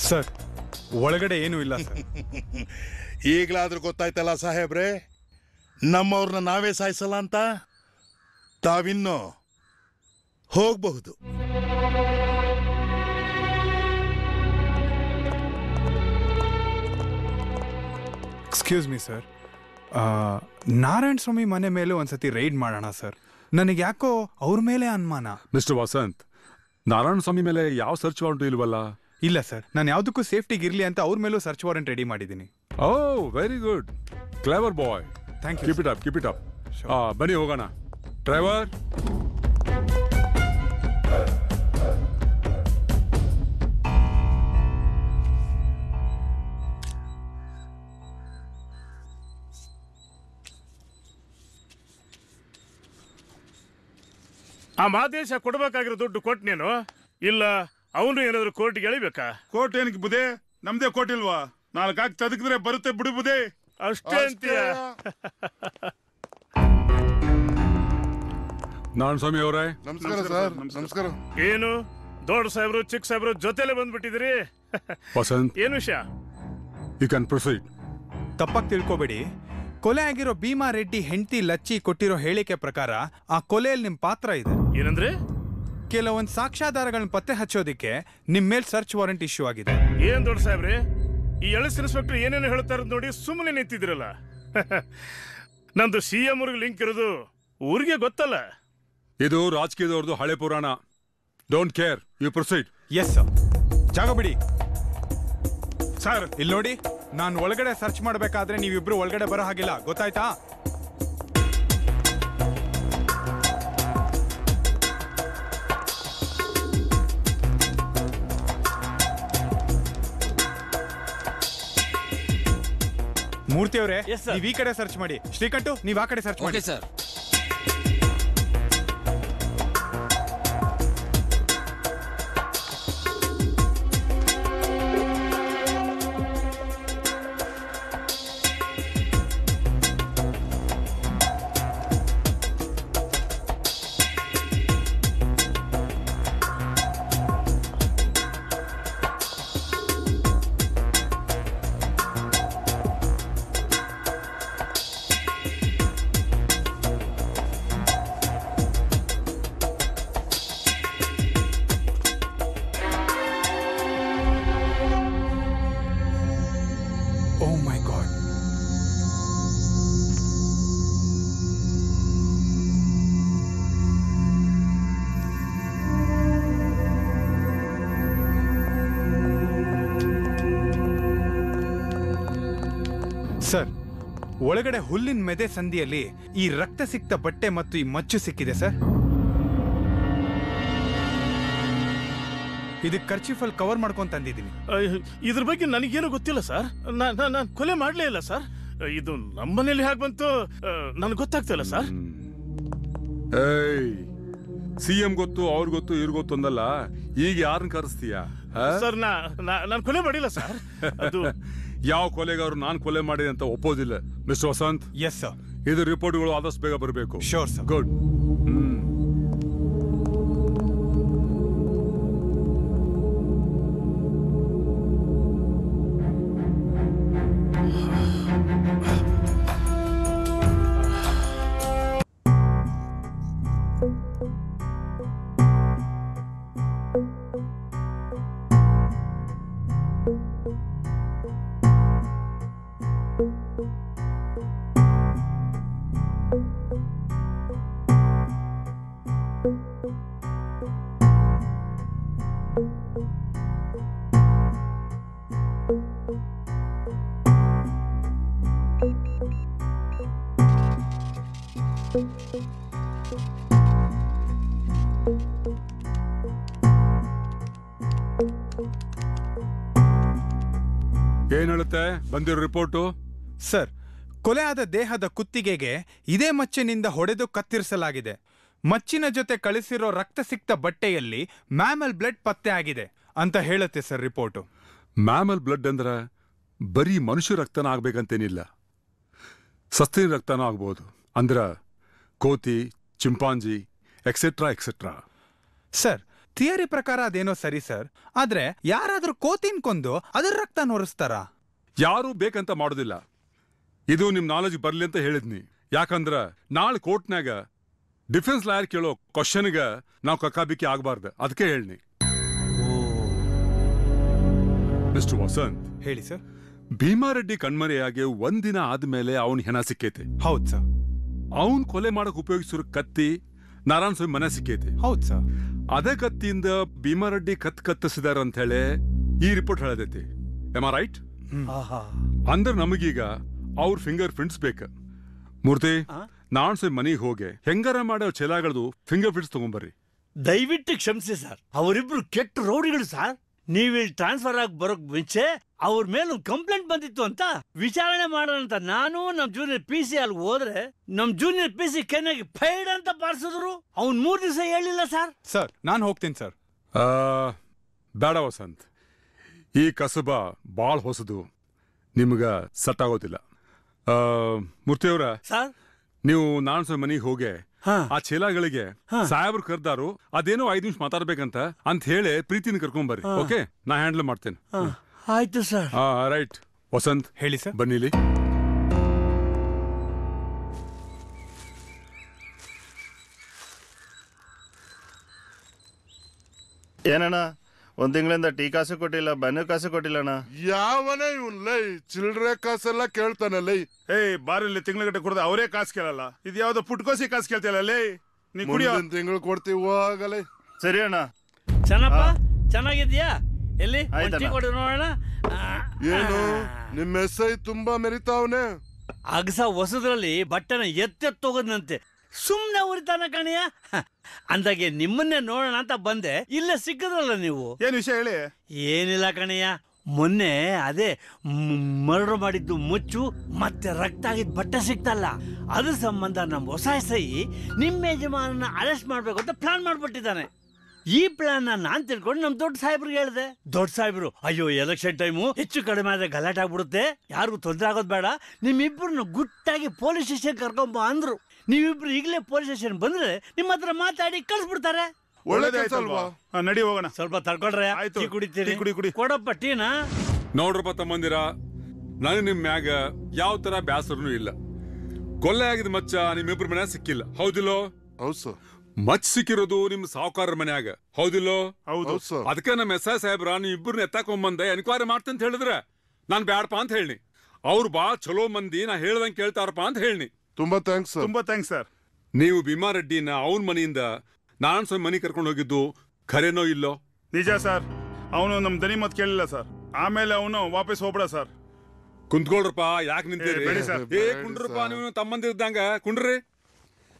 ಸರ್, ಒಳಗಡೆ ಏನೂ ಇಲ್ಲ ಸರ್. ಈಗಲಾದ್ರೂ ಗೊತ್ತಾಯ್ತಲ್ಲ ಸಾಹೇಬ್ರೆ, ನಮ್ಮವ್ರನ್ನ ನಾವೇ ಸಾಯಿಸಲ್ಲ ಅಂತ. ತಾವಿನ್ನು ಹೋಗಬಹುದು. ಎಕ್ಸ್ಕ್ಯೂಸ್ ಮೀ ಸರ್, ನಾರಾಯಣ ಸ್ವಾಮಿ ಮನೆ ಮೇಲೆ ಒಂದ್ಸತಿ ರೈಡ್ ಮಾಡೋಣ ಸರ್. ನನಗೆ ಯಾಕೋ ಅವ್ರ ಮೇಲೆ ಅನುಮಾನ. ಮಿಸ್ಟರ್ ವಸಂತ್, ನಾರಾಯಣ ಸ್ವಾಮಿ ಮೇಲೆ ಯಾವ ಸರ್ಚ್ ವಾರೆಂಟ್ ಇಲ್ವಲ್ಲ? ಇಲ್ಲ ಸರ್, ನಾನು ಯಾವುದಕ್ಕೂ ಸೇಫ್ಟಿಗೆ ಇರಲಿ ಅಂತ ಅವ್ರ ಮೇಲೂ ಸರ್ಚ್ ವಾರೆಂಟ್ ರೆಡಿ ಮಾಡಿದ್ದೀನಿ. Oh, very good, clever boy. Thank you. Keep it up, keep it up. ಬನ್ನಿ ಹೋಗೋಣ. ಡ್ರೈವರ್. ಆ ಮಾದೇಶ ಕೊಡ್ಬೇಕಾಗಿರೋ ದುಡ್ಡು ಕೊಟ್ನೇನು? ಇಲ್ಲ ಅವನು ಏನಾದ್ರು ಕೋರ್ಟ್ಗೆ ಎಳಿಬೇಕಾ? ಕೋರ್ಟ್ ಏನಕ್ಕೆ ಬುದೇ? ನಮ್ದೇ ಕೋರ್ಟ್ ಇಲ್ವಾ? 4 ಹಾಕಿ ತದಕಿದ್ರೆ ಬರುತ್ತೆ ಬಿಡು ಬುದೇ. ಅಷ್ಟೇ ಅಂತೀಯ? ನಾರಾಯಣ ಸ್ವಾಮಿ ಅವರೇ, ನಮಸ್ಕಾರ ಸರ್. ನಮಸ್ಕಾರ. ಏನು ದೊಡ್ಡ ಸಾಹೇಬ್ರು ಚಿಕ್ಕ ಸಾಹೇಬ್ರು ಜೊತೆಲೆ ಬಂದ್ಬಿಟ್ಟಿದ್ರಿ? ವಸಂತ್, ಏನು ವಿಷಯ? You can proceed. ತಪ್ಪಾಗಿ ತಿಳ್ಕೊಬೇಡಿ. ಕೊಲೆ ಆಗಿರೋ ಭೀಮಾರೆಡ್ಡಿ ಹೆಂಡತಿ ಲಚ್ಚಿ ಕೊಟ್ಟಿರೋ ಹೇಳಿಕೆ ಪ್ರಕಾರ ಆ ಕೊಲೆಯಲ್ಲಿ ನಿಮ್ ಪಾತ್ರ ಇದೆ. ಏನಂದ್ರೆ? ಕೆಲವೊಂದು ಸಾಕ್ಷ್ಯಾಧಾರಗಳನ್ನ ಪತ್ತೆ ಹಚ್ಚೋದಿಕ್ಕೆ ನಿಮ್ ಮೇಲ್ ಸರ್ಚ್ ವಾರೆಂಟ್ ಇಶ್ಯೂ ಆಗಿದೆ. ಏನ್ ದೊಡ್ಡ ಸಾಹೇಬ್ರೆ, ಈ ಎಳಸ್ ಇನ್ಸ್ಪೆಕ್ಟರ್ ಏನೇನು ಹೇಳ್ತಾ ಇರೋದು ನೋಡಿ ಸುಮ್ಮನೆ ನಿಂತಿದ್ರಲ್ಲ. ನಂದು CM ಊರಿಗೆ ಲಿಂಕ್ ಇರೋದು ಊರಿಗೆ ಗೊತ್ತಲ್ಲ. ಇದು ರಾಜಕೀಯದವ್ರದ್ದು ಹಳೆ ಪುರಾಣ. Don't care, you proceed. Yes sir. ಜಾಗ ಬಿಡಿ ಸರ್. ಇಲ್ಲಿ ನೋಡಿ, ನಾನು ಒಳಗಡೆ ಸರ್ಚ್ ಮಾಡಬೇಕಾದ್ರೆ ನೀವಿಬ್ರು ಒಳಗಡೆ ಬರೋ ಹಾಗಿಲ್ಲ, ಗೊತ್ತಾಯ್ತಾ? ಮೂರ್ತಿ ಅವರೇ, ನೀವು ಈ ಕಡೆ ಸರ್ಚ್ ಮಾಡಿ. ಶ್ರೀಕಂಠು, ನೀವು ಆ ಕಡೆ ಸರ್ಚ್ ಮಾಡಿ. ಸರ್. ಸರ್, ಒಳಗಡೆ ಹುಲ್ಲಿನ ಮೆದೆ ಸಂದಿಯಲ್ಲಿ ಈ ರಕ್ತ ಸಿಕ್ತ ಬಟ್ಟೆ ಮತ್ತು ಈ ಮಚ್ಚು ಸಿಕ್ಕಿದೆ ಸರ್. ಇದಕ್ಕೆ ಕರ್ಚಿಫಲ್ ಕವರ್ ಮಾಡ್ಕೊಂಡ್ ತಂದಿದ್ದೀನಿ. ಇದ್ರ ಬಗ್ಗೆ ನನಗೇನು ಗೊತ್ತಿಲ್ಲ ಸರ್. ನಾನು ಕೊಲೆ ಮಾಡ್ಲೇ ಇಲ್ಲ ಸರ್. ಇದು ನಮ್ಮನೇಲಿ ಹೇಗೆ ಬಂತು ನನಗೆ ಗೊತ್ತಾಗ್ತಿಲ್ಲ ಸರ್. ಏಯ್, ಸಿಎಂ ಗೊತ್ತು, ಅವ್ರ ಗೊತ್ತು, ಇವ್ರ ಗೊತ್ತು ಅಂದಲ್ಲ, ಈಗ ಯಾರನ್ನ ಕರೆಸ್ತೀಯಾ? ಸರ್, ನಾನು ಕೊಲೆ ಮಾಡಿಲ್ಲ ಸರ್. ಅದು ಯಾವ ಕೊಲೆಗಾರರು ನಾನು ಕೊಲೆ ಮಾಡಿದೆ ಅಂತ ಒಪ್ಪೋದಿಲ್ಲ ಮಿಸ್ಟರ್ ವಸಂತ್. Yes sir. ಇದು ರಿಪೋರ್ಟ್ಗಳು ಆದಷ್ಟು ಬೇಗ ಬರಬೇಕು. Sure sir. ಗುಡ್. ಏನ್ ಹೇಳುತ್ತೆ ಬಂದಿರೋ ರಿಪೋರ್ಟು? ಸರ್, ಕೊಲೆ ಆದ ದೇಹದ ಕುತ್ತಿಗೆಗೆ ಇದೇ ಮಚ್ಚಿನಿಂದ ಹೊಡೆದು ಕತ್ತರಿಸಲಾಗಿದೆ. ಮಚ್ಚಿನ ಜೊತೆ ಕಳಿಸಿರೋ ರಕ್ತ ಸಿಕ್ತ ಬಟ್ಟೆಯಲ್ಲಿ ಮ್ಯಾಮಲ್ ಬ್ಲಡ್ ಪತ್ತೆ ಆಗಿದೆ ಅಂತ ಹೇಳುತ್ತೆ ಸರ್ ರಿಪೋರ್ಟು. ಮ್ಯಾಮಲ್ ಬ್ಲಡ್ ಅಂದ್ರೆ ಬರೀ ಮನುಷ್ಯ ರಕ್ತನ ಆಗ್ಬೇಕಂತೇನಿಲ್ಲ, ಸಸ್ತಿನ ರಕ್ತನೂ ಆಗ್ಬೋದು. ಅಂದ್ರ ಕೋತಿ, chimpanzee etcetera etcetera. Sir, theory ಪ್ರಕಾರ ಅದೇನೋ ಸರಿ ಸರ್, ಆದ್ರೆ ಯಾರಾದ್ರೂ ಕೋತಿನ್ ಕೊಂದು ಅದರ ರಕ್ತ ನೋರಿಸ್ತಾರ? ಯಾರೂ ಬೇಕಂತ ಮಾಡೋದಿಲ್ಲ. ಇದು ನಿಮ್ ನಾಲೆಜ್ ಬರ್ಲಿ ಅಂತ ಹೇಳಿದ್ನಿ. ಯಾಕಂದ್ರ ನಾಳೆ ಕೋರ್ಟ್ನಾಗ ಡಿಫೆನ್ಸ್ ಲಾಯರ್ ಕೇಳೋ ಕ್ವಶನ್ಗ ನಾವು ಕಕ್ಕಾಬಿಕ್ಕಿ ಆಗ್ಬಾರ್ದು, ಅದಕ್ಕೆ ಹೇಳಿ. ಮಿಸ್ಟರ್ ವಸಂತ್, ಹೇಳಿ ಸರ್. ಭೀಮಾರೆಡ್ಡಿ ಕಣ್ಮರೆಯಾಗಿ ಒಂದಿನ ಆದ್ಮೇಲೆ ಅವನ್ ಹೆಣ ಸಿಕ್ಕೈತೆ. ಹೌದ್ ಸರ್. ಅವನ್ ಕೊಲೆ ಮಾಡಕ್ ಉಪಯೋಗಿಸಿರೋ ಕತ್ತಿ ನಾರಾಯಣ ಸ್ವಾಮಿ ಮನೆ ಸಿಕ್ಕೈತೆ. ಹೌದ್ ಸರ್. ಅದೇ ಕತ್ತಿಯಿಂದ ಭೀಮಾರೆಡ್ಡಿ ಕತ್ತಿಸಿದಾರ ಅಂತ ಹೇಳಿ ಈ ರಿಪೋರ್ಟ್ ಹೇಳದೈತಿ. Am I right? ಅಂದ್ರೆ ನಮಗೀಗ ಅವ್ರ ಫಿಂಗರ್ ಪ್ರಿಂಟ್ಸ್ ಬೇಕ. ಮೂರ್ತಿ, ನಾರಾಯಣ ಸ್ವಾಮಿ ಮನೆಗೆ ಹೋಗಿ ಹೆಂಗಾರ ಮಾಡೋ ಚಲಾಗಳದು ಫಿಂಗರ್ ಪ್ರಿಂಟ್ಸ್ ತಗೊಂಬರ್ರಿ. ದಯವಿಟ್ಟು ಕ್ಷಮಿಸಿ ಸರ್, ಅವರಿಬ್ರು ಕೆಟ್ಟ ರೌಡಿಗಳು ಸರ್. ನೀವಿಲ್ಲಿ ಟ್ರಾನ್ಸ್ಫರ್ ಆಗಿ ಬರೋಕ್ ಮುಂಚೆ ಅವ್ರ ಮೇಲೆ ಒಂದು ಕಂಪ್ಲೇಂಟ್ ಬಂದಿತ್ತು ಅಂತ ವಿಚಾರಣೆ ಮಾಡೋಣ ಅಂತ ನಾನು ನಮ್ ಜೂನಿಯರ್ PC ಅಲ್ಲಿ ಹೋದ್ರೆ ನಮ್ ಜೂನಿಯರ್ PC ಕೆನ್ನೆಗೆ ಫೈಡ್ ಅಂತ ಬಾರಿಸಿದ್ರು. ಅವ್ನ್ 3 ದಿವಸ ಹೇಳಿಲ್ಲ ಸರ್. ಸರ್, ನಾನು ಹೋಗ್ತೀನಿ ಸರ್. ಬೇಡ ವಸಂತ್, ಈ ಕಸಬ ಬಾಳ್ ಹೊಸದು, ನಿಮ್ಗ ಸಟ್ ಆಗೋದಿಲ್ಲ. ಮೂರ್ತಿಯವರ, ನೀವು ನಾರಾಯಣ ಸ್ವಾಮಿ ಮನೆಗೆ ಹೋಗಿ ಆ ಚೀಲಗಳಿಗೆ ಸಾಹೇಬ್ರು ಕರ್ದಾರು, ಅದೇನೋ 5 ನಿಮಿಷ ಮಾತಾಡ್ಬೇಕಂತ ಅಂತ ಹೇಳಿ ಪ್ರೀತಿನ ಕರ್ಕೊಂಬರ್ರಿ. ಓಕೆ, ನಾ ಹ್ಯಾಂಡಲ್ ಮಾಡ್ತೇನೆ. ಆಯ್ತು ಸರ್. ರೈಟ್. ವಸಂತ್, ಹೇಳಿ ಸರ್. ಬನ್ನಿಲಿ. ಏನಣ್ಣ, ಒಂದ್ ತಿಂಗಳಿಂದ ಟೀ ಕಾಸು ಕೊಟ್ಟಿಲ್ಲ, ಬನ್ನು ಕಾಸು ಕೊಟ್ಟಿಲ್ಲ ಅಣ್ಣ. ಯಾವನೇ ಇವನ್ ಲೈ ಚಿಲ್ಡ್ರೆ ಕಾಸೆಲ್ಲ ಕೇಳ್ತಾನೆ ಲೈ. ಬಾರಲ್ಲಿ ತಿಂಗಳಗಟ್ಟೆ ಕೊಡದ ಅವರೇ ಕಾಸು ಕೇಳಲ್ಲ. ಇದು ಯಾವ್ದೋ ಪುಟ್ಕೋಸಿ ಕಾಸು ಕೇಳ್ತಿಲ್ಲ ಲೈ. ನೀ ಕುಡಿಯೋ ತಿಂಗಳು ಕೊಡ್ತೀವಿ ಹೋಗಲೇ. ಸರಿ ಅಣ್ಣ. ಚೆನ್ನಪ್ಪ, ಚೆನ್ನಾಗಿದ್ಯಾ? ಎಲ್ಲಿ ಆಯ್ತಣ್ಣ. ಕೊಡು ನೋಡೋಣ. ಏನು ನಿಮ್ಮ ಎಸ್ಐ ತುಂಬಾ ಮೆರಿತಾವನೆ? ಅಗಸ ಹೊಸದ್ರಲ್ಲಿ ಬಟ್ಟೆನ ಎತ್ತೆತ್ತೋಗದಂತೆ ಸುಮ್ನೆ ಉರಿತಾನ ಕಣಿಯ. ಅಂದಾಗೆ ನಿಮ್ಮನ್ನೇ ನೋಡೋಣ ಅಂತ ಬಂದೆ, ಇಲ್ಲೇ ಸಿಕ್ಕದ್ರಲ್ಲ ನೀವು. ಏನ್ ವಿಷಯ ಹೇಳಿ? ಏನಿಲ್ಲ ಕಣಯ್ಯ, ಮೊನ್ನೆ ಅದೇ ಮರ್ಡರ್ ಮಾಡಿದ್ದು ಮುಚ್ಚು ಮತ್ತೆ ರಕ್ತ ಆಗಿದ್ ಬಟ್ಟೆ ಸಿಕ್ತಲ್ಲ, ಅದ್ರ ಸಂಬಂಧ ನಮ್ ಹೊಸ ಎಸ್ಐ ನಿಮ್ಮ ಯಜಮಾನನ ಅರೆಸ್ಟ್ ಮಾಡ್ಬೇಕು ಅಂತ ಪ್ಲಾನ್ ಮಾಡ್ಬಿಟ್ಟಿದ್ದಾನೆ. ಈ ಪ್ಲಾನ್ ನಾನ್ ತಿಳ್ಕೊಂಡು ನಮ್ ದೊಡ್ಡ ಸಾಹೇಬ್ರಿಗೆ ಹೇಳಿದೆ. ದೊಡ್ಡ ಸಾಹೇಬ್ರು, ಅಯ್ಯೋ ಎಲೆಕ್ಷನ್ ಟೈಮು, ಹೆಚ್ಚು ಕಡಿಮೆ ಆದ್ರೆ ಗಲಾಟೆ ಆಗ್ಬಿಡುತ್ತೆ, ಯಾರಿಗೂ ತೊಂದರೆ ಆಗೋದ್ ಬೇಡ, ನಿಮ್ಮಿಬ್ಬರನ್ನ ಗುಟ್ಟಾಗಿ ಪೊಲೀಸ್ ಸ್ಟೇಷನ್ ಕರ್ಕೊಂಬ ಅಂದ್ರು. ನೀವಿಬ್ರು ಈಗಲೇ ಪೊಲೀಸ್ ಸ್ಟೇಷನ್ ಬಂದ್ರೆ ನಿಮ್ಮ ಹತ್ರ ಮಾತಾಡಿ ಕಳ್ಸ್ಬಿಡ್ತಾರೆ. ಒಳ್ಳೇದಾಯ್ತಲ್ವಾ? ನಡಿ ಹೋಗೋಣ. ಸ್ವಲ್ಪ ತಡ್ಕೊಳ್ರೆ. ಆಯ್ತು. ಟೀ ಕುಡಿತೀರಿ? ಕುಡಿ. ಕೊಡಪ್ಪ ಟೀನಾ. ನೋಡ್ರಪ್ಪ ತಮ್ಮಂದಿರ, ನನಗೆ ನಿಮ್ ಮ್ಯಾಗ ಯಾವ ತರ ಬ್ಯಾಸರನು ಇಲ್ಲ. ಕೊಲೆ ಆಗಿದ ಮಚ್ಚ ನಿಮ್ಮಿಬ್ರ ಮನ್ಯಾಗ ಸಿಕ್ಕಿಲ್ಲ, ಹೌದಿಲ್ಲೋ? ಹೌದು ಸರ್. ಮಚ್ ಸಿಕ್ಕಿರೋದು ನಿಮ್ ಸಾವುಕಾರರ ಮನ್ಯಾಗ, ಹೌದಿಲ್ಲೋ? ಹೌದು ಸರ್. ಅದಕ್ಕೆ ನಮ್ಮ ಎಸ್ ಐ ಸಾಹೇಬ್ರ ನೀವು ಇಬ್ಬರನ್ನ ಎತ್ತಾಕೊಂಬಂದೆ ಎನ್ಕ್ವೈರಿ ಮಾಡ್ತಂತ ಹೇಳಿದ್ರೆ ನಾನ್ ಬ್ಯಾಡಪ್ಪ ಅಂತ ಹೇಳಿ. ಅವ್ರು ಬಾ ಚಲೋ ಮಂದಿ, ನಾ ಹೇಳ್ದಂಗೆ ಕೇಳ್ತಾರಪ್ಪ ಅಂತ ಹೇಳಿ. ತುಂಬಾ ಥ್ಯಾಂಕ್ಸ್ ಸರ್. ತುಂಬಾ ಥ್ಯಾಂಕ್ಸ್ ಸರ್. ನೀವು ಭೀಮಾರೆಡ್ಡಿನ ಅವನ ಮನೆಯಿಂದ ನಾರಾಯಣ ಸ್ವಾಮಿ ಮನೆ ಕರ್ಕೊಂಡು ಹೋಗಿದ್ದು ಖರೇನೋ ಇಲ್ಲೋ? ನಿಜ ಸರ್. ಅವನು ನಮ್ ದನಿ ಮತ್ ಕೇಳಿಲ್ಲ ಸರ್. ಆಮೇಲೆ ಅವನು ವಾಪಸ್ ಹೋಗ್ಬಿಡ ಸರ್. ಕುಂತ್ಕೊಳ್ರಪ್ಪ, ಯಾಕೆ ನಿಂತೀರಿ? ಬೇಡಿ ಸರ್. ಏ ಕುಂಡ್ರಪ್ಪ, ನೀವು ತಮ್ಮಂದಿರ್ದಂಗ ಕುಂಡ್ರಿ.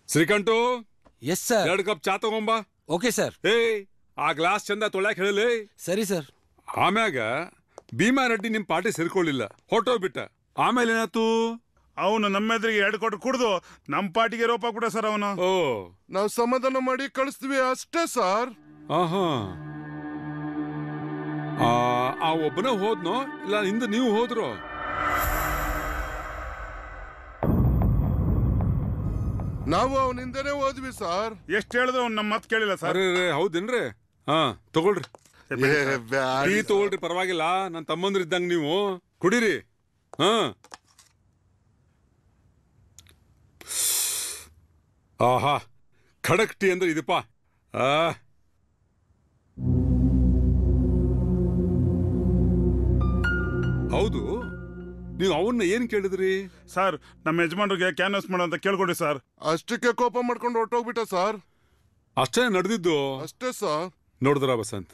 Srikanth, yes sir. 2 ಕಪ್ ಚಾ ತಗೊಂಬ. Okay sir. ಏಯ್, ಆ ಗ್ಲಾಸ್ ಚಂದ ತೊಳ್ಯಾಕ ಹೇಳಲಿ. ಸರಿ ಸರ್. ಆಮ್ಯಾಗ ಭೀಮಾರೆಡ್ಡಿ ನಿಮ್ ಪಾರ್ಟಿ ಸೇರ್ಕೊಳ್ಳಿಲ್ಲ, ಹೊರಟೋಗ್ಬಿಟ್ಟ. ಆಮೇಲೆ ಏನಾಯ್ತು? ಅವನು ನಮ್ಮ ಎದುರಿಗೆ 2 ಕೊಟ್ಟು ಕುಡ್ದು ನಮ್ಮ ಪಾರ್ಟಿಗೆ ರೋಪ ಕೂಡ ಸರ್ ಅವನು. ಓ, ನಾವು ಸಮಾಧಾನ ಮಾಡಿ ಕಳಿಸ್ತೀವಿ ಅಷ್ಟೇ ಸರ್. ಆಹಾ, ಆ ಒಬ್ಬನೇ ಹೋದ್ನೋ ಇಲ್ಲ ಹಿಂದೆ ನೀವು ಹೋದ್ರು? ನಾವು ಅವನಿಂದನೇ ಹೋದ್ವಿ ಸರ್. ಎಷ್ಟು ಹೇಳಿದ್ರು ಅವ್ನು ನಮ್ಮ ಮಾತು ಕೇಳಿಲ್ಲ ಸರ್. ಹೌದೇನ್ರಿ? ಹಾ, ತಗೊಳ್ರಿ. ಟೀ ತಗೊಳ್ರಿ, ಪರವಾಗಿಲ್ಲ. ನನ್ನ ತಮ್ಮಂದ್ರ ಇದ್ದಂಗ ನೀವು ಕುಡೀರಿ. ಹಾ, ಆಹಾ, ಖಡಕ್ ಟೀ ಅಂದ್ರೆ ಇದಪ್ಪ. ಹೌದು, ನೀವು ಅವನ್ನ ಏನ್ ಕೇಳಿದ್ರಿ? ಸರ್, ನಮ್ಮ ಯಜಮಾನ್ರಿಗೆ ಕ್ಯಾನ್ವಾಸ್ ಮಾಡೋ ಅಂತ ಕೇಳ್ಕೊಡಿ ಸರ್. ಅಷ್ಟಕ್ಕೆ ಕೋಪ ಮಾಡ್ಕೊಂಡು ಹೊರಟೋಗ್ಬಿಟ್ಟ ಸರ್. ಅಷ್ಟೇ ನಡೆದಿದ್ದು? ಅಷ್ಟೇ ಸರ್. ನೋಡಿದ್ರ ಬಸಂತ್,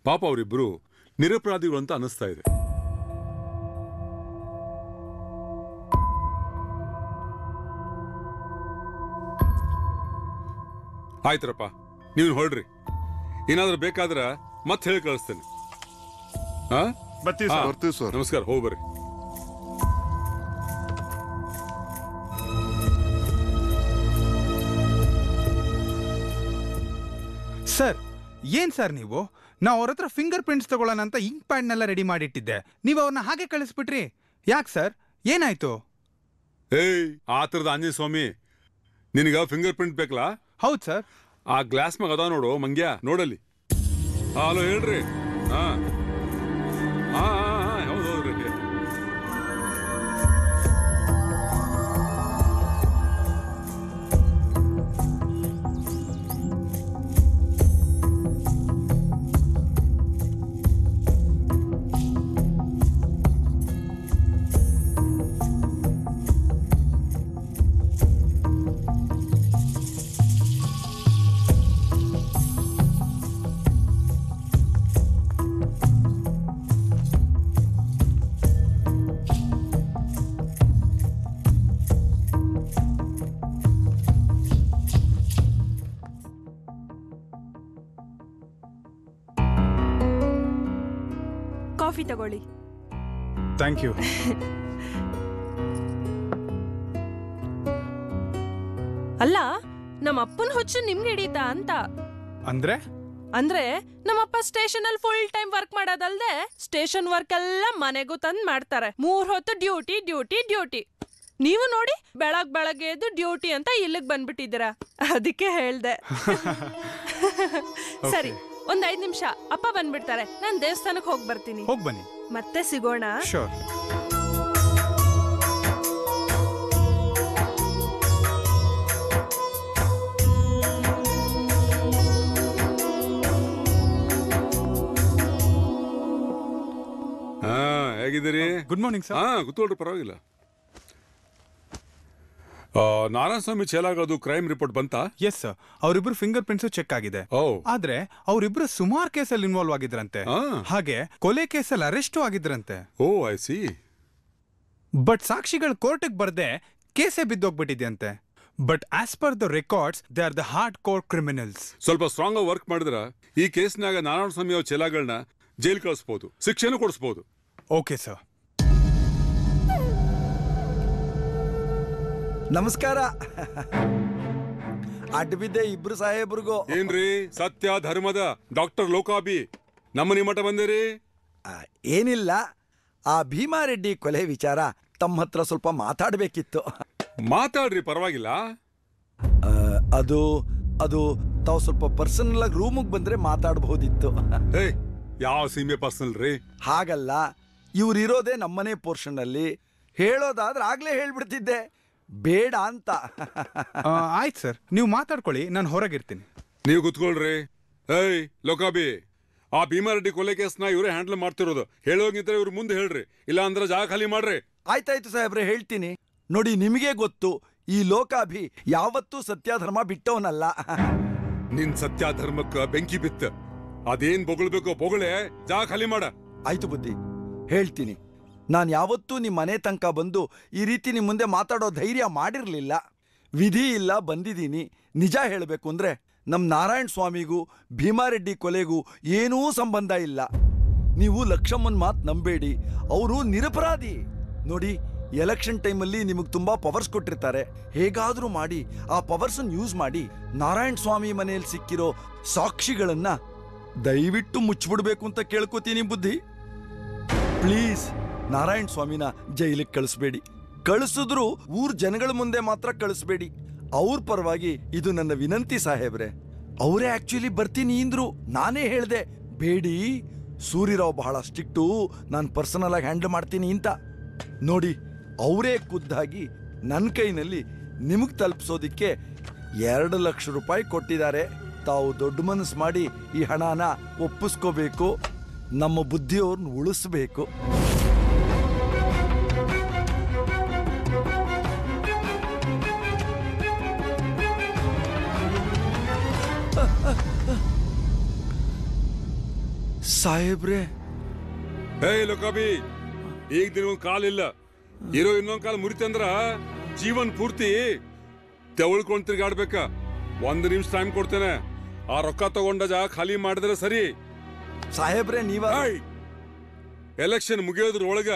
ಪಾಪ ಅವರಿಬ್ರು ನಿರಪರಾಧಿಗಳು ಅಂತ ಅನಿಸ್ತಾ ಇದೆ. ಆಯ್ತ್ರಪ್ಪ, ನೀವು ಹೊರಡ್ರಿ. ಏನಾದ್ರೂ ಬೇಕಾದ್ರ ಮತ್ತೆ ಹೇಳಿ ಕಳಿಸ್ತೇನೆ. ಬರ್ತೀವಿ ಸರ್. ನಮಸ್ಕಾರ, ಹೋಗಿ ಬರ್ರಿ. ಸರ್, ಏನ್ ಸರ್ ನೀವು? ನಾವು ಅವ್ರ ಹತ್ರ ಫಿಂಗರ್ ಪ್ರಿಂಟ್ಸ್ ತಗೊಳ್ಳೋಣ ಅಂತ ಇಂಕ್ ಪ್ಯಾಡ್ನೆಲ್ಲ ರೆಡಿ ಮಾಡಿಟ್ಟಿದ್ದೆ. ನೀವು ಅವ್ರನ್ನ ಹಾಗೆ ಕಳಿಸ್ಬಿಟ್ರಿ. ಯಾಕೆ ಸರ್, ಏನಾಯ್ತು? ಏಯ್, ಆತರದ ಆಂಜನೇಯ ಸ್ವಾಮಿ, ನಿನಗ ಫಿಂಗರ್ ಪ್ರಿಂಟ್ ಬೇಕಲ್ಲ? ಹೌದು ಸರ್. ಆ ಗ್ಲಾಸ್ ಮ್ಯಾಗ ಅದಾವ ನೋಡು ಮಂಗ್ಯ, ನೋಡಲ್ಲಿ. ಹಲೋ, ಹೇಳ್ರಿ. ಹಾ ಹಾ, ಹೌದು ಹೌದ್ರಿ. ಕಾಫಿ ತಗೊಳ್ಳಿ. Thank you. ಅಲ್ಲ, ನಮ್ಮ ಅಪ್ಪನ ಹುಚ್ಚು ನಿಮ್ಗೆ ಹಿಡೀತಾ ಅಂತ. ಅಂದ್ರೆ ನಮ್ಮಪ್ಪ ಸ್ಟೇಷನ್ ಅಲ್ಲಿ ಫುಲ್ ಟೈಮ್ ವರ್ಕ್ ಮಾಡೋದಲ್ದೆ ಸ್ಟೇಷನ್ ವರ್ಕ್ ಎಲ್ಲ ಮನೆಗೂ ತಂದ್ ಮಾಡ್ತಾರೆ. 3 ಹೊತ್ತು ಡ್ಯೂಟಿ ಡ್ಯೂಟಿ ಡ್ಯೂಟಿ. ನೀವು ನೋಡಿ, ಬೆಳಗ್ಗೆ ಎದ್ದು ಡ್ಯೂಟಿ ಅಂತ ಇಲ್ಲಿಗೆ ಬಂದ್ಬಿಟ್ಟಿದ್ದೀರಾ. ಅದಕ್ಕೆ ಹೇಳ್ದೆ. ಸರಿ, ಒಂದ್ 5 ನಿಮಿಷ, ಅಪ್ಪ ಬಂದ್ಬಿಡ್ತಾರೆ. ನಾನ್ ದೇವಸ್ಥಾನಕ್ಕೆ ಹೋಗಿ ಬರ್ತೀನಿ. ಹೋಗಿ ಬನ್ನಿ, ಮತ್ತೆ ಸಿಗೋಣ. ಶೋರ್. ಹೇಗಿದ್ದೀರಿ? Good morning sir. ಹಾ, ಕೂತ್ಕೊಳ್ರಿ, ಪರವಾಗಿಲ್ಲ. ನಾರಾಯಣಸ್ವಾಮಿ ಚೇಲಾಗೋದು ಕ್ರೈಮ್ ರಿಪೋರ್ಟ್ ಬಂತಾ? ಎಸ್ ಸರ್, ಅವರಿಬ್ರು ಫಿಂಗರ್ ಪ್ರಿಂಟ್ಸ್ ಚೆಕ್ ಆಗಿದೆ. ಆದ್ರೆ ಅವರಿಬ್ರು ಸುಮಾರು ಕೇಸಲ್ಲಿ ಇನ್ವಾಲ್ವ್ ಆಗಿದ್ರಂತೆ. ಹಾಗೆ ಕೊಲೆ ಕೇಸಲ್ಲಿ ಅರೆಸ್ಟ್ ಆಗಿದ್ರಂತೆ. Oh, I see. ಬಟ್ ಸಾಕ್ಷಿಗಳು ಕೋರ್ಟ್ಗೆ ಬರ್ದೆ ಕೇಸೇ ಬಿದ್ದೋಗ್ಬಿಟ್ಟಿದ್ಯಂತೆ. But as per the records, they are the hard core criminals. ಸ್ವಲ್ಪ ಸ್ಟ್ರಾಂಗ್ ಆಗಿ ವರ್ಕ್ ಮಾಡಿದ್ರ ಈ ಕೇಸ್ನಾಗ ನಾರಾಯಣಸ್ವಾಮಿ ಅವ್ರ ಚೇಲಾಗಳನ್ನ ಜೈಲ್ ಕಳಿಸ್ಬೋದು, ಶಿಕ್ಷೆನೂ ಕೊಡಿಸ್ಬೋದು. Okay sir. ನಮಸ್ಕಾರ. ಅಡ್ಬಿದ್ದೆ ಇಬ್ರು ಸಾಹೇಬ್ರಿಗೂ. ಏನ್ರಿ ಸತ್ಯ ಧರ್ಮದ ಡಾಕ್ಟರ್ ಲೋಕಾಬಿ ನಮ್ಮ ಮಠ ಬಂದಿರಿ? ಏನಿಲ್ಲ, ಆ ಭೀಮಾರೆಡ್ಡಿ ಕೊಲೆ ವಿಚಾರ ತಮ್ಮ ಹತ್ರ ಸ್ವಲ್ಪ ಮಾತಾಡ್ಬೇಕಿತ್ತು. ಮಾತಾಡ್ರಿ, ಪರವಾಗಿಲ್ಲ. ಅದು ಅದು ತಾವು ಸ್ವಲ್ಪ ಪರ್ಸನಲ್ ಆಗಿ ರೂಮಿಗೆ ಬಂದ್ರೆ ಮಾತಾಡಬಹುದಿತ್ತು. ಯಾವ ಸೀಮೆ ಪರ್ಸನಲ್ ರೀ? ಹಾಗಲ್ಲ, ಇವ್ರಿರೋದೇ ನಮ್ಮನೆ ಪೋರ್ಷನ್ ಅಲ್ಲಿ. ಹೇಳೋದಾದ್ರೆ ಆಗ್ಲೇ ಹೇಳ್ಬಿಡ್ತಿದ್ದೆ, ಬೇಡ ಅಂತ. ಆಯ್ತು ಸರ್, ನೀವು ಮಾತಾಡ್ಕೊಳ್ಳಿ, ನಾನು ಹೊರಗಿರ್ತೀನಿ. ನೀವು ಕೂತ್ಕೊಳ್ರಿ. ಏಯ್ ಲೋಕಾಬಿ, ಆ ಭೀಮಾರೆಡ್ಡಿ ಕೊಲೆ ಕೇಸ್ನ ಇವರೇ ಹ್ಯಾಂಡಲ್ ಮಾಡ್ತಿರೋದು. ಹೇಳೋಗಿದ್ರೆ ಇವ್ರು ಮುಂದೆ ಹೇಳ್ರಿ, ಇಲ್ಲ ಅಂದ್ರೆ ಜಾಗ ಖಾಲಿ ಮಾಡ್ರಿ. ಆಯ್ತಾಯ್ತು ಸಾಹೇಬ್ರೆ, ಹೇಳ್ತೀನಿ. ನೋಡಿ, ನಿಮಗೆ ಗೊತ್ತು, ಈ ಲೋಕಾಭಿ ಯಾವತ್ತೂ ಸತ್ಯಧರ್ಮ ಬಿಟ್ಟವನಲ್ಲ. ನಿನ್ ಸತ್ಯ ಧರ್ಮಕ್ಕ ಬೆಂಕಿ ಬಿತ್ತ. ಅದೇನ್ ಬೊಗಳ್ಬೇಕೋ ಬೊಗಳೆ, ಜಾಗ ಖಾಲಿ ಮಾಡ. ಆಯ್ತು ಬುದ್ಧಿ, ಹೇಳ್ತೀನಿ. ನಾನು ಯಾವತ್ತೂ ನಿಮ್ಮ ಮನೆ ತನಕ ಬಂದು ಈ ರೀತಿ ನಿಮ್ಮ ಮುಂದೆ ಮಾತಾಡೋ ಧೈರ್ಯ ಮಾಡಿರಲಿಲ್ಲ. ವಿಧಿ ಇಲ್ಲ, ಬಂದಿದ್ದೀನಿ. ನಿಜ ಹೇಳಬೇಕು ಅಂದರೆ ನಮ್ಮ ನಾರಾಯಣ ಸ್ವಾಮಿಗೂ ಭೀಮಾರೆಡ್ಡಿ ಕೊಲೆಗೂ ಏನೂ ಸಂಬಂಧ ಇಲ್ಲ. ನೀವು ಲಕ್ಷಮ್ಮನ ಮಾತು ನಂಬೇಡಿ, ಅವರು ನಿರಪರಾಧಿ. ನೋಡಿ, ಎಲೆಕ್ಷನ್ ಟೈಮಲ್ಲಿ ನಿಮಗೆ ತುಂಬಾ ಪವರ್ಸ್ ಕೊಟ್ಟಿರ್ತಾರೆ. ಹೇಗಾದರೂ ಮಾಡಿ ಆ ಪವರ್ಸನ್ನು ಯೂಸ್ ಮಾಡಿ ನಾರಾಯಣ ಸ್ವಾಮಿ ಮನೆಯಲ್ಲಿ ಸಿಕ್ಕಿರೋ ಸಾಕ್ಷಿಗಳನ್ನ ದಯವಿಟ್ಟು ಮುಚ್ಚಿಬಿಡ್ಬೇಕು ಅಂತ ಕೇಳ್ಕೊತೀನಿ. ಬುದ್ಧಿ, ಪ್ಲೀಸ್ ನಾರಾಯಣ ಸ್ವಾಮಿನ ಜೈಲಿಗೆ ಕಳಿಸ್ಬೇಡಿ. ಕಳಿಸಿದ್ರು ಊರ್ ಜನಗಳ ಮುಂದೆ ಮಾತ್ರ ಕಳಿಸ್ಬೇಡಿ. ಅವ್ರ ಪರವಾಗಿ ಇದು ನನ್ನ ವಿನಂತಿ ಸಾಹೇಬ್ರೆ. ಅವರೇ ಆಕ್ಚುಲಿ ಬರ್ತೀನಿ ಅಂದ್ರು, ನಾನೇ ಹೇಳ್ದೆ ಬೇಡಿ, ಸೂರ್ಯರಾವ್ ಬಹಳ ಸ್ಟ್ರಿಕ್ಟು, ನಾನು ಪರ್ಸನಲ್ ಆಗಿ ಹ್ಯಾಂಡಲ್ ಮಾಡ್ತೀನಿ ಅಂತ. ನೋಡಿ, ಅವರೇ ಖುದ್ದಾಗಿ ನನ್ನ ಕೈನಲ್ಲಿ ನಿಮಗೆ ತಲುಪಿಸೋದಿಕ್ಕೆ 2 ಲಕ್ಷ ರೂಪಾಯಿ ಕೊಟ್ಟಿದ್ದಾರೆ. ತಾವು ದೊಡ್ಡ ಮನಸ್ಸು ಮಾಡಿ ಈ ಹಣನ ಒಪ್ಪಿಸ್ಕೋಬೇಕು. ನಮ್ಮ ಬುದ್ಧಿಯವ್ರನ್ನ ಉಳಿಸ್ಬೇಕು. ಸಾಹೇಬ್ರೆ, ಹೇ ಲೋಕಾಬಿ, ಈಗ ದಿನ ಒಂದ್ ಕಾಲಿಲ್ಲ, ಇರೋ ಇನ್ನೊಂದ್ ಕಾಲ ಮುರಿತಂದ್ರ ಜೀವನ್ ಪೂರ್ತಿ ತೆವಳ್ಕೊಂಡ್ ತಿರ್ಗಾಡ್ಬೇಕ. 1 ನಿಮಿಷ ಟೈಮ್ ಕೊಡ್ತೇನೆ. ಆ ರೊಕ್ಕ ತಗೊಂಡ ಜಾಗ ಖಾಲಿ ಮಾಡಿದ್ರೆ ಸರಿ. ಸಾಹೇಬ್ರೆ, ನೀವ ಎಲೆಕ್ಷನ್ ಮುಗಿಯೋದ್ರ ಒಳಗ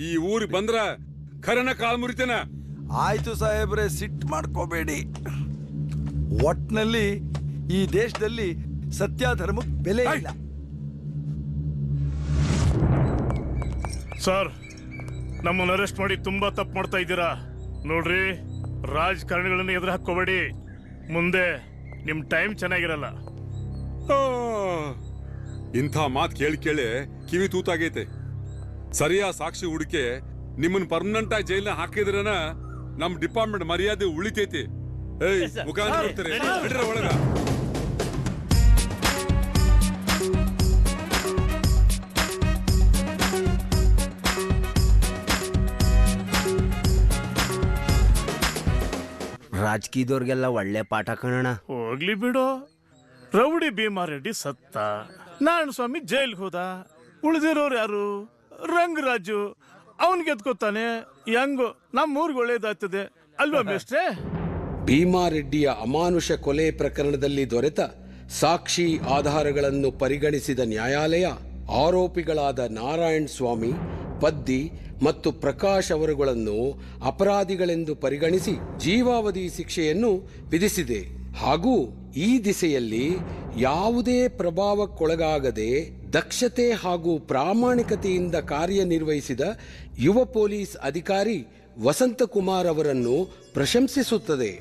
ಈ ಊರಿಗೆ ಬಂದ್ರ ಖರೇನ ಕಾಲ್ ಮುರಿತೇನೆ. ಆಯ್ತು ಸಾಹೇಬ್ರೆ, ಸಿಟ್ಟು ಮಾಡ್ಕೋಬೇಡಿ. ಒಟ್ನಲ್ಲಿ ಈ ದೇಶದಲ್ಲಿ ಸತ್ಯ ಧರ್ಮಕ್ಕೆ ಬೆಲೆ ಇಲ್ಲ. ಸರ್, ನಮ್ಮನ್ನು ಅರೆಸ್ಟ್ ಮಾಡಿ ತುಂಬಾ ತಪ್ಪು ಮಾಡ್ತಾ ಇದ್ದೀರಾ. ನೋಡ್ರಿ, ರಾಜಕಾರಣಿಗಳನ್ನ ಎದುರು ಹಾಕೋಬೇಡಿ. ಮುಂದೆ ನಿಮ್ ಟೈಮ್ ಚೆನ್ನಾಗಿರಲ್ಲ. ಇಂಥ ಮಾತು ಕೇಳಿ ಕೇಳಿ ಕಿವಿ ತೂತಾಗೈತೆ. ಸರಿಯಾ ಸಾಕ್ಷಿ ಹುಡುಕೆ ನಿಮ್ಮನ್ನ ಪರ್ಮನೆಂಟ್ ಆಗಿ ಜೈಲ್ನ ಹಾಕಿದ್ರನ ನಮ್ ಡಿಪಾರ್ಟ್ಮೆಂಟ್ ಮರ್ಯಾದೆ ಉಳಿತೈತಿ. ಏಯ್, ಮುಖ ನೋಡ್ತಾರೆ ಒಳಗ. ರಾಜಕೀಯದವ್ರಿಗೆಲ್ಲ ಒಳ್ಳೆ ಪಾಠ ಕಣಣ. ಹೋಗ್ಲಿ ಬಿಡು. ರೌಡಿ ಭೀಮಾರೆಡ್ಡಿ ಸತ್ತ, ನಾರಾಯಣ ಸ್ವಾಮಿ ಜೈಲ್ಗೆ ಹೋದ. ಉಳಿದಿರೋರು ಯಾರು? ರಂಗರಾಜು. ಅವನ್ ಗೆದ್ಕೋತಾನೆ. ಹೆಂಗೋ ನಮ್ಮ ಊರಿಗೆ ಒಳ್ಳೇದಾಗ್ತದೆ ಅಲ್ವಾ ಮೇಷ್ಟ್ರೆ? ಭೀಮಾರೆಡ್ಡಿಯ ಅಮಾನುಷ ಕೊಲೆ ಪ್ರಕರಣದಲ್ಲಿ ದೊರೆತ ಸಾಕ್ಷಿ ಆಧಾರಗಳನ್ನು ಪರಿಗಣಿಸಿದ ನ್ಯಾಯಾಲಯ ಆರೋಪಿಗಳಾದ ನಾರಾಯಣ ಸ್ವಾಮಿ, ಪದ್ದಿ ಮತ್ತು ಪ್ರಕಾಶ್ ಅವರುಗಳನ್ನು ಅಪರಾಧಿಗಳೆಂದು ಪರಿಗಣಿಸಿ ಜೀವಾವಧಿ ಶಿಕ್ಷೆಯನ್ನು ವಿಧಿಸಿದೆ. ಹಾಗೂ ಈ ದಿಸೆಯಲ್ಲಿ ಯಾವುದೇ ಪ್ರಭಾವಕ್ಕೊಳಗಾಗದೆ ದಕ್ಷತೆ ಹಾಗೂ ಪ್ರಾಮಾಣಿಕತೆಯಿಂದ ಕಾರ್ಯನಿರ್ವಹಿಸಿದ ಯುವ ಪೊಲೀಸ್ ಅಧಿಕಾರಿ ವಸಂತಕುಮಾರ್ ಅವರನ್ನು ಪ್ರಶಂಸಿಸುತ್ತದೆ.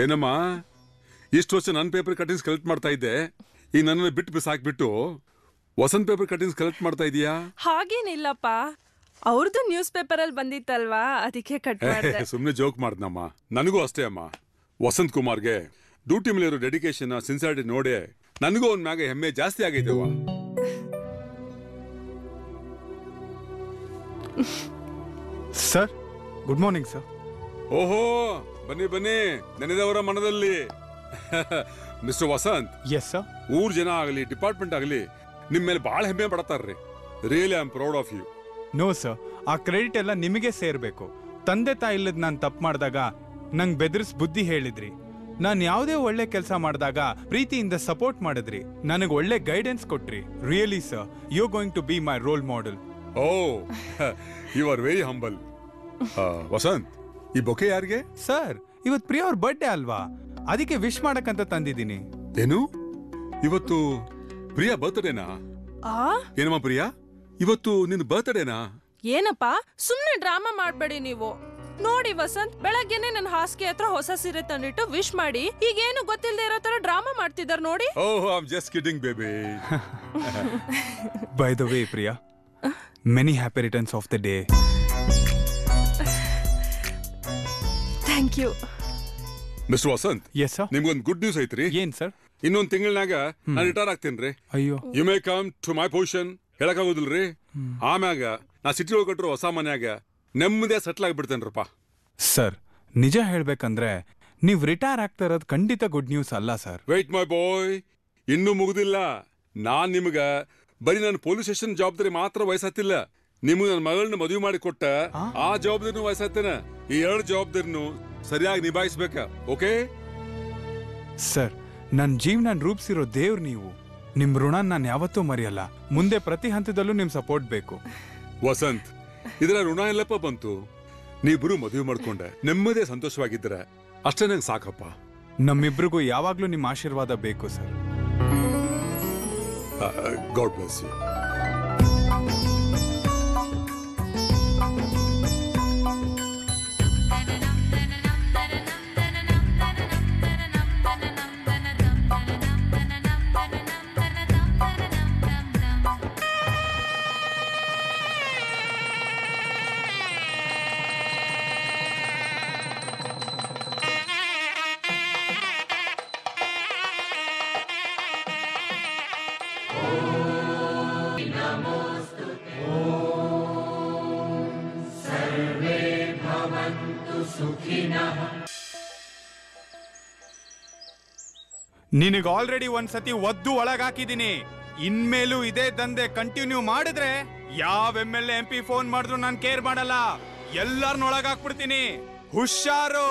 ಏನಮ್ಮ, ಇಷ್ಟು ವರ್ಷ ನನ್ನ ಪೇಪರ್ ಕಟಿಂಗ್ಸ್ ಕಲೆಕ್ಟ್ ಮಾಡ್ತಾ ಇದ್ದೆ, ಈಗ ನನ್ನನ್ನು ಬಿಟ್ಟು ಬಿಸಾಕ್ಬಿಟ್ಟು ವಸಂತ್ ಪೇಪರ್ ಕಟಿಂಗ್ಸ್ ಕಲೆಕ್ಟ್ ಮಾಡ್ತಾ ಇದೀಯಾ? ಹಾಗೇನಿಲ್ಲಪ್ಪ, ಅವ್ರದ್ದು ನ್ಯೂಸ್ ಪೇಪರ್ ಅಲ್ಲಿ ಬಂದಿತ್ತಲ್ವಾ, ಅದಕ್ಕೆ ಕಟ್ ಮಾಡಿದೆ. ಸುಮ್ಮನೆ ಜೋಕ್ ಮಾಡ್ದಮ್ಮ. ನನಗೂ ಅಷ್ಟೇ ಅಮ್ಮ. ವಸಂತ್ ಕುಮಾರ್ಗೆ ಡ್ಯೂಟಿ ಮೇಲೆ ಇರೋ ಡೆಡಿಕೇಶನ್, ಸಿನ್ಸಿಯಾರಿಟಿ ನೋಡಿ ನನಗೂ ಅವನ ಮ್ಯಾಗ ಹೆಮ್ಮೆ ಜಾಸ್ತಿ ಆಗೈತೆವ. Sir, good morning sir. ಓಹೋ, ಬನ್ನಿ ಬನ್ನಿ, ನೆನೆದವರ ಮನದಲ್ಲಿ. ಮಿಸ್ಟರ್ ವಸಂತ್. Yes sir. ಊರ್ ಜನ ಆಗಲಿ, ಡಿಪಾರ್ಟ್ಮೆಂಟ್ ಆಗಲಿ ನಿಮ್ ಮೇಲೆ ಬಹಳ ಹೆಮ್ಮೆ ಪಡತಾರ್ರಿ. Really I am proud of you. No sir, ಆ ಕ್ರೆಡಿಟ್ ಎಲ್ಲ ನಿಮಗೆ ಸೇರ್ಬೇಕು. ತಂದೆ ತಾಯಿ ಇಲ್ಲದ ನಾನು ತಪ್ಪು ಮಾಡಿದಾಗ ನಂಗೆ ಬೆದರಿಸ್ ಬುದ್ಧಿ ಹೇಳಿದ್ರಿ. ನಾನು ಯಾವುದೇ ಒಳ್ಳೆ ಕೆಲಸ ಮಾಡಿದಾಗ ಪ್ರೀತಿಯಿಂದ ಸಪೋರ್ಟ್ ಮಾಡಿದ್ರಿ. ನನಗೆ ಒಳ್ಳೆ ಗೈಡೆನ್ಸ್ ಕೊಟ್ರಿ. Really sir, you going to be my role model. Oh, you are very humble. Vasant, ಈ ಬೊಕೆ ಯಾರಿಗೆ? ಸರ್, ಇವತ್ತು ಪ್ರಿಯಾ ಅವ್ರ ಬರ್ಡೇ ಅಲ್ವಾ, ಅದಕ್ಕೆ ವಿಶ್ ಮಾಡಕ್ಕಂತ ತಂದಿದ್ದೀನಿ. ಏನು, ಇವತ್ತು ಪ್ರಿಯಾ ಬರ್ತ್ಡೇನಾ? ಏನಮ್ಮ ಪ್ರಿಯಾ, ಇವತ್ತು ನಿನ್ನ ಬರ್ತ್ಡೇನಾ? ಏನಪ್ಪಾ, ಸುಮ್ನೆ ಡ್ರಾಮಾ ಮಾಡ್ಬೇಡಿ ನೀವು. ನೋಡಿ ವಸಂತ್, ಬೆಳಗ್ಗೆನೆ ನನ್ನ ಹಾಸಿಗೆ ಹತ್ರ ಹೊಸ ಸೀರೆ ತಂದಿಟ್ಟು ವಿಶ್ ಮಾಡಿ, ಈಗೇನು ಗೊತ್ತಿಲ್ಲದೆ ಇರೋ ತರ ಡ್ರಾಮಾ ಮಾಡ್ತಿದಾರ ನೋಡಿ. Oh, I am just kidding baby. By the way Priya, many happy returns of the day. Thank you. Mister Vasanth. Yes sir. ನಿಮ್ಗೊಂದು ಗುಡ್ ನ್ಯೂಸ್ ಐತ್ರಿ. ಏನ್ ಸರ್? ಇನ್ನೊಂದು ತಿಂಗಳನಾಗ ನಾನು ರಿಟೈರ್ ಆಗ್ತೇನ್ರಿ. ಅಯ್ಯೋ. You may come to my position ಹೇಳಕ್ಕಾಗೋದಿಲ್ರಿ. ಆಮ್ಯಾಗ ನಾ ಸಿಟಿ ಒಳಗೆ ಕಟ್ಟರು ಹೊಸ ಮನ್ಯಾಗ ನೆಮ್ಮದಿಯ ಸೆಟ್ಲ್ ಆಗಿಬಿಡ್ತೇನ್ರಪ್ಪ. ಸರ್, ನಿಜ ಹೇಳ್ಬೇಕಂದ್ರೆ ನೀವ್ ರಿಟೈರ್ ಆಗ್ತಾ ಇರೋದು ಖಂಡಿತ ಗುಡ್ ನ್ಯೂಸ್ ಅಲ್ಲ ಸರ್. ವೇಟ್ ಮೈ ಬಾಯ್, ಇನ್ನೂ ಮುಗುದಿಲ್ಲ. ನಾನ್ ನಿಮ್ಗ ಬರೀ ನನ್ನ ಪೊಲೀಸ್ ಸ್ಟೇಷನ್ ಜವಾಬ್ದಾರಿ ಮಾತ್ರ ವಹಿಸತ್ತಿಲ್ಲ, ನಿಮ್ಗೆ ನನ್ನ ಮಗಳನ್ನ ಮದುವೆ ಮಾಡಿ ಕೊಟ್ಟ ಆ ಜವಾಬ್ದಾರಿನೂ ವಹಿಸತ್ತೇನೆ. ಈ 2 ಜವಾಬ್ದಾರಿನೂ ಸರಿಯಾಗಿ ನಿಭಾಯಿಸ್ಬೇಕ. ಓಕೆ ಸರ್, ನನ್ ಜೀವನ ರೂಪಿಸಿರೋ ದೇವ್ರು ನೀವು. ನಿಮ್ ಋಣ ನಾನು ಯಾವತ್ತೂ ಮರೆಯಲ್ಲ. ಮುಂದೆ ಪ್ರತಿ ಹಂತದಲ್ಲೂ ನಿಮ್ ಸಪೋರ್ಟ್ ಬೇಕು. ವಸಂತ್, ಇದರ ಋಣ ಎಲ್ಲಪ್ಪ ಬಂತು? ನೀವಿಬ್ರು ಮದುವೆ ಮಾಡ್ಕೊಂಡೆ ನೆಮ್ಮದೇ ಸಂತೋಷವಾಗಿದ್ದೀರ, ಅಷ್ಟೇ ನಂಗೆ ಸಾಕಪ್ಪ. ನಮ್ಮಿಬ್ರಿಗೂ ಯಾವಾಗ್ಲೂ ನಿಮ್ಮ ಆಶೀರ್ವಾದ ಬೇಕು ಸರ್. God bless you. ನಿನಗೆ ಆಲ್ರೆಡಿ ಒಂದ್ಸತಿ ಒದ್ದು ಒಳಗಾಕಿದೀನಿ. ಇನ್ಮೇಲೂ ಇದೇ ದಂಧೆ ಕಂಟಿನ್ಯೂ ಮಾಡಿದ್ರೆ ಯಾವ MLA MP ಫೋನ್ ಮಾಡಿದ್ರು ನಾನು ಕೇರ್ ಮಾಡಲ್ಲ. ಎಲ್ಲಾರನ್ನ ಒಳಗಾಕ್ಬಿಡ್ತೀನಿ. ಹುಷಾರು.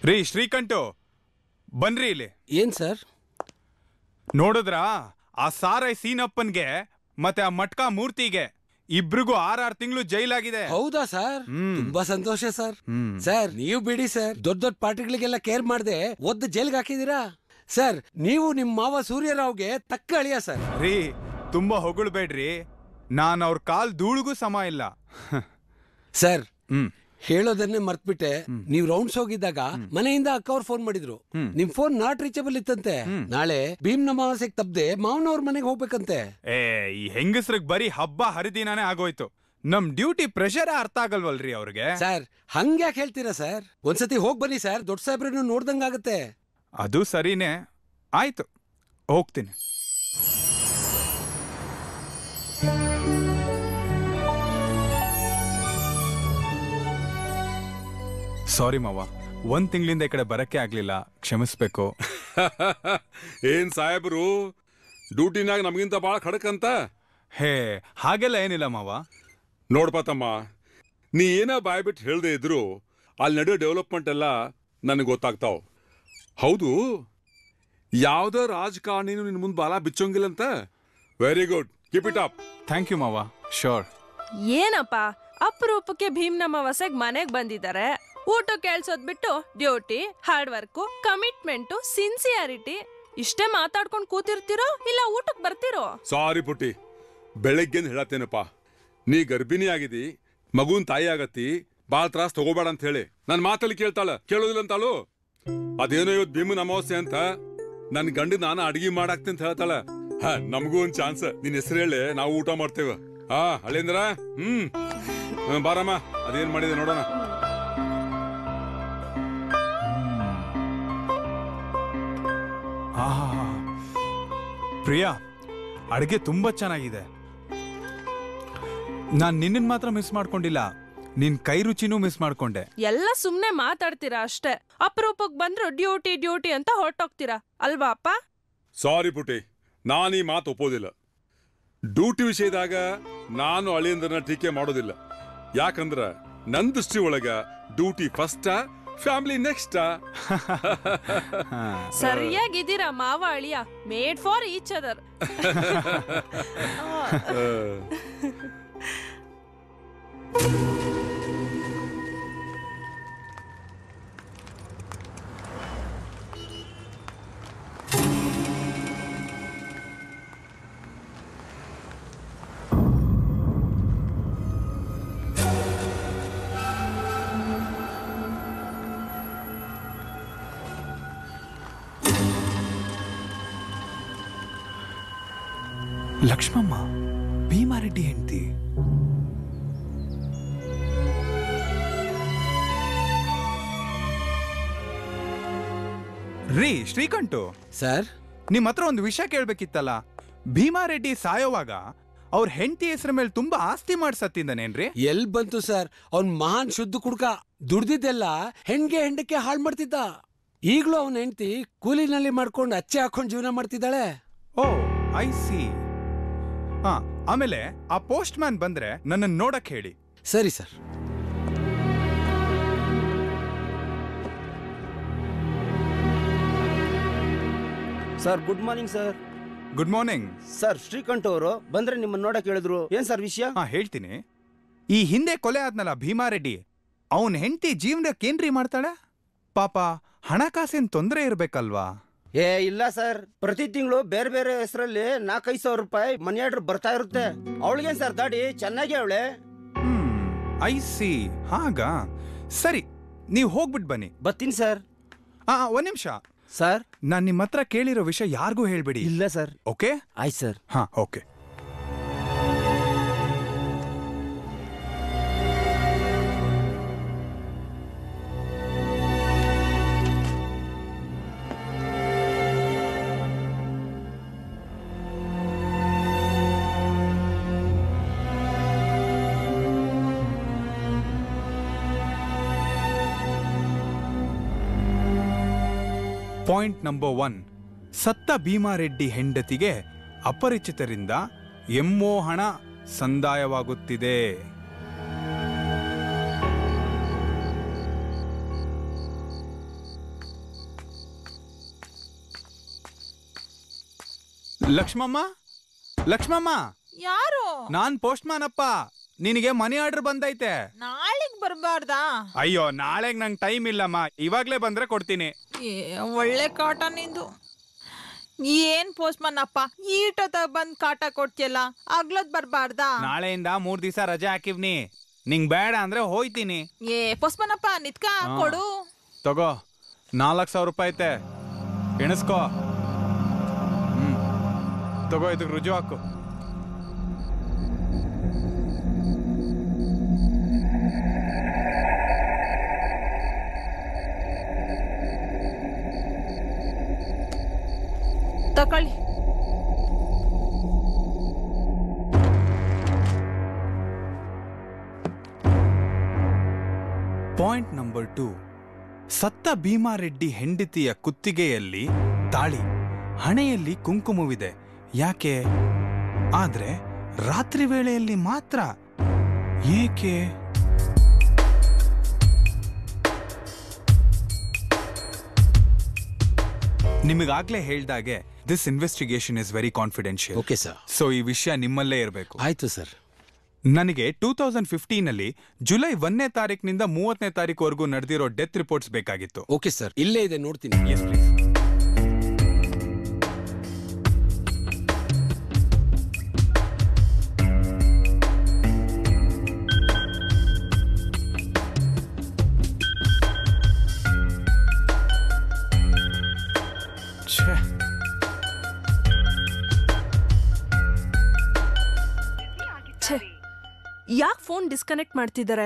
ರೀ ಶ್ರೀಕಂಠು, ಬನ್ರಿ ಇಲ್ಲಿ. ಏನ್ ಸರ್? ನೋಡಿದ್ರಾ ಆ ಸಾರೈ ಸೀನಪ್ಪನ್ಗೆ ಮತ್ತೆ ಆ ಮಟ್ಕಾ ಮೂರ್ತಿಗೆ ಇಬ್ರಿಗೂ 6 ತಿಂಗಳು ಜೈಲಾಗಿದೆ. ಹೌದಾ ಸರ್? ತುಂಬಾ ಸಂತೋಷ ಸರ್. ಸರ್ ನೀವು ಬಿಡಿ ಸರ್, ದೊಡ್ಡ ದೊಡ್ಡ ಪಾರ್ಟಿಗಳಿಗೆಲ್ಲ ಕೇರ್ ಮಾಡದೆ ಒದ್ದು ಜೈಲ್ಗೆ ಹಾಕಿದೀರಾ ಸರ್. ನೀವು ನಿಮ್ ಮಾವ ಸೂರ್ಯರಾವ್ಗೆ ತಕ್ಕ ಅಳಿಯ ಸರ್. ರೀ ತುಂಬಾ ಹೊಗಳ್ಬೇಡ್ರಿ, ನಾನು ಅವ್ರ ಕಾಲ್ ಧೂಳಿಗೂ ಸಮ ಇಲ್ಲ ಸರ್. ಹೇಳೋದನ್ನೇ ಮರ್ತ್ಬಿಟ್ಟೆ, ನೀವ್ ರೌಂಡ್ಸ್ ಹೋಗಿದ್ದಾಗ ಮನೆಯಿಂದ ಅಕ್ಕ ಅವ್ರು ಫೋನ್ ಮಾಡಿದ್ರು, ನಿಮ್ ಫೋನ್ ನಾಟ್ ರೀಚಬಲ್ ಇತ್ತಂತೆ. ನಾಳೆ ಭೀಮ್ ಅಮಾವಾಸ್ಯೆಗೆ ತಪ್ಪದೆ ಮಾವನವ್ರ ಮನೆಗೆ ಹೋಗ್ಬೇಕಂತೆ. ಈ ಹೆಂಗಸ್ರಿಗೆ ಬರೀ ಹಬ್ಬ ಹರಿದಿನಾನೇ ಆಗೋಯ್ತು. ನಮ್ ಡ್ಯೂಟಿ ಪ್ರೆಷರ್ ಅರ್ಥ ಆಗಲ್ವಲ್ರಿ ಅವ್ರಿಗೆ. ಸರ್ ಹಂಗ್ಯಾಕೆ ಹೇಳ್ತೀರಾ ಸರ್? ಒಂದ್ಸತಿ ಹೋಗ್ ಬನ್ನಿ ಸರ್, ದೊಡ್ಡ ಸಾಹೇಬ್ರನ್ನು ನೋಡ್ದಂಗಾಗತ್ತೆ. ಅದು ಸರಿನೇ, ಆಯ್ತು ಹೋಗ್ತೀನಿ. ಸಾರಿ ಮಾವ, 1 ತಿಂಗಳಿಂದ ಈ ಕಡೆ ಬರಕ್ಕೆ ಆಗ್ಲಿಲ್ಲ, ಕ್ಷಮಿಸ್ಬೇಕು. ಏನ್ ಸಾಹೇಬ್ರು ಡ್ಯೂಟಿನಾಗ ನಮಗಿಂತ ಬಾಳ ಖಡಕ್ ಅಂತ? ಹೇ ಹಾಗೆಲ್ಲ ಏನಿಲ್ಲ ಮಾವ. ನೋಡ್ಪಾ ತಮ್ಮ, ನೀ ಏನ ಬಾಯ್ಬಿಟ್ಟು ಹೇಳ್ದೆ ಇದ್ರು ಅಲ್ಲಿ ನಡೆಯೋ ಡೆವಲಪ್ಮೆಂಟ್ ಎಲ್ಲ ನನಗೆ ಗೊತ್ತಾಗ್ತಾವ್. ಹೌದು, ಯಾವ್ದೋ ರಾಜಕಾರಣಿನೂ ನಿನ್ ಮುಂದೆ ಬಾಲ ಬಿಚ್ಚೋಂಗಿಲ್ಲಂತ. Very good, keep it up. Thank you ಮಾವ. ಶೋರ್. ಏನಪ್ಪ ಅಪರೂಪಕ್ಕೆ ಭೀಮ್ ಅಮಾವಾಸ್ಯೆಗೆ ಮನೆಗ್ ಬಂದಿದ್ದಾರೆ. ಊಟ ಕೇಳ್ಸೋದ್ ಬಿಟ್ಟು duty, hard work, commitment, sincerity ಇಷ್ಟೇ ಮಾತಾಡ್ಕೊಂಡು ಕೂತಿರ್ತಿರೋ ಇಲ್ಲ ಊಟಕ್ಕೆ ಬರ್ತಿರೋ? ಸಾರಿ ಪುಟ್ಟಿ, ಬೆಳಗ್ಗೆಂದು ಹೇಳತ್ತೇನಪ್ಪ, ನೀ ಗರ್ಭಿಣಿ ಆಗಿದಿ, ಮಗುನ್ ತಾಯಿ ಆಗತ್ತಿ, ಬಾಳ ತ್ರಾಸ್ ತಗೋಬೇಡ ಅಂತ ಹೇಳಿ ನನ್ ಮಾತಲ್ಲಿ ಕೇಳ್ತಾಳ, ಕೇಳೋದಿಲ್ಲ ಅಂತಾಳು. ಅದೇನೋ ಇವತ್ತು ಭೀಮನ್ ಅಮಾವಾಸ್ಯೆ ಅಂತ ನನ್ ಗಂಡ ನಾನು ಅಡಿಗೆ ಮಾಡಾಕ್ತಿ ಅಂತ ಹೇಳ್ತಾಳ. ನಮಗೂ ಒಂದ್ ಚಾನ್ಸ್, ನಿನ್ ಹೆಸರು ಹೇಳಿ ನಾವು ಊಟ ಮಾಡ್ತೇವ. ಹಳೇಂದ್ರ ಬಾರಮ್ಮ, ಅದೇನ್ ಮಾಡಿದೆ ನೋಡೋಣ. ಪ್ರಿಯಾ, ಅಡುಗೆ ತುಂಬಾ ಚೆನ್ನಾಗಿದೆ. ನಾನ್ ನಿನ್ನನ್ ಮಾತ್ರ ಮಿಸ್ ಮಾಡ್ಕೊಂಡಿಲ್ಲ, ನಿನ್ ಕೈ ರುಚಿನೂ ಮಿಸ್ ಮಾಡ್ಕೊಂಡೆ. ಎಲ್ಲ ಸುಮ್ನೆ ಮಾತಾಡ್ತೀರಾ ಅಷ್ಟೇ. ಅಪರೂಪಕ್ಕೆ ಬಂದ್ರು ಡ್ಯೂಟಿ ಡ್ಯೂಟಿ ಅಂತ ಹೊರಟೋಗ್ತೀರಾ ಅಲ್ವಾ ಅಪ್ಪ? ಸಾರಿ ಪುಟಿ, ನಾನೀ ಮಾತು ಒಪ್ಪೋದಿಲ್ಲ. ಡ್ಯೂಟಿ ವಿಷಯದಾಗ ನಾನು ಅಳಿಯಂದ್ರನ್ನ ಟೀಕೆ ಮಾಡೋದಿಲ್ಲ. ಯಾಕಂದ್ರ ನನ್ ದೃಷ್ಟಿ ಒಳಗ ಡ್ಯೂಟಿ ಫಸ್ಟ್, ಫ್ಯಾಮಿಲಿ ನೆಕ್ಸ್ಟ್. ಸರಿಯಾಗಿದ್ದೀರಾ ಮಾವ ಅಳಿಯ, made for each other. Lakshmamma, Bheema Reddy ಹೆಂಡತಿ. ರೀ ಶ್ರೀಕಂಠು ಸರ್, ನಿಮ್ ಹತ್ರ ಒಂದು ವಿಷಯ ಕೇಳ್ಬೇಕಿತ್ತಲ್ಲ. ಭೀಮಾರೆಡ್ಡಿ ಸಾಯೋವಾಗ ಅವ್ರ ಹೆಂಡತಿ ಹೆಸರ ಮೇಲೆ ತುಂಬಾ ಆಸ್ತಿ ಮಾಡ್ಸತ್ತಿದ್ದಾನೇನ್ರಿ? ಎಲ್ ಬಂತು ಸರ್, ಅವ್ನ್ ಮಹಾನ್ ಶುದ್ಧ ಕುಡ್ಕ. ದುಡ್ದಿದ್ದೆಲ್ಲ ಹೆಂಡಕ್ಕೆ ಹಾಳು ಮಾಡ್ತಿದ್ದ. ಈಗ್ಲೂ ಅವನ ಹೆಂಡತಿ ಕೂಲಿನಲ್ಲಿ ಮಾಡ್ಕೊಂಡು ಅಚ್ಚೆ ಹಾಕೊಂಡು ಜೀವನ ಮಾಡ್ತಿದ್ದಾಳೆ. Oh I see. ಆಮೇಲೆ ಆ ಪೋಸ್ಟ್ ಮ್ಯಾನ್ ಬಂದ್ರೆ ನನ್ನ ನೋಡಕ್ ಹೇಳಿ. ಸರಿ sir. Sir good morning sir. Good morning sir. Srikanth ಅವರು ಬಂದ್ರೆ ನಿಮ್ಮನ್ನ ನೋಡಕ್ ಹೇಳಿದ್ರು. ಏನ್ ಸರ್ ವಿಷಯ? ಹೇಳ್ತೀನಿ. ಈ ಹಿಂದೆ ಕೊಲೆ ಆದ್ನಲ್ಲ ಭೀಮಾರೆಡ್ಡಿ, ಅವನ್ ಹೆಂಡತಿ ಜೀವನಕ್ಕೇನ್ರಿ ಮಾಡ್ತಾಳೆ? ಪಾಪ ಹಣಕಾಸಿನ ತೊಂದರೆ ಇರ್ಬೇಕಲ್ವಾ? ಇಲ್ಲ ಸರ್, ಪ್ರತಿ ತಿಂಗಳು ಬೇರೆ ಬೇರೆ ಹೆಸರಲ್ಲಿ 4-5 ರೂಪಾಯಿ ಮನಿ ಆರ್ಡರ್ ಬರ್ತಾ ಇರುತ್ತೆ. ಅವಳಿಗೇನ್ ಸರ್ ದಾಡಿ ಚೆನ್ನಾಗಿ ಅವಳೆ. I C. ಹಾಗಾ? ಸರಿ, ನೀವು ಹೋಗ್ಬಿಟ್ಟು ಬನ್ನಿ. ಬರ್ತೀನಿ ಸರ್. ಒಂದ್ ನಿಮಿಷ ಸರ್. ನಾನ್ ನಿಮ್ಮ ಹತ್ರ ಕೇಳಿರೋ ವಿಷಯ ಯಾರಿಗೂ ಹೇಳ್ಬೇಡಿ. ಇಲ್ಲ ಸರ್. ಓಕೆ? ಆಯ್ತು ಸರ್. ಓಕೆ. Point number 1. ಸತ್ತ ಭೀಮಾರೆಡ್ಡಿ ಹೆಂಡತಿಗೆ ಅಪರಿಚಿತರಿಂದ ಎಮ್ಮೋ ಹಣ ಸಂದಾಯವಾಗುತ್ತಿದೆ. ಲಕ್ಷ್ಮಮ್ಮ, ಲಕ್ಷ್ಮಮ್ಮ. ಯಾರು? ನಾನ್ ಪೋಸ್ಟ್ ಮ್ಯಾನ್ ಅಪ್ಪ. ನಿನಗೆ ಮನಿ ಆರ್ಡರ್ ಬಂದೈತೆ. ನಾಳೆಗ್ ಬರ್ಬಾರ್ದಾ? ಅಯ್ಯೋ, ನಾಳೆಗ್ ನಂಗೆ ಟೈಮ್ ಇಲ್ಲಮ್ಮ, ಇವಾಗ್ಲೇ ಬಂದ್ರೆ ಕೊಡ್ತೀನಿ. ಒಳ್ಳೆ ಕಾಟ ನಿಂದು. ಏನ್ ಪೋಸ್ಟ್ ಮನ್ ಅಪ್ಪ, ಈಟೊತ್ತ ಬಂದ್ ಕಾಟ ಕೊಡ್ತಿಯಲ್ಲ, ಆಗ್ಲದ್ ಬರ್ಬಾರ್ದಾ? ನಾಳೆಯಿಂದ 3 ದಿವಸ ರಜೆ ಹಾಕಿವ್ನಿ. ನಿಂಗ್ ಬೇಡ ಅಂದ್ರೆ ಹೋಯ್ತೀನಿ. ಪೋಸ್ಟ್ ಮನ್ ಅಪ್ಪ ನಿತ್ಕ ಕೊಡು. ತಗೋ, 4,000 ರೂಪಾಯಿ ಐತೆ, ಎಣಿಸ್ಕೋ. ತಗೋ, ಇದಕ್ಕೆ ರುಜು ಹಾಕು. ತಕೊಳ್ಳಿ. Point number 2. ಸತ್ತ ಭೀಮಾರೆಡ್ಡಿ ಹೆಂಡತಿಯ ಕುತ್ತಿಗೆಯಲ್ಲಿ ತಾಳಿ, ಹಣೆಯಲ್ಲಿ ಕುಂಕುಮವಿದೆ. ಯಾಕೆ? ಆದ್ರೆ ರಾತ್ರಿ ವೇಳೆಯಲ್ಲಿ ಮಾತ್ರ ಏಕೆ? ನಿಮಗಾಗ್ಲೇ ಹೇಳ್ದಾಗೆ this investigation is very confidential. Okay sir. So ಈ ವಿಷಯ ನಿಮ್ಮಲ್ಲೇ ಇರಬೇಕು. ಆಯ್ತು ಸರ್. ನನಗೆ 2015 ಜುಲೈ 1ನೇ ತಾರೀಕಿನಿಂದ 30ನೇ ತಾರೀಕುವರೆಗೂ ನಡೆದಿರೋ ಡೆತ್ ರಿಪೋರ್ಟ್ಸ್ ಬೇಕಾಗಿತ್ತು. ಓಕೆ ಸರ್, ಇಲ್ಲೇ ಇದೆ, ನೋಡ್ತೀನಿ. Yes please. ಯಾಕೆ ಫೋನ್ ಡಿಸ್ಕನೆಕ್ಟ್ ಮಾಡ್ತಿದ್ದಾರೆ?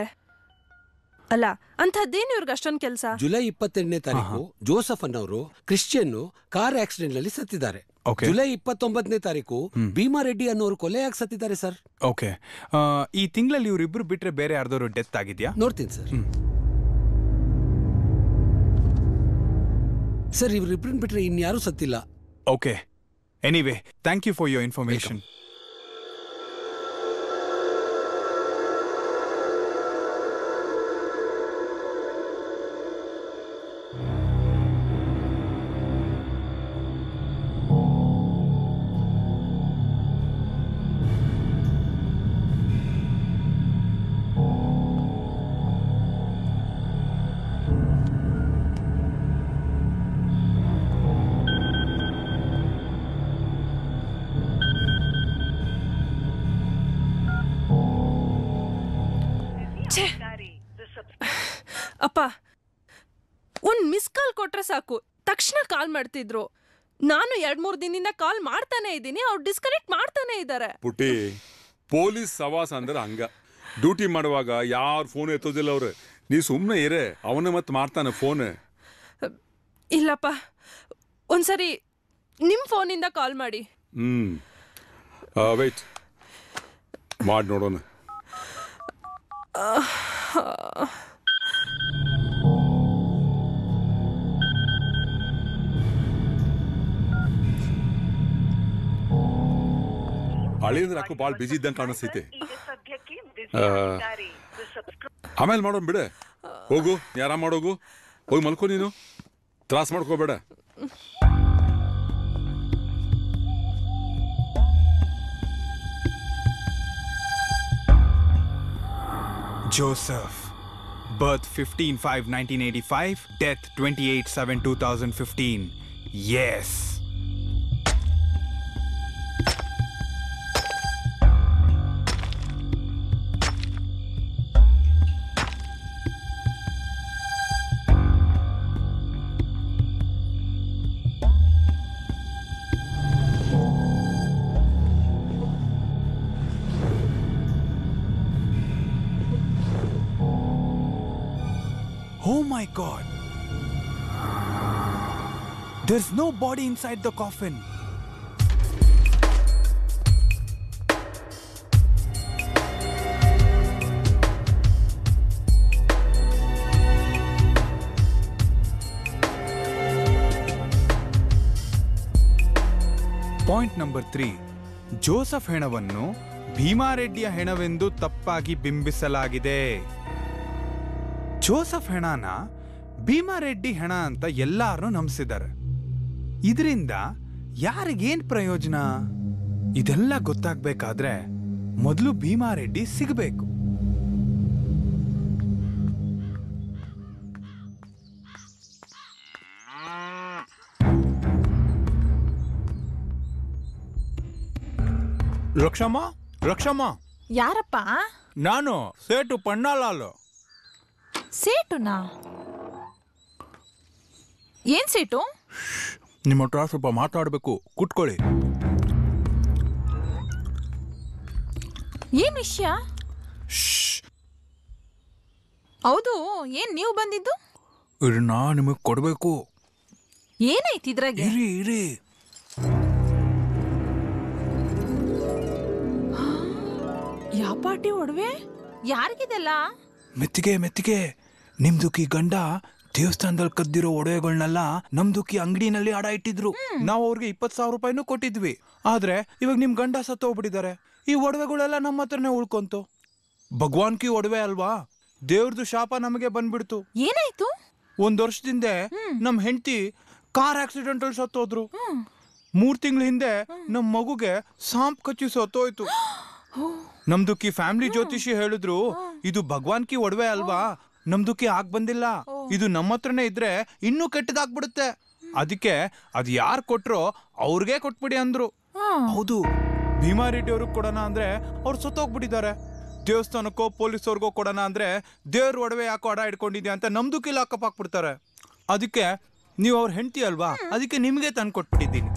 ಅಲ್ಲ, ಅಂಥದ್ದೇನು ಇವ್ರಿಗೆ ಅಷ್ಟೊಂದು ಕೆಲಸ? ಜುಲೈ 28ನೇ ತಾರೀಕು ಜೋಸಫ್ ಅನ್ನೋರು ಕ್ರಿಶ್ಚಿಯನ್ ಕಾರ್ ಆಕ್ಸಿಡೆಂಟ್ ನಲ್ಲಿ ಸತ್ತಿದ್ದಾರೆ. ಜುಲೈ 29ನೇ ತಾರೀಕು ಭೀಮಾರೆಡ್ಡಿ ಅನ್ನೋರು ಕೊಲೆಯಾಗಿ ಸತ್ತಿದ್ದಾರೆ ಸರ್. ಓಕೆ. ಈ ತಿಂಗಳಲ್ಲಿ ಇವರಿಬ್ರು ಬಿಟ್ರೆ ಬೇರೆ ಯಾರ್ದಾದ್ರು ಡೆತ್ ಆಗಿದ್ಯಾ? ನೋಡ್ತೀನಿ ಸರ್. ಸರ್, ಇವರಿಬ್ರನ್ನ ಬಿಟ್ರೆ ಇನ್ಯಾರೂ ಸತ್ತಿಲ್ಲ. Okay. Anyway, thank you for your information. ಅಪ್ಪ, ಒಂದ್ ಮಿಸ್ ಕಾಲ್ ಕೊಟ್ರೆ ಸಾಕು, ತಕ್ಷಣ ಕಾಲ್ ಮಾಡ್ತಿದ್ರು. ನಾನು 2-3 ದಿನದಿಂದ ಕಾಲ್ ಮಾಡ್ತಾನೆ ಇದ್ದೀನಿ, ಅವ್ರು ಡಿಸ್ಕನೆಕ್ಟ್ ಮಾಡ್ತಾನೆ ಇದ್ದಾರೆ. ಪುಟಿ, ಪೊಲೀಸ್ ಸವಾಸ ಅಂದ್ರೆ ಹಂಗ. ಡ್ಯೂಟಿ ಮಾಡುವಾಗ ಯಾರು ಫೋನ್ ಎತ್ತೋದಿಲ್ಲ ಅವ್ರು. ನೀ ಸುಮ್ಮನೆ ಇರೇ, ಅವನೇ ಮತ್ತೆ ಮಾಡ್ತಾನೆ ಫೋನ್. ಇಲ್ಲಪ್ಪ, ಒಂದ್ಸರಿ ನಿಮ್ ಫೋನಿಂದ ಕಾಲ್ ಮಾಡಿ. ವೇಟ್ ಮಾಡಿ ನೋಡೋಣ. ಅಳಿಯಂದ್ರೆ ಯಾಕೋ ಭಾಳ ಬಿಜಿ ಇದ್ದಂಗೆ ಕಾಣಿಸ್ತೈತೆ. ಆಮೇಲೆ ಮಾಡೋಣ ಬಿಡೆ. ಹೋಗು, ನೀ ಆರಾಮ್ ಮಾಡೋಗು. ಹೋಗಿ ಮಲ್ಕೋ, ನೀನು ತ್ರಾಸ ಮಾಡ್ಕೋಬೇಡ. Joseph, birth 15/5/1985, death 28/7/2015. Yes. Oh my God! There's no body inside the coffin. Point number 3. Joseph ಹೆಣವನ್ನು ಭೀಮಾರೆಡ್ಡಿಯ ಹೆಣವೆಂದು ತಪ್ಪಾಗಿ ಬಿಂಬಿಸಲಾಗಿದೆ. ಜೋಸೆಫ್ ಹೆಣನ ಭೀಮಾರೆಡ್ಡಿ ಹೆಣ ಅಂತ ಎಲ್ಲಾರು ನಂಬಿಸಿದ್ದಾರೆ. ಇದರಿಂದ ಯಾರಿಗೇನ್ ಪ್ರಯೋಜನ? ಇದೆಲ್ಲ ಗೊತ್ತಾಗ್ಬೇಕಾದ್ರೆ ಮೊದಲು ಭೀಮಾರೆಡ್ಡಿ ಸಿಗಬೇಕು. ಲಕ್ಷಮ್ಮ ಯಾರಪ್ಪ? ನಾನು ಸೇಟು ಪಣ್ಣಾಲಾಲು. ಸೇಟುನಾ? ಏನ್ ಸೇಟು? ನಿಮ್ಮ ಹತ್ರ ಸ್ವಲ್ಪ ಮಾತಾಡಬೇಕು, ಕೂತ್ಕೊಳ್ಳಿ. ಏನ್ ವಿಷಯ? ಹೌದು, ಏನ್ ನೀವು ಬಂದಿದ್ದು? ಇದನ್ನ ನಿಮಗೆ ಕೊಡ್ಬೇಕು. ಏನಾಯ್ತು ಇದ್ರಾಗೆ? ಇರಿ ಯಾವ ಪಾಟಿ ಒಡವೆ? ಯಾರಿಗಿದೆಲ್ಲ? ಮೆತ್ತಿಗೆ ನಿಮ್ದುಕಿ ಗಂಡ ದೇವಸ್ಥಾನದಲ್ಲಿ ಕದ್ದಿರೋ ಒಡವೆಗಳನ್ನೆಲ್ಲ ನಮ್ದುಕಿ ಅಂಗಡಿನಲ್ಲಿ ಅಡ ಇಟ್ಟಿದ್ರು. ನಾವು ಅವ್ರಿಗೆ 20,000 ರೂಪಾಯಿನೂ ಕೊಟ್ಟಿದ್ವಿ. ಆದ್ರೆ ಇವಾಗ ನಿಮ್ ಗಂಡ ಸತ್ತೋಗ್ಬಿಟ್ಟಿದ್ದಾರೆ. ಈ ಒಡವೆಗಳೆಲ್ಲ ನಮ್ಮ ಹತ್ರನೇ ಉಳ್ಕೊಂತು. ಭಗವಾನ್ ಕಿ ಒಡವೆ ಅಲ್ವಾ, ದೇವ್ರದು ಶಾಪ ನಮಗೆ ಬಂದ್ಬಿಡ್ತು. ಏನಾಯ್ತು? 1 ವರ್ಷದಿಂದ ನಮ್ ಹೆಂಡತಿ ಕಾರ್ ಆಕ್ಸಿಡೆಂಟ್ ಅಲ್ಲಿ ಸತ್ತೋದ್ರು. 3 ತಿಂಗಳ ಹಿಂದೆ ನಮ್ ಮಗುಗೆ ಸಾಂಪ್ ಕಚ್ಚಿ ಸತ್ತೋಯ್ತು. ನಮ್ದುಕಿ ಫ್ಯಾಮಿಲಿ ಜ್ಯೋತಿಷಿ ಹೇಳಿದ್ರು, ಇದು ಭಗವಾನ್ ಕಿ ಒಡವೆ ಅಲ್ವಾ, ನಮ್ದುಕಿ ಆಗ್ ಬಂದಿಲ್ಲ, ಇದು ನಮ್ಮ ಹತ್ರನೇ ಇದ್ರೆ ಇನ್ನೂ ಕೆಟ್ಟದಾಗ್ಬಿಡುತ್ತೆ. ಅದಕ್ಕೆ ಅದ್ ಯಾರು ಕೊಟ್ರೋ ಅವ್ರಿಗೆ ಕೊಟ್ಬಿಡಿ ಅಂದ್ರು. ಹೌದು, ಭೀಮಾರೆಡ್ಡಿ ಅವ್ರಿಗೆ ಕೊಡೋಣ ಅಂದ್ರೆ ಅವ್ರು ಸತ್ತೋಗ್ಬಿಟ್ಟಿದ್ದಾರೆ. ದೇವಸ್ಥಾನಕ್ಕೋ ಪೊಲೀಸವ್ರಿಗೋ ಕೊಡೋಣ ಅಂದ್ರೆ ದೇವ್ರ ಒಡವೆ ಯಾಕೋ ಅಡ ಇಟ್ಕೊಂಡಿದ್ಯಾ ಅಂತ ನಮ್ದುಕಿ ಲಾಕಪ್ ಹಾಕ್ಬಿಡ್ತಾರೆ. ಅದಕ್ಕೆ ನೀವು ಅವ್ರ ಹೆಂಡತಿ ಅಲ್ವಾ, ಅದಕ್ಕೆ ನಿಮ್ಗೆ ತಂದು ಕೊಟ್ಬಿಟ್ಟಿದ್ದೀನಿ.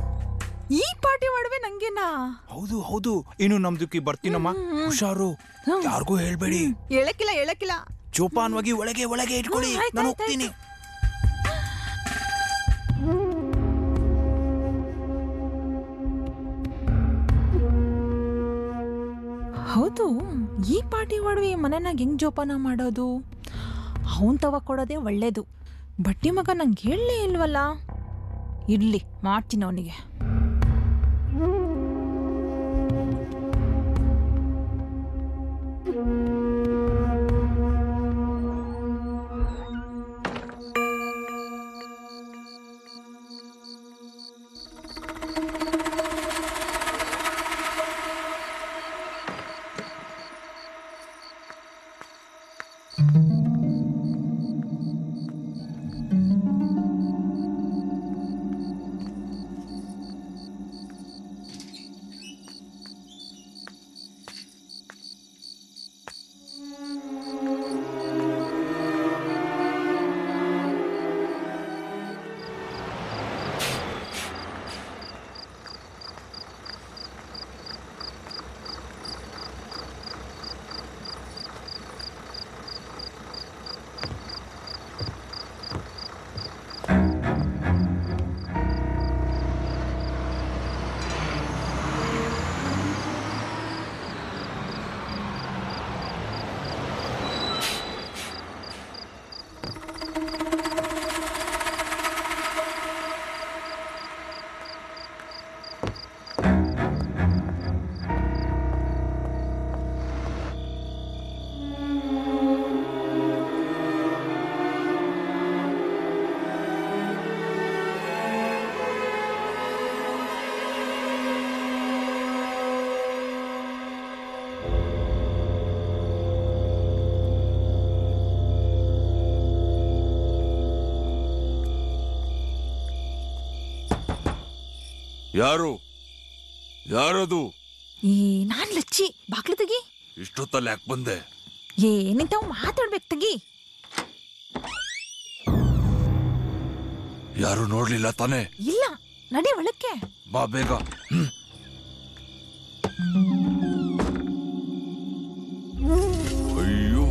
ಈ ಪಾಟಿ ಒಡವೆ ನಂಗೇನಾ? ಹೌದು. ಇನ್ನು ನಮ್ದುಕಿ ಬರ್ತೀನಮ್ಮ, ಹುಷಾರು, ಯಾರಿಗೂ ಹೇಳ್ಬೇಡಿ. ಹೇಳಕ್ಕಿಲ್ಲ. ಜೋಪಾನವಾಗಿ ಒಳಗೆ ಇಟ್ಕೊಳ್ಳಿ, ನಾನು ಹೋಗ್ತೀನಿ. ಹೌದು, ಈ ಪಾಟಿ ಒಡವೆ ಮನೆನಾಗ ಹೆಂಗ್ ಜೋಪಾನ ಮಾಡೋದು? ಅವನ್ ತವ ಕೊಡೋದೇ ಒಳ್ಳೇದು. ಬಟ್ಟಿ ಮಗ ನಂಗೆ ಹೇಳಲೇ ಇಲ್ವಲ್ಲ. ಇರ್ಲಿ, ಮಾಡ್ತೀನಿ ಅವನಿಗೆ. ಯಾರದು? ನಾನ್ ಲಚ್ಚಿ, ಬಾಕ್ಲು ತೆಗಿ. ಇಷ್ಟೊತ್ತಲ್ಲಿ ಯಾಕೆ ಬಂದೆ? ನಿಂತಾವ್ ಮಾತಾಡ್ಬೇಕು, ತೆಗಿ. ಯಾರು ನೋಡ್ಲಿಲ್ಲ ತಾನೆ? ಇಲ್ಲ, ನಡಿ ಒಳಕ್ಕೆ. ಬಾ ಬೇಗ. ಅಯ್ಯೋ,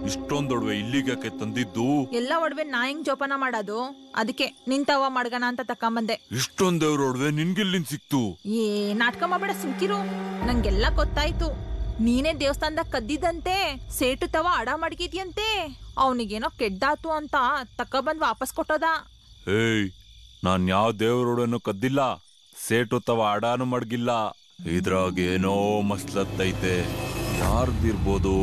ಇಷ್ಟೊಂದೊಡವೆ ಇಲ್ಲಿಗೆ ತಂದಿದ್ದು? ಎಲ್ಲ ಒಡವೆ ನಾ ಹೆಂಗ್ ಜೋಪಾನ ಮಾಡೋದು? ಅದಕ್ಕೆ ನಿಂತಾವ ಮಾಡ್ಗಣ ಅಂತ ತಕೊಂಬಂದೆ. ಇಷ್ಟೊಂದೇವ್ರ ಒಡವೆ ನಿನ್ಗೆಲ್ಲಿಂದ ಸಿಕ್ತು? ನಾಟಕ ಮಾಡಬೇಡ, ಸುಮ್ಕಿರು. ನಂಗೆಲ್ಲ ಗೊತ್ತಾಯ್ತು. ನೀನೇ ದೇವಸ್ಥಾನದಾಗ ಕದ್ದಿದಂತೆ, ಸೇಟು ತವ ಅಡ ಮಡಗಿದ್ಯಂತೆ. ಅವನಿಗೇನೋ ಕೆಡ್ಡಾತು ಅಂತ ತಕೊಂಬಂದ್ ವಾಪಸ್ ಕೊಟ್ಟೋದ. ಏಯ್, ನಾನ್ ಯಾವ ದೇವ್ರೊಡನು ಕದ್ದಿಲ್ಲ, ಸೇಟು ತವ ಅಡಾನು ಮಡ್ಗಿಲ್ಲ. ಇದ್ರಾಗೇನೋ ಮಸ್ಲತ್ತೈತೆ. ಯಾರ್ದಿರ್ಬೋದು?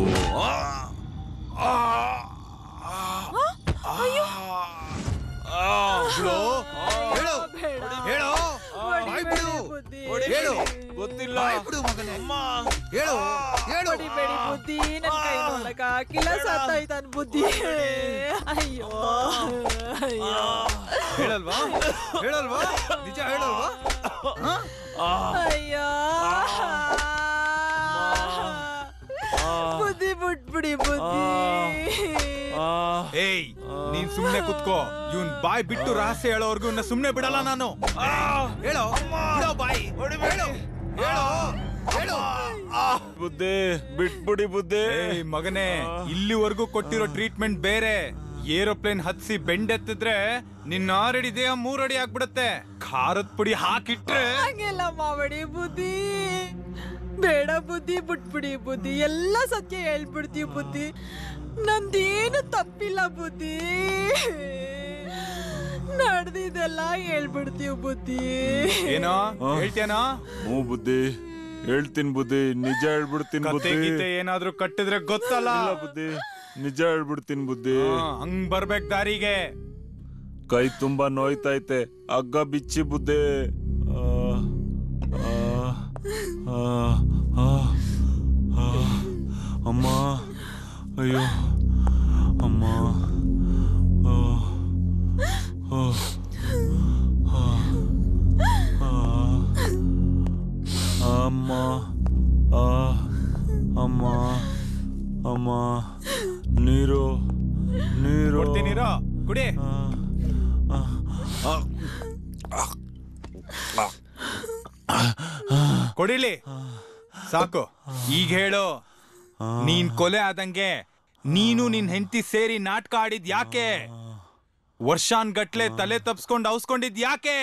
ಗೊತ್ತಿಲ್ಲ. ಬುದ್ಧಿ ನನ್ ಕೈ ನೋಡಕ್ ಹಾಕಿಲ್ಲ, ಸತ್ತಾಯ್ತಾನ್ ಬುದ್ಧಿ. ಅಯ್ಯೋ ಹೇಳಲ್ವಾ? ನಿಜ ಹೇಳಲ್ವಾ? ಅಯ್ಯೋ ಬುದ್ಧಿ ಬಿಟ್ಬಿಡಿ ಬುದ್ಧಿ. ಏಯ್, ನೀನ್ ಸುಮ್ನೆ ಕುತ್ಕೋ. ಇವನ್ ಬಾಯ್ ಬಿಟ್ಟು ರಹಸ್ಯ ಹೇಳೋರ್ಗು ಸುಮ್ನೆ ಬಿಡಲ್ಲ ನಾನು. ಹೇಳೋ ಬಾಯ್. ಬುದ್ಧಿ ಬಿಟ್ಬಿಡಿ ಬುದ್ಧಿ. ಮಗನೇ, ಇಲ್ಲಿವರೆಗೂ ಕೊಟ್ಟಿರೋ ಟ್ರೀಟ್ಮೆಂಟ್ ಬೇರೆ. ಏರೋಪ್ಲೇನ್ ಹತ್ಸಿ ಬೆಂಡೆತ್ತಿದ್ರೆ ನಿನ್ನ 6 ಅಡಿ ದೇಹ 3 ಅಡಿ ಆಗ್ಬಿಡತ್ತೆ. ಖಾರದ ಪುಡಿ ಹಾಕಿಟ್ರೆ ಹಂಗೆಲ್ಲ ಮಾವಡಿ ಬುದ್ಧಿ. ಬೇಡ ಬುದ್ಧಿ, ಬಿಟ್ಬಿಡಿ ಬುದ್ಧಿ. ಎಲ್ಲ ಸತ್ಯ ಹೇಳ್ಬಿಡ್ತೀವಿ ಬುದ್ಧಿ. ನಂದೇನು ತಪ್ಪಿಲ್ಲ ಬುದ್ಧಿ. ನಡೆದಿದ್ದೆಲ್ಲ ಹೇಳ್ಬಿಡ್ತೀವಿ ಬುದ್ಧಿ. ಏನೋ ಹೇಳ್ತೇನೋ? ಹ್ಞೂ ಬುದ್ಧಿ, ಹೇಳ್ತೀನಿ ಬುದ್ಧಿ. ನಿಜ ಹೇಳ್ಬಿಡ್ತೀನಿ ಬುದ್ಧಿ. ಏನಾದ್ರೂ ಕಟ್ಟಿದ್ರೆ ಗೊತ್ತಲ್ಲ ಬುದ್ಧಿ. ನಿಜ ಹೇಳ್ಬಿಡ್ತೀನಿ ಬುದ್ಧಿ. ಹಂಗ್ ಬರ್ಬೇಕ್ ದಾರಿಗೆ. ಕೈ ತುಂಬಾ ನೋಯ್ತೈತೆ, ಹಗ್ಗ ಬಿಚ್ಚಿ ಬುದ್ಧಿ. ಅಮ್ಮ, ಅಯ್ಯೋ ಅಮ್ಮ. ಅಮ್ಮ, ಅಮ್ಮ, ಅಮ್ಮ. ನೀರು ಕೊಡ್ತೀನಿರೋ, ಕುಡಿ. ಕೊಡಿಲಿ, ಸಾಕು. ಈಗ ಹೇಳು, ನೀನ್ ಕೊಲೆ ಆದಂಗೆ ನೀನು ನಿನ್ ಹೆಂಡತಿ ಸೇರಿ ನಾಟಕ ಆಡಿದ್ ಯಾಕೆ? ವರ್ಷಾನ್ಗಟ್ಲೆ ತಲೆ ತಪ್ಸ್ಕೊಂಡು ಔಸ್ಕೊಂಡಿದ್ ಯಾಕೆ?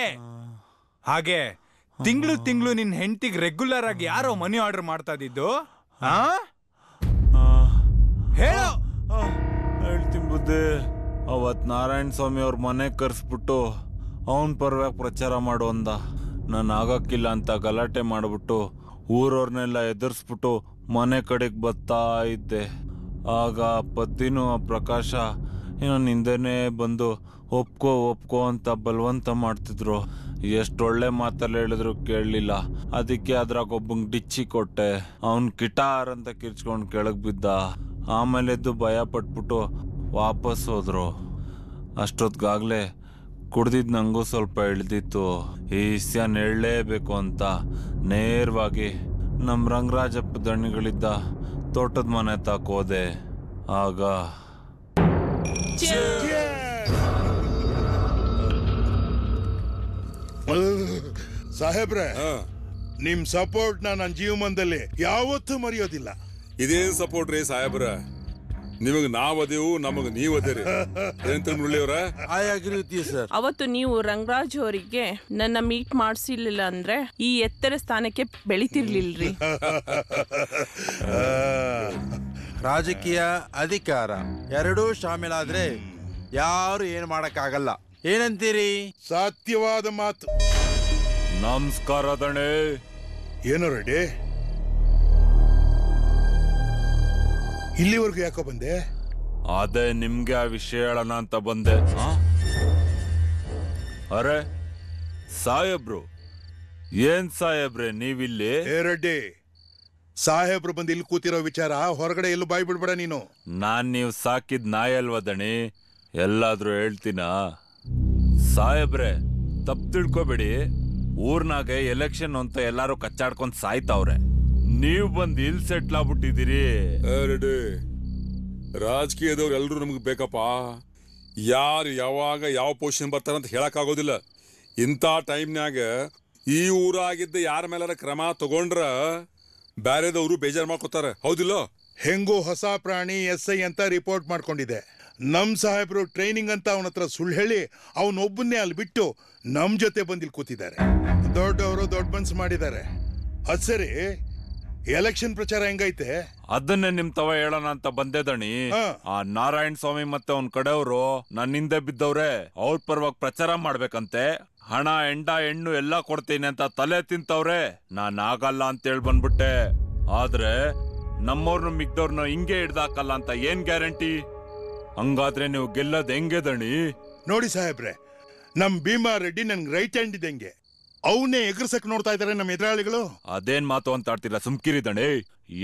ಹಾಗೆ ತಿಂಗಳು ನಿನ್ ಹೆಂಡತಿಗೆ ರೆಗ್ಯುಲರ್ ಆಗಿ ಯಾರೋ ಮನಿ ಆರ್ಡರ್ ಮಾಡ್ತಾ ಇದ್ದಿದ್ದು? ಹೇಳು. ಹೇಳ್ತೀನಿ ಬುದ್ಧಿ. ಅವತ್ ನಾರಾಯಣ ಸ್ವಾಮಿ ಅವ್ರ ಮನೆ ಕರ್ಸ್ಬಿಟ್ಟು ಅವನ್ ಪರವಾಗಿ ಪ್ರಚಾರ ಮಾಡು ಅಂದ. ನಾನು ಆಗಕ್ಕಿಲ್ಲ ಅಂತ ಗಲಾಟೆ ಮಾಡ್ಬಿಟ್ಟು ಊರವ್ರನ್ನೆಲ್ಲ ಎದುರಿಸ್ಬಿಟ್ಟು ಮನೆ ಕಡೆಗೆ ಬರ್ತಾ ಇದ್ದೆ. ಆಗ ಪತಿನೂ ಪ್ರಕಾಶ ಏನೋ ನಿಂದೇನೆ ಬಂದು ಒಪ್ಕೋ ಅಂತ ಬಲವಂತ ಮಾಡ್ತಿದ್ರು. ಎಷ್ಟೊಳ್ಳೆ ಮಾತಲ್ಲಿ ಹೇಳಿದ್ರು ಕೇಳಲಿಲ್ಲ. ಅದಕ್ಕೆ ಅದ್ರಾಗ ಒಬ್ಬಂಗೆ ಡಿಚ್ಚಿ ಕೊಟ್ಟೆ. ಅವನ್ ಕಿಟಾರ್ ಅಂತ ಕಿರ್ಚ್ಕೊಂಡು ಕೆಳಗೆ ಬಿದ್ದ. ಆಮೇಲೆ ಎದ್ದು ಭಯ ಪಟ್ಬಿಟ್ಟು ವಾಪಸ್ ಹೋದ್ರು. ಅಷ್ಟೊತ್ತಿಗಾಗಲೇ ಕುಡ್ದಿದ್ದು ನಂಗೂ ಸ್ವಲ್ಪ ಇಳ್ದಿತ್ತು. ಈ ವಿಷಯನ ಹೇಳಲೇಬೇಕು ಅಂತ ನೇರವಾಗಿ ನಮ್ಮ ರಂಗರಾಜಪ್ಪ ದಣಿಗಳಿದ್ದ ತೋಟದ ಮನೆ ತಾಕೋದೆ. ಆಗ ಸಾಹೇಬ್ರೆ, ನಿಮ್ ಸಪೋರ್ಟ್ ನನ್ನ ಜೀವನದಲ್ಲಿ ಯಾವತ್ತೂ ಮರೆಯೋದಿಲ್ಲ. ಇದೇನ್ ಸಪೋರ್ಟ್ ರೀ ಸಾಹೇಬ್ರ? ನಿಮಗ್ ನಾವ್ ಅದೇವು, ನಮಗ್ ನೀವ್ ಅದೇರಿ. ಅವತ್ತು ನೀವು ರಂಗರಾಜ್ ಅವರಿಗೆ ನನ್ನ ಮೀಟ್ ಮಾಡಿಸಿರ್ಲಿಲ್ಲ ಅಂದ್ರೆ ಈ ಎತ್ತರ ಸ್ಥಾನಕ್ಕೆ ಬೆಳಿತಿರ್ಲಿಲ್ರಿ. ರಾಜಕೀಯ ಅಧಿಕಾರ ಎರಡೂ ಶಾಮೀಲಾದ್ರೆ ಯಾರು ಏನ್ ಮಾಡಕ್ಕಾಗಲ್ಲ. ಏನಂತೀರಿ? ಸತ್ಯವಾದ ಮಾತು. ನಮಸ್ಕಾರ ದಣೆ. ಏನೋ ರೆಡ್ಡಿ, ಇಲ್ಲಿವರೆಗೂ ಯಾಕೋ ಬಂದೆ? ಅದೇ ನಿಮ್ಗೆ ಆ ವಿಷಯ ಹೇಳೋಣ ಅಂತ ಬಂದೆ. ಅರೆ ಸಾಹೇಬ್ರು, ಏನ್ ಸಾಹೇಬ್ರೆ ನೀವಿಲ್ಲಿ? ರೆಡ್ಡಿ, ಸಾಹೇಬ್ರು ಬಂದು ಇಲ್ಲಿ ಕೂತಿರೋ ವಿಚಾರ ಹೊರಗಡೆ ಎಲ್ಲೂ ಬಾಯ್ ಬಿಡ್ಬೇಡ ನೀನು. ನಾನ್ ನೀವು ಸಾಕಿದ್ ನಾಯಿ ಅಲ್ವಾ ದಣಿ, ಎಲ್ಲಾದ್ರೂ ಹೇಳ್ತೀನ? ಸಾಹೇಬ್ರೆ ತಪ್ಪು ತಿಳ್ಕೊಬೇಡಿ, ಊರ್ನಾಗೆ ಎಲೆಕ್ಷನ್ ಅಂತ ಎಲ್ಲಾರು ಕಚ್ಚಾಡ್ಕೊಂಡ್ ಸಾಯ್ತಾವ್ರೆ. ನೀವ್ ಬಂದ್ ಇಲ್ ಸೆಟ್ಲ್ ಆಗ್ಬಿಟ್ಟಿದ್ದೀರಿ. ರಾಜಕೀಯದವ್ರು ಎಲ್ರು ನಮ್ಗೆ ಬೇಕಪ್ಪ. ಯಾರು ಯಾವಾಗ ಯಾವ ಪೊಸಿಷನ್ ಬರ್ತಾರಂತ ಹೇಳಕ್ ಆಗೋದಿಲ್ಲ. ಇಂಥ ಟೈಮ್ನಾಗ ಈ ಊರಾಗಿದ್ದ ಯಾರ ಮೇಲಾರ ಕ್ರಮ ತಗೊಂಡ್ರ ಬ್ಯಾರೆದವರು ಬೇಜಾರ್ ಮಾಡ್ಕೋತಾರೆ, ಹೌದಿಲ್ಲ? ಹೆಂಗೋ ಹೊಸ ಪ್ರಾಣಿ SI ಅಂತ ರಿಪೋರ್ಟ್ ಮಾಡ್ಕೊಂಡಿದೆ. ನಮ್ ಸಾಹೇಬ್ರು ಟ್ರೈನಿಂಗ್ ಅಂತ ಅವನ ಹತ್ರ ಸುಳ್ಳು ಹೇಳಿ ಅವನೊಬ್ಬನ್ನೇ ಅಲ್ಲಿ ಬಿಟ್ಟು ನಮ್ ಜೊತೆ ಬಂದಿಲ್ ಕೂತಿದ್ದಾರೆ. ದೊಡ್ಡವರು ದೊಡ್ಡ ಮನ್ಸು ಮಾಡಿದ್ದಾರೆ. ಅದ್ ಸರಿ, ಎಲೆಕ್ಷನ್ ಪ್ರಚಾರ ಹೆಂಗೈತೆ? ಅದನ್ನೇ ನಿಮ್ ತವ ಹೇಳೋಣ ಅಂತ ಬಂದೆ ದಣಿ. ಆ ನಾರಾಯಣ ಸ್ವಾಮಿ ಮತ್ತೆ ಅವ್ನ ಕಡೆಯವರು ನನ್ನಿಂದೆ ಬಿದ್ದವ್ರೆ. ಅವ್ರ ಪರವಾಗಿ ಪ್ರಚಾರ ಮಾಡ್ಬೇಕಂತೆ. ಹಣ ಎಂಡ ಹೆಣ್ಣು ಎಲ್ಲಾ ಕೊಡ್ತೀನಿ ಅಂತ ತಲೆ ತಿಂತವ್ರೆ. ನಾನ್ ಆಗಲ್ಲ ಅಂತ ಹೇಳಿ ಬಂದ್ಬಿಟ್ಟೆ. ಆದ್ರೆ ನಮ್ಮವ್ರನ್ನ ಮಿಗ್ದವ್ರನ್ನ ಹಿಂಗೆ ಹಿಡ್ದಾಕಲ್ಲ ಅಂತ ಏನ್ ಗ್ಯಾರಂಟಿ? ಹಂಗಾದ್ರೆ ನೀವು ಗೆಲ್ಲದ್ ಹೆಂಗೆ ದಣಿ? ನೋಡಿ ಸಾಹೇಬ್ರೆ, ನಮ್ ಭೀಮಾ ರೆಡ್ಡಿ ನನ್ಗೆ ರೈಟ್ ಹ್ಯಾಂಡ್ ಇದ್ದಂಗೆ. ಅವನ್ನೇ ಎಗರ್ಸಕ್ ನೋಡ್ತಾ ಇದಾರೆ ನಮ್ಮ ಎದುರಾಳಿಗಳು. ಅದೇನ್ ಮಾತು ಅಂತ ಆಡ್ತಿಲ್ಲ, ಸುಮ್ಕಿರಿ ದಣಿ.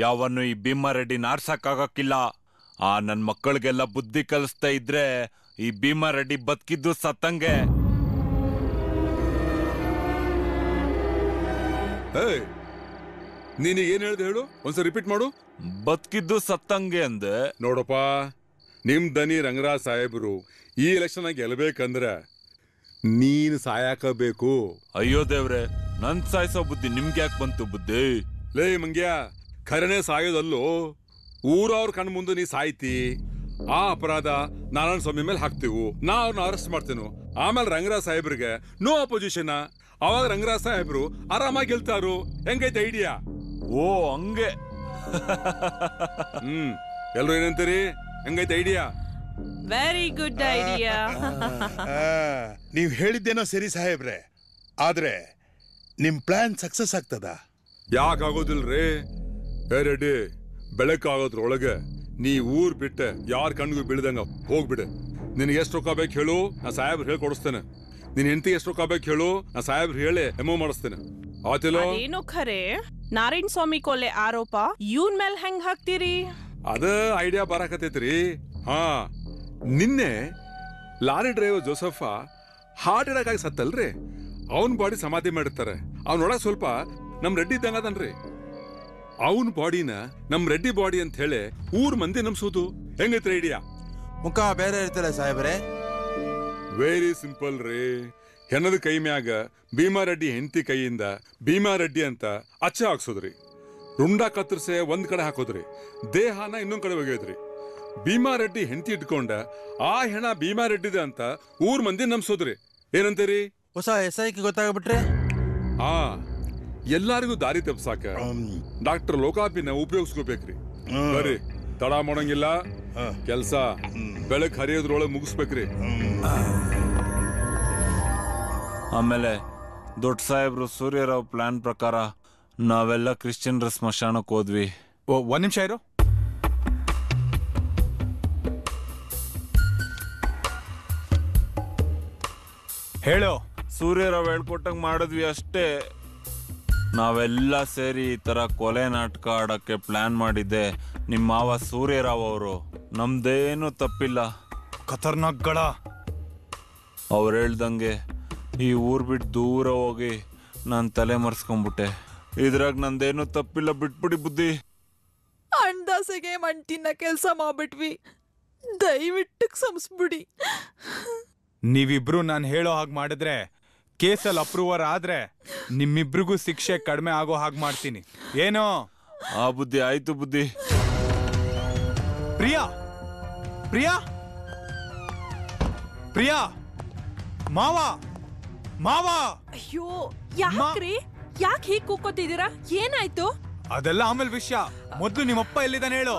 ಯಾವನ್ನು ಈ ಭೀಮಾ ರೆಡ್ಡಿ ನಾರ್ಸಕ್ಕಾಗಕ್ಕಿಲ್ಲ. ಆ ನನ್ ಮಕ್ಕಳಿಗೆಲ್ಲ ಬುದ್ಧಿ ಕಲಿಸ್ತಾ ಇದ್ರೆ ಈ ಭೀಮಾ ರೆಡ್ಡಿ ಬದುಕಿದ್ದು ಸತ್ತಂಗೆ. ನೀನು ಏನ್ ಹೇಳ್ದೆ ಹೇಳು, ಒಂದ್ಸಲ ರಿಪೀಟ್ ಮಾಡು. ಬದುಕಿದ್ದು ಸತ್ತಂಗೆ ಅಂದೆ. ನೋಡಪ್ಪ, ನಿಮ್ ದನಿ ರಂಗರಾಜ್ ಸಾಹೇಬ್ರು ಈ ಎಲೆಕ್ಷನ್ ಗೆಲ್ಬೇಕಂದ್ರ ನೀನ್ ಸಾಯಕಬೇಕು. ಅಯ್ಯೋ ದೇವ್ರೆ, ನನ್ ಸಾಯಿಸೋ ಬುದ್ಧಿ ನಿಮ್ಗೆ ಯಾಕೆ ಬಂತು ಬುದ್ಧಿ? ಲೇ ಮಂಗ್ಯ, ಖರೇನೆ ಸಾಯೋದಲ್ಲೋ, ಊರವ್ರ ಕಣ್ ಮುಂದೆ ನೀ ಸಾಯ್ತಿ. ಆ ಅಪರಾಧ ನಾರಾಯಣ ಸ್ವಾಮಿ ಮೇಲೆ ಹಾಕ್ತಿವು. ನಾ ಅವ್ರನ್ನ ಅರೆಸ್ಟ್ ಮಾಡ್ತೇನು. ಆಮೇಲೆ ರಂಗರಾಜ್ ಸಾಹೇಬ್ರಿಗೆ ನೋ ಅಪೋಸಿಷನ್. ಅವಾಗ ರಂಗರಾಜ್ ಸಾಹೇಬ್ರು ಆರಾಮಾಗಿ ಗೆಲ್ತಾರು. ಹೆಂಗೈತೆ ಐಡಿಯಾ? ಓ ಹಂಗೆ. ಎಲ್ರು ಏನಂತೀರಿ? ಹೆಂಗೈತೆ ಐಡಿಯಾ? Very good idea. ನೀವ್ ಹೇಳಿದ್ದೇನೋ ಸರಿ ಸಾಹೇಬ್ರೆ, ಆದ್ರೆ ನಿಮ್ ಪ್ಲಾನ್ ಸಕ್ಸಸ್ ಆಗ್ತದ? ಯಾಕಾಗೋದಿಲ್ರಿ? ರೆಡ್ಡಿ, ಬೆಳಕಾಗೋದ್ರೊಳಗೆ ನೀ ಊರ್ ಬಿಟ್ಟೆ ಯಾರ ಕಣ್ಣಿಗೂ ಬೀಳ್ದಂಗ ಹೋಗ್ಬಿಡೆ. ನಿನಗೆ ಎಷ್ಟು ರೊಕ್ಕ ಬೇಕು ಹೇಳು, ನಾ ಸಾಹೇಬ್ರು ಹೇಳಿ ಕೊಡಿಸ್ತೇನೆ. ನಿನ್ ಹೆಂಡತಿ ಎಷ್ಟು ರೊಕ್ಕ ಬೇಕು ಹೇಳು, ನಾ ಸಾಹೇಬ್ರು ಹೇಳಿ ಎಮೋ ಮಾಡಿಸ್ತೇನೆ. ಆತಿಲೋ? ಅದೇನು ಖರೆ, ನಾರಾಯಣ ಸ್ವಾಮಿ ಕೊಲೆ ಆರೋಪ ಇವನ್ ಮೇಲೆ ಹೆಂಗ್ ಹಾಕ್ತೀರಿ? ಅದ ಐಡಿಯಾ ಬರಾಕತೈತ್ರಿ. ಹಾ, ನಿನ್ನೆ ಲಾರಿ ಡ್ರೈವರ್ ಜೋಸಫ ಹಾರ್ಟ್ ಅಟ್ಯಾಕ್ ಆಗಿ ಸತ್ತಲ್ರಿ. ಅವನ್ ಬಾಡಿ ಸಮಾಧಿ ಮಾಡಿರ್ತಾರೆ. ಅವ್ನೊಳಗ್ ಸ್ವಲ್ಪ ನಮ್ ರೆಡ್ಡಿ ಇದ್ದಂಗ ಅದನ್ರಿ. ಅವನ್ ಬಾಡಿನ ನಮ್ ರೆಡ್ಡಿ ಬಾಡಿ ಅಂತ ಹೇಳಿ ಊರ್ ಮಂದಿ ನಮ್ಸೋದು. ಹೆಂಗೈತ್ರಿ ಐಡಿಯಾ? ಮುಖ ಬೇರೆ ಇರ್ತಲ್ಲ ಸಾಹೇಬ್ರೆ? ವೆರಿ ಸಿಂಪಲ್ ರೀ. ಹೆಣದ ಕೈ ಮ್ಯಾಗ ಭೀಮಾ ರೆಡ್ಡಿ ಹೆಂಡತಿ ಕೈಯಿಂದ ಭೀಮಾ ರೆಡ್ಡಿ ಅಂತ ಅಚ್ಚ ಹಾಕ್ಸೋದ್ರಿ. ರುಂಡ ಕತ್ತರಿಸೆ ಒಂದ್ ಕಡೆ ಹಾಕೋದ್ರಿ, ದೇಹನ ಇನ್ನೊಂದ್ ಕಡೆ ಒಗೆಯೋದ್ರಿ. ಭೀಮಾ ರೆಡ್ಡಿ ಹೆಂಡತಿ ಇಟ್ಕೊಂಡ ಆ ಹೆಣ ಭೀಮಾ ರೆಡ್ಡಿದ ಅಂತ ಊರ್ ಮಂದಿ ನಂಬ್ಸೋದ್ರಿ. ಏನಂತೀರಿ? ಹೊಸ SI ಗೊತ್ತಾಗ್ಬಿಟ್ರೆ ಎಲ್ಲಾರಿಗೂ ದಾರಿ ತಪ್ಸಾಕ ಡಾಕ್ಟರ್ ಲೋಕಾಪಿನ ಉಪಯೋಗಿಸ್ಕೋಬೇಕ್ರಿ. ಬರ್ರಿ, ತಡ ಮಾಡಂಗಿಲ್ಲ. ಕೆಲ್ಸ ಬೆಳಕ್ ಹರಿಯೋದ್ರೊಳಗೆ ಮುಗಿಸ್ಬೇಕ್ರಿ. ಆಮೇಲೆ ದೊಡ್ಡ ಸಾಹೇಬ್ರು ಸೂರ್ಯರಾವ್ ಪ್ಲಾನ್ ಪ್ರಕಾರ ನಾವೆಲ್ಲ ಕ್ರಿಶ್ಚಿಯನ್ರ ಸ್ಮಶಾನಕ್ಕೆ ಹೋದ್ವಿ. ಒಂದ್ ನಿಮಿಷ ಇರು. ಹೇಳು. ಸೂರ್ಯರಾವ್ ಹೇಳ್ಕೊಟ್ಟಂಗ್ ಮಾಡಿದ್ವಿ ಅಷ್ಟೇ. ನಾವೆಲ್ಲ ಸೇರಿ ಈ ತರ ಕೊಲೆ ನಾಟಕ ಆಡಕ್ಕೆ ಪ್ಲಾನ್ ಮಾಡಿದ್ದೆ ನಿಮ್ಮ ಮಾವ ಸೂರ್ಯರಾವ್ ಅವರು. ನಮ್ದೇನು ತಪ್ಪಿಲ್ಲ. ಖತರ್ನಾಕ್ಗಳ ಅವ್ರು ಹೇಳ್ದಂಗೆ ಈ ಊರ್ ಬಿಟ್ಟು ದೂರ ಹೋಗಿ ನಾನ್ ತಲೆ ಮರ್ಸ್ಕೊಂಡ್ಬಿಟ್ಟೆ. ಇದ್ರಾಗ ನಂದೇನು ತಪ್ಪಿಲ್ಲ, ಬಿಟ್ಬಿಡಿ ಬುದ್ಧಿ. ಅಂದಾಸೆಗೆ ಮಂಟಿನ ಕೆಲ್ಸ ಮಾಡ್ಬಿಟ್ವಿ, ದಯವಿಟ್ಟು ಕ್ಷಮಿಸ್ಬಿಡಿ. ನೀವಿಬ್ರು ನಾನು ಹೇಳೋ ಹಾಗೆ ಮಾಡಿದ್ರೆ, ಕೇಸಲ್ಲಿ ಅಪ್ರೂವರ್ ಆದ್ರೆ ನಿಮ್ಮಿಬ್ರಿಗೂ ಶಿಕ್ಷೆ ಕಡಿಮೆ ಆಗೋ ಹಾಗೆ ಮಾಡ್ತೀನಿ. ಏನೋ? ಆ ಬುದ್ಧಿ ಆಯ್ತು ಬುದ್ಧಿ. ಪ್ರಿಯಾ, ಪ್ರಿಯಾ, ಪ್ರಿಯಾ, ಮಾವ, ಮಾವ. ಅಯ್ಯೋ, ಯಾಕ್ರಿ? ಯಾಕೆ ಹೀಗ್ ಕೂಕೋತಿದ್ದೀರಾ? ಏನಾಯ್ತು? ಅದೆಲ್ಲ ಆಮೇಲೆ ವಿಷಯ. ಮೊದ್ಲು ನಿಮ್ಮಪ್ಪ ಎಲ್ಲಿದ್ದಾನೆ ಹೇಳು.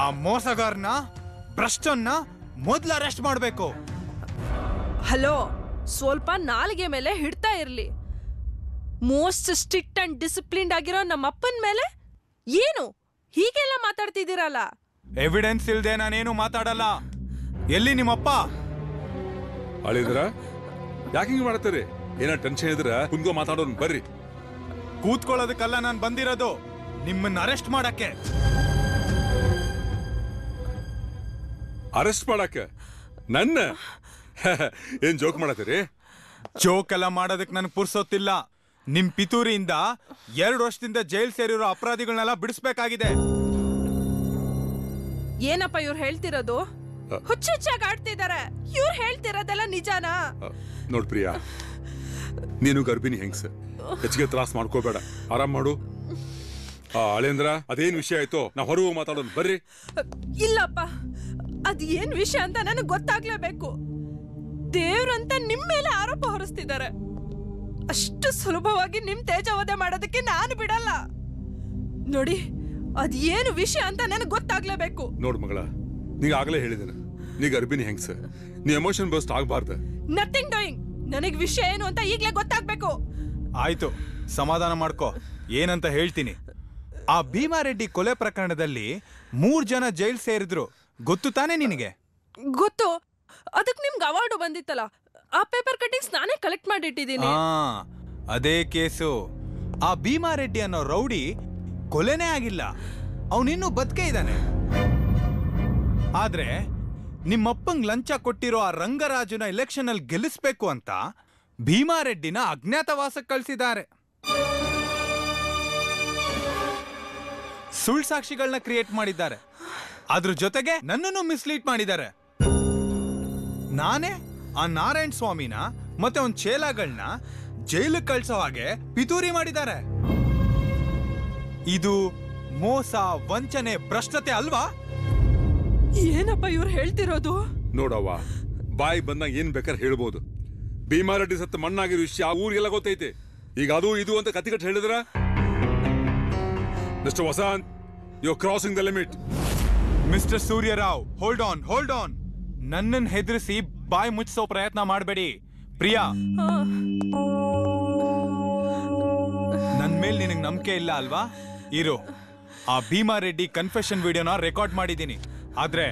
ಆ ಮೋಸಗಾರನ, ಭ್ರಷ್ಟನ್ನ ಮೊದ್ಲು ಅರೆಸ್ಟ್ ಮಾಡ್ಬೇಕು. ಹಲೋ, ಸ್ವಲ್ಪ ನಾಲಿಗೆ ಮೇಲೆ ಹಿಡ್ತಾ ಇರ್ಲಿ. ಮೋಸ್ಟ್ ಸ್ಟ್ರಿಕ್ಟ್ ಅಂಡ್ ಡಿಸಿಪ್ಲಿನ್ಡ್ ಆಗಿರೋ ನಮ್ಮ ಅಪ್ಪನ ಮೇಲೆ ಏನು ಹೀಗೆಲ್ಲ ಮಾತಾಡ್ತಿದ್ದೀರಲ್ಲ? ಎವಿಡೆನ್ಸ್ ಇಲ್ದೆ ನಾನೇನು ಮಾತಾಡಲ್ಲ. ಎಲ್ಲಿ ನಿಮ್ಮಪ್ಪ? ಅಳಿದ್ರ ಯಾಕೆ ಹಿಂಗ್ ಮಾಡ್ತೀರಿ? ಏನ ಟೆನ್ಷನ್ ಇದ್ರ ಕುಂತ್ಕೋ ಮಾತಾಡೋನ್. ಬರ್ರಿ. ಕೂತ್ಕೊಳ್ಳೋದಕ್ಕಲ್ಲ ನಾನು ಬಂದಿರೋದು, ನಿಮ್ಮನ್ನ ಅರೆಸ್ಟ್ ಮಾಡಕ್ಕೆ. ಅರೆಸ್ಟ್ ಮಾಡಕ್ಕೆ ನನ್ನ? ಏನ್ ಜೋಕ್ ಮಾಡತ್ತೀರಿ? ಜೋಕ್ ಎಲ್ಲ ಮಾಡೋದಕ್ ನನ್ಗೆ ಪುರ್ಸೊತ್ತಿಲ್ಲ. ನಿಮ್ ಪಿತೂರಿಯಿಂದ 2 ವರ್ಷದಿಂದ ಜೈಲ್ ಸೇರಿರೋ ಅಪರಾಧಿಗಳನ್ನೆಲ್ಲ ಬಿಡಿಸ್ಬೇಕಾಗಿದೆ. ಏನಪ್ಪ ಇವ್ರು ಹೇಳ್ತಿರೋದು? ಹುಚ್ಚುಚ್ಚಾಗಿ ಆಡ್ತಿದಾರೆ. ಇವ್ರು ಹೇಳ್ತಿರೋದೆಲ್ಲ ನಿಜಾನಾ? ನೋಡ್ ಪ್ರಿಯಾ, ನೀನು ಗರ್ಭಿಣಿ ಹೆಂಗ್ಸ, ಹೆಚ್ಚಿಗೆ ತ್ರಾಸ್ ಮಾಡ್ಕೋಬೇಡ, ಆರಾಮ್ ಮಾಡು. ಅಳೇಂದ್ರ, ಅದೇನ್ ವಿಷಯ ಆಯ್ತೋ ನಾವು ಹೊರಗೆ ಮಾತಾಡೋಣ ಬರ್ರಿ. ಇಲ್ಲಪ್ಪ, ಅದ್ ಏನ್ ವಿಷಯ ಅಂತ ನನಗೆ ಗೊತ್ತಾಗ್ಲೇಬೇಕು. ದೇವ್ರಂತ ನಿಮ್ ಮೇಲೆ ಆರೋಪ ಹೊರಿಸ್ತಿದ್ದಾರೆ. ಅಷ್ಟು ಸುಲಭವಾಗಿ ನಿಮ್ ತೇಜವಧೆ ಮಾಡೋದಕ್ಕೆ ನಾನು ಬಿಡಲ್ಲ. ನೋಡಿ, ಅದ್ ಏನು ವಿಷಯ ಅಂತ ನನಗೆ ಗೊತ್ತಾಗ್ಲೇಬೇಕು. ನೋಡ್ ಮಗಳ, ನೀಗ ಆಗ್ಲೇ ಹೇಳಿದೇನೆ, ನೀ ಗರ್ಭಿಣಿ ಹೆಂಗ್ಸ, ನೀ ಎಮೋಷನ್ ಬಸ್ಟ್ ಆಗ್ಬಾರ್ದ. Nothing doing. ನನಗ್ ವಿಷಯ ಏನು ಅಂತ ಈಗ್ಲೇ ಗೊತ್ತಾಗ್ಬೇಕು. ಆಯ್ತು, ಸಮಾಧಾನ ಮಾಡ್ಕೋ. ಏನಂತ ಹೇಳ್ತೀನಿ. ಆ ಭೀಮಾರೆಡ್ಡಿ ಕೊಲೆ ಪ್ರಕರಣದಲ್ಲಿ 3 ಜನ ಜೈಲ್ ಸೇರಿದ್ರು, ಗೊತ್ತು ತಾನೇ ನಿನಗೆ? ಗೊತ್ತು. ಅದಕ್ಕೆ ನಿಮ್ಗೆ ಅವಾರ್ಡು ಬಂದಿತ್ತಲ್ಲ, ಆ ಪೇಪರ್ ಕಟ್ಟಿಂಗ್ಸ್ ನಾನೇ ಕಲೆಕ್ಟ್ ಮಾಡಿಟ್ಟಿದ್ದೀನಿ. ಅದೇ ಕೇಸು. ಆ ಭೀಮಾರೆಡ್ಡಿ ಅನ್ನೋ ರೌಡಿ ಕೊಲೆನೇ ಆಗಿಲ್ಲ, ಅವನಿನ್ನೂ ಬದುಕೇ ಇದ್ದಾನೆ. ಆದ್ರೆ ನಿಮ್ಮಪ್ಪಂಗ್ ಲಂಚ ಕೊಟ್ಟಿರೋ ಆ ರಂಗರಾಜುನ ಎಲೆಕ್ಷನ್ ಅಲ್ಲಿ ಗೆಲ್ಲಿಸ್ಬೇಕು ಅಂತ ಭೀಮಾರೆಡ್ಡಿನ ಅಜ್ಞಾತವಾಸಕ್ಕೆ ಕಳಿಸಿದ್ದಾರೆ. ಸುಳ್ಳು ಸಾಕ್ಷಿಗಳನ್ನ ಕ್ರಿಯೇಟ್ ಮಾಡಿದ್ದಾರೆ. ಅದ್ರ ಜೊತೆಗೆ ನನ್ನನ್ನು ಮಿಸ್ಲೀಡ್ ಮಾಡಿದ್ದಾರೆ. ನಾನೇ ಆ ನಾರಾಯಣ್ ಸ್ವಾಮಿನ ಮತ್ತೆ ಅವನ್ ಚೇಲಾಗಳನ್ನ ಜೈಲಿಗೆ ಕಳ್ಸೋ ಹಾಗೆ ಪಿತೂರಿ ಮಾಡಿದ್ದಾರೆ. ಇದು ಮೋಸ, ವಂಚನೆ, ಭ್ರಷ್ಟತೆ ಅಲ್ವಾ? ಏನಪ್ಪ ಇವ್ರು ಹೇಳ್ತಿರೋದು? ನೋಡವ್ವ, ಬಾಯಿ ಬಂದಾಗ ಏನ್ ಬೇಕಾದ್ರೆ ಹೇಳ್ಬೋದು. ಭೀಮಾರೆಡ್ಡಿ ಸತ್ತ ಮಣ್ಣಾಗಿರೋ ವಿಷಯ ಊರಿಗೆಲ್ಲ ಗೊತ್ತೈತೆ. ಈಗ ಅದು ಇದು ಅಂತ ಕತ್ತಿಕಟ್ಟು ಹೇಳಿದ್ರ mister Vasanth, you are crossing the limit. Mister Surya Rao, hold on. ನನ್ನನ್ನು ಹೆದರಿಸಿ ಬಾಯಿ ಮುಚ್ಚಿಸೋ ಪ್ರಯತ್ನ ಮಾಡಬೇಡಿ. ಪ್ರಿಯಾ, ನನ್ ಮೇಲೆ ನಿನಗೆ ನಂಬಿಕೆ ಇಲ್ಲ ಅಲ್ವಾ? ಇರು, ಆ ಭೀಮಾರೆಡ್ಡಿ ಕನ್ಫೆಷನ್ ವಿಡಿಯೋನ ರೆಕಾರ್ಡ್ ಮಾಡಿದ್ದೀನಿ. ಆದ್ರೆ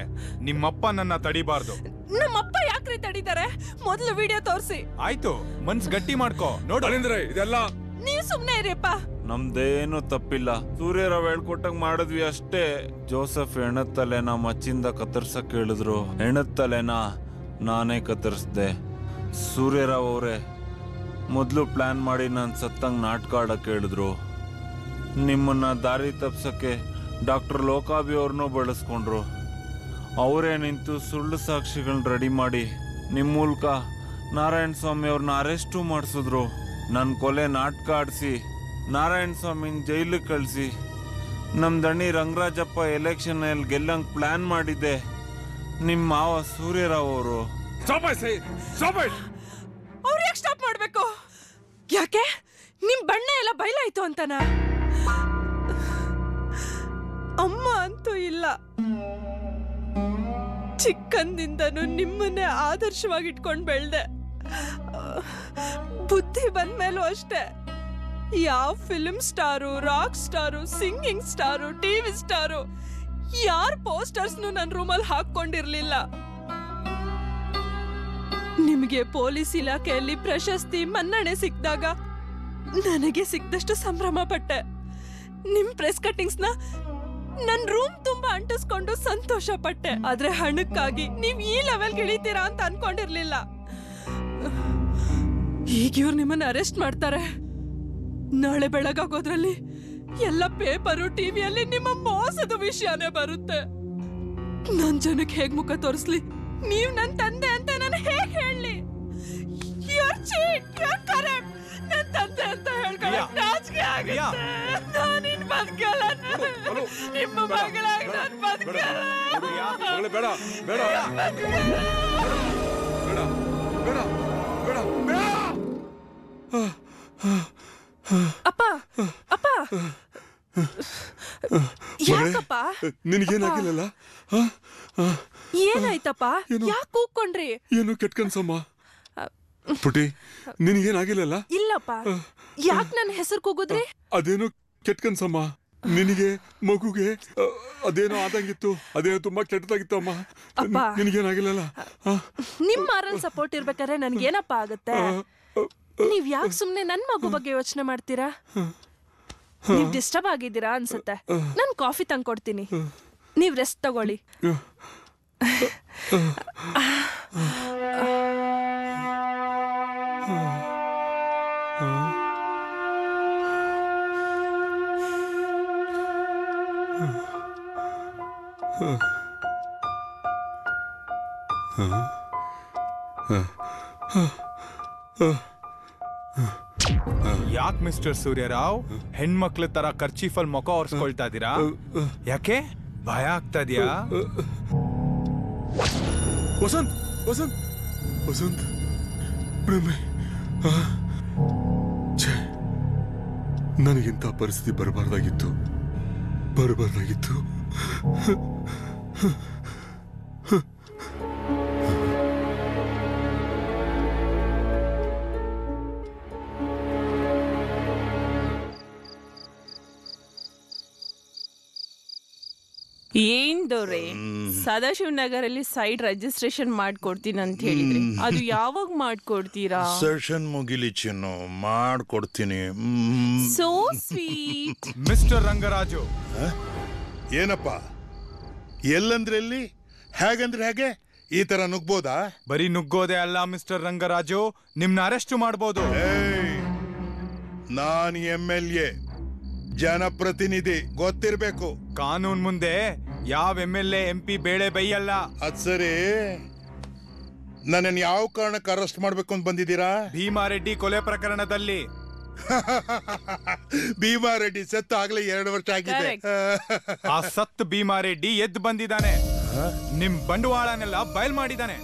ನಿಮ್ಮಪ್ಪ ನನ್ನ ತಡಿಬಾರ್ದು. ನಮ್ಮಪ್ಪ ಯಾಕ್ರಿ ತಡಿತಾರೆ? ಮೊದಲು ವಿಡಿಯೋ ತೋರಿಸಿ. ಆಯ್ತು, ಮನ್ಸ್ ಗಟ್ಟಿ ಮಾಡ್ಕೋ. ನೋಡು ಇದೆಲ್ಲ ನೀವು ಸುಮ್ನೆ ಇರಿಯಪ್ಪ. ನಮ್ದೇನು ತಪ್ಪಿಲ್ಲ, ಸೂರ್ಯರಾವ್ ಹೇಳ್ಕೊಟ್ಟಂಗ್ ಮಾಡಿದ್ವಿ ಅಷ್ಟೇ. ಜೋಸೆಫ್ ಹೆಣತ್ತಲೆನ ಮಚ್ಚಿಂದ ಕತ್ತರ್ಸಕ್ ಹೇಳಿದ್ರು, ಹೆಣತ್ತಲೆನ ನಾನೇ ಕತ್ತರಿಸ್ದೆ. ಸೂರ್ಯರಾವ್ ಅವರೇ ಮೊದಲು ಪ್ಲಾನ್ ಮಾಡಿ ನಾನು ಸತ್ತಂಗ್ ನಾಟಕ ಆಡಕ್ ಹೇಳಿದ್ರು. ನಿಮ್ಮನ್ನ ದಾರಿ ತಪ್ಸಕ್ಕೆ ಡಾಕ್ಟರ್ ಲೋಕಾಭಿ ಅವ್ರನ್ನೂ ಬಳಸ್ಕೊಂಡ್ರು. ಅವರೇ ನಿಂತು ಸುಳ್ಳು ಸಾಕ್ಷಿಗಳನ್ನ ರೆಡಿ ಮಾಡಿ ನಿಮ್ಮ ಮೂಲಕ ನಾರಾಯಣ ಸ್ವಾಮಿ ಅವ್ರನ್ನ ಅರೆಸ್ಟು ಮಾಡಿಸಿದ್ರು. ನನ್ನ ಕೊಲೆ ನಾಟಕ ಆಡಿಸಿ ನಾರಾಯಣ ಸ್ವಾಮಿನ ಜೈಲಿಗೆ ಕಳಿಸಿ ನಮ್ಮ ದಣಿ ರಂಗರಾಜಪ್ಪ ಎಲೆಕ್ಷನ್ ಗೆಲ್ಲಂಗ್ ಪ್ಲಾನ್ ಮಾಡಿದ್ದೆ ನಿಮ್ಮ ಮಾವ ಸೂರ್ಯರಾವ್ ಅವರು. ಅವ್ರು ಯಾಕೆ ಸ್ಟಾಪ್ ಮಾಡ್ಬೇಕು? ಯಾಕೆ? ನಿಮ್ ಬಣ್ಣ ಎಲ್ಲ ಬಯಲಾಯ್ತು ಅಂತನಾ? ಅಮ್ಮ ಅಂತೂ ಇಲ್ಲ. ಚಿಕ್ಕಂದಿಂದನೂ ನಿಮ್ಮನ್ನೇ ಆದರ್ಶವಾಗಿ ಇಟ್ಕೊಂಡು ಬೆಳ್ದೆ. ಬುದ್ಧಿ ಬಂದ್ಮೇಲೂ ಅಷ್ಟೇ. ಯಾವ film star, rock star, singing star, TV star ಯಾರ ಪೋಸ್ಟರ್ಸ್ನು ನನ್ನ ರೂಮಲ್ಲಿ ಹಾಕೊಂಡಿರ್ಲಿಲ್ಲ. ನಿಮಗೆ ಪೊಲೀಸ್ ಇಲಾಖೆಯಲ್ಲಿ ಪ್ರಶಸ್ತಿ, ಮನ್ನಣೆ ಸಿಕ್ಕಿದಾಗ ನನಗೆ ಸಿಕ್ದಷ್ಟು ಸಂಭ್ರಮ ಪಟ್ಟೆ. ನಿಮ್ ಪ್ರೆಸ್ ಕಟ್ಟಿಂಗ್ಸ್ನ ನನ್ ರೂಮ್ ತುಂಬಾ ಅಂಟಿಸ್ಕೊಂಡು ಸಂತೋಷ ಪಟ್ಟೆ. ಆದ್ರೆ ಹಣಕ್ಕಾಗಿ ನೀವ್ ಈ ಲೆವೆಲ್ ಇಳಿತೀರಾ ಅಂತ ಅನ್ಕೊಂಡಿರ್ಲಿಲ್ಲ. ಈಗ ಇವ್ರು ನಿಮ್ಮನ್ನ ಅರೆಸ್ಟ್ ಮಾಡ್ತಾರೆ. ನಾಳೆ ಬೆಳಗಾಗೋದ್ರಲ್ಲಿ ಎಲ್ಲ ಪೇಪರು, ಟಿವಿಯಲ್ಲಿ ನಿಮ್ಮ ಮೋಸದ ವಿಷಯನೇ ಬರುತ್ತೆ. ನನ್ ಜನಕ್ಕೆ ಹೇಗ್ ಮುಖ ತೋರಿಸ್ಲಿ? ನೀವ್ ನನ್ ತಂದೆ ಅಂತ ನಾನು ಹೇಗ್ ಹೇಳಿ? ನನ್ ತಂದೆ ಅಂತ ಹೇಳ್ಕೊಳಕ್ ನಾಚಿಕೆ ಆಗುತ್ತೆ. ನಾನಿನ್ ಬದುಕಲ್ಲ. ನಿಮ್ಮ ಮಗಳಾಗಿ ನಾನ್ ಬದುಕಲ್ಲ. ಬೇಡ ಬೇಡ ಅಪ್ಪ, ಅಪ್ಪ, ಯಾಕಪ್ಪ? ನಿನಗೇನಾಗಿಲ್ಲಲ್ಲ? ಏನಾಯ್ತಪ್ಪ? ಯಾಕೆ ಕೂಗ್ಕೊಂಡ್ರಿ? ಏನು ಕೆಟ್ಟ ಕನ್ಸಮ್ಮ? ಪುಟಿ, ನಿನಗೇನಾಗಿಲ್ಲಲ್ಲ? ಇಲ್ಲಪ್ಪ. ಯಾಕೆ ನನ್ನ ಹೆಸರು ಕೂಗುದ್ರಿ? ಅದೇನೋ ಕೆಟ್ಟ ಕನ್ಸಮ್ಮ. ನಿನಗೆ ಮಗುಗೆ ಅದೇನೋ ಆದಂಗಿತ್ತು. ಅದೇನೋ ತುಂಬಾ ಕೆಟ್ಟದಾಗಿತ್ತು ಅಮ್ಮ. ನಿನಗೇನಾಗಿಲ್ಲಲ್ಲ? ನಿಮ್ ಮಾರಲ್ ಸಪೋರ್ಟ್ ಇರ್ಬೇಕಾದ್ರೆ ನನ್ಗೇನಪ್ಪ ಆಗುತ್ತೆ? ನೀವ್ ಯಾಕೆ ಸುಮ್ನೆ ನನ್ ಮಗು ಬಗ್ಗೆ ಯೋಚನೆ ಮಾಡ್ತೀರಾ? ನೀವ್ ಡಿಸ್ಟರ್ಬ್ ಆಗಿದ್ದೀರಾ ಅನ್ಸುತ್ತೆ. ನಾನ್ ಕಾಫಿ ತಂದ್ಕೊಡ್ತೀನಿ, ನೀವ್ ರೆಸ್ಟ್ ತಗೊಳ್ಳಿ. ಯಾಕೆ ಮಿಸ್ಟರ್ ಸೂರ್ಯರಾವ್ ಹೆಣ್ಮಕ್ಳ ತರ ಕರ್ಚೀಫಲ್ ಮುಖ ಒರ್ಸ್ಕೊಳ್ತಾ ಇದೀರಾ? ಯಾಕೆ ಭಯ ಆಗ್ತಾ ಇದೆಯಾ? ವಸಂತ್ ವಸಂತ್ ವಸಂತ್ ಪ್ರೇಮೆ ನನಗಿಂತ ಪರಿಸ್ಥಿತಿ ಬರಬಾರ್ದಾಗಿತ್ತು. ಏನ್ ದೊರೆ, ಸದಾಶಿವ ನಗರಲ್ಲಿ ಸೈಟ್ ರಿಜಿಸ್ಟ್ರೇಷನ್ ಮಾಡ್ಕೊಡ್ತೀನಿ ಅಂತ ಹೇಳಿದ್ರಿ, ಅದು ಯಾವಾಗ ಮಾಡ್ಕೊಡ್ತೀರಾ? ಸೆಷನ್ ಮುಗಿಲಿ ಚಿನ್ನು, ಮಾಡ್ಕೊಡ್ತೀನಿ. So sweet. ಮಿಸ್ಟರ್ ರಂಗರಾಜು. ಏನಪ್ಪ, ಎಲ್ಲಂದ್ರೆ ಎಲ್ಲಿ, ಹೇಗಂದ್ರೆ ಹೇಗೆ, ಈ ತರ ನುಗ್ಬೋದಾ? ಬರೀ ನುಗ್ಗೋದೇ ಅಲ್ಲ ಮಿಸ್ಟರ್ ರಂಗರಾಜು, ನಿಮ್ನ ಅರೆಸ್ಟ್ ಮಾಡ್ಬೋದು. ನಾನು MLA, ಜನಪ್ರತಿನಿಧಿ, ಗೊತ್ತಿರ್ಬೇಕು. ಕಾನೂನ್ ಮುಂದೆ ಯಾವ MLA MP ಬೇಳೆ ಬೈಯಲ್ಲ. ಅದ್ ಸರಿ, ನನ್ನನ್ನು ಯಾವ ಕಾರಣಕ್ಕೆ ಅರೆಸ್ಟ್ ಮಾಡ್ಬೇಕು ಅಂತ ಬಂದಿದ್ದೀರಾ? ಭೀಮಾರೆಡ್ಡಿ ಕೊಲೆ ಪ್ರಕರಣದಲ್ಲಿ. ಭೀಮಾರೆಡ್ಡಿ ಸತ್ತು ಆಗ್ಲೇ 2 ವರ್ಷ ಆಗಿದೆ. ಆ ಸತ್ ಭೀಮಾರೆಡ್ಡಿ ಎದ್ದು ಬಂದಿದ್ದಾನೆ, ನಿಮ್ ಬಂಡವಾಳನೆಲ್ಲ ಬಯಲ್ ಮಾಡಿದ್ದಾನೆ.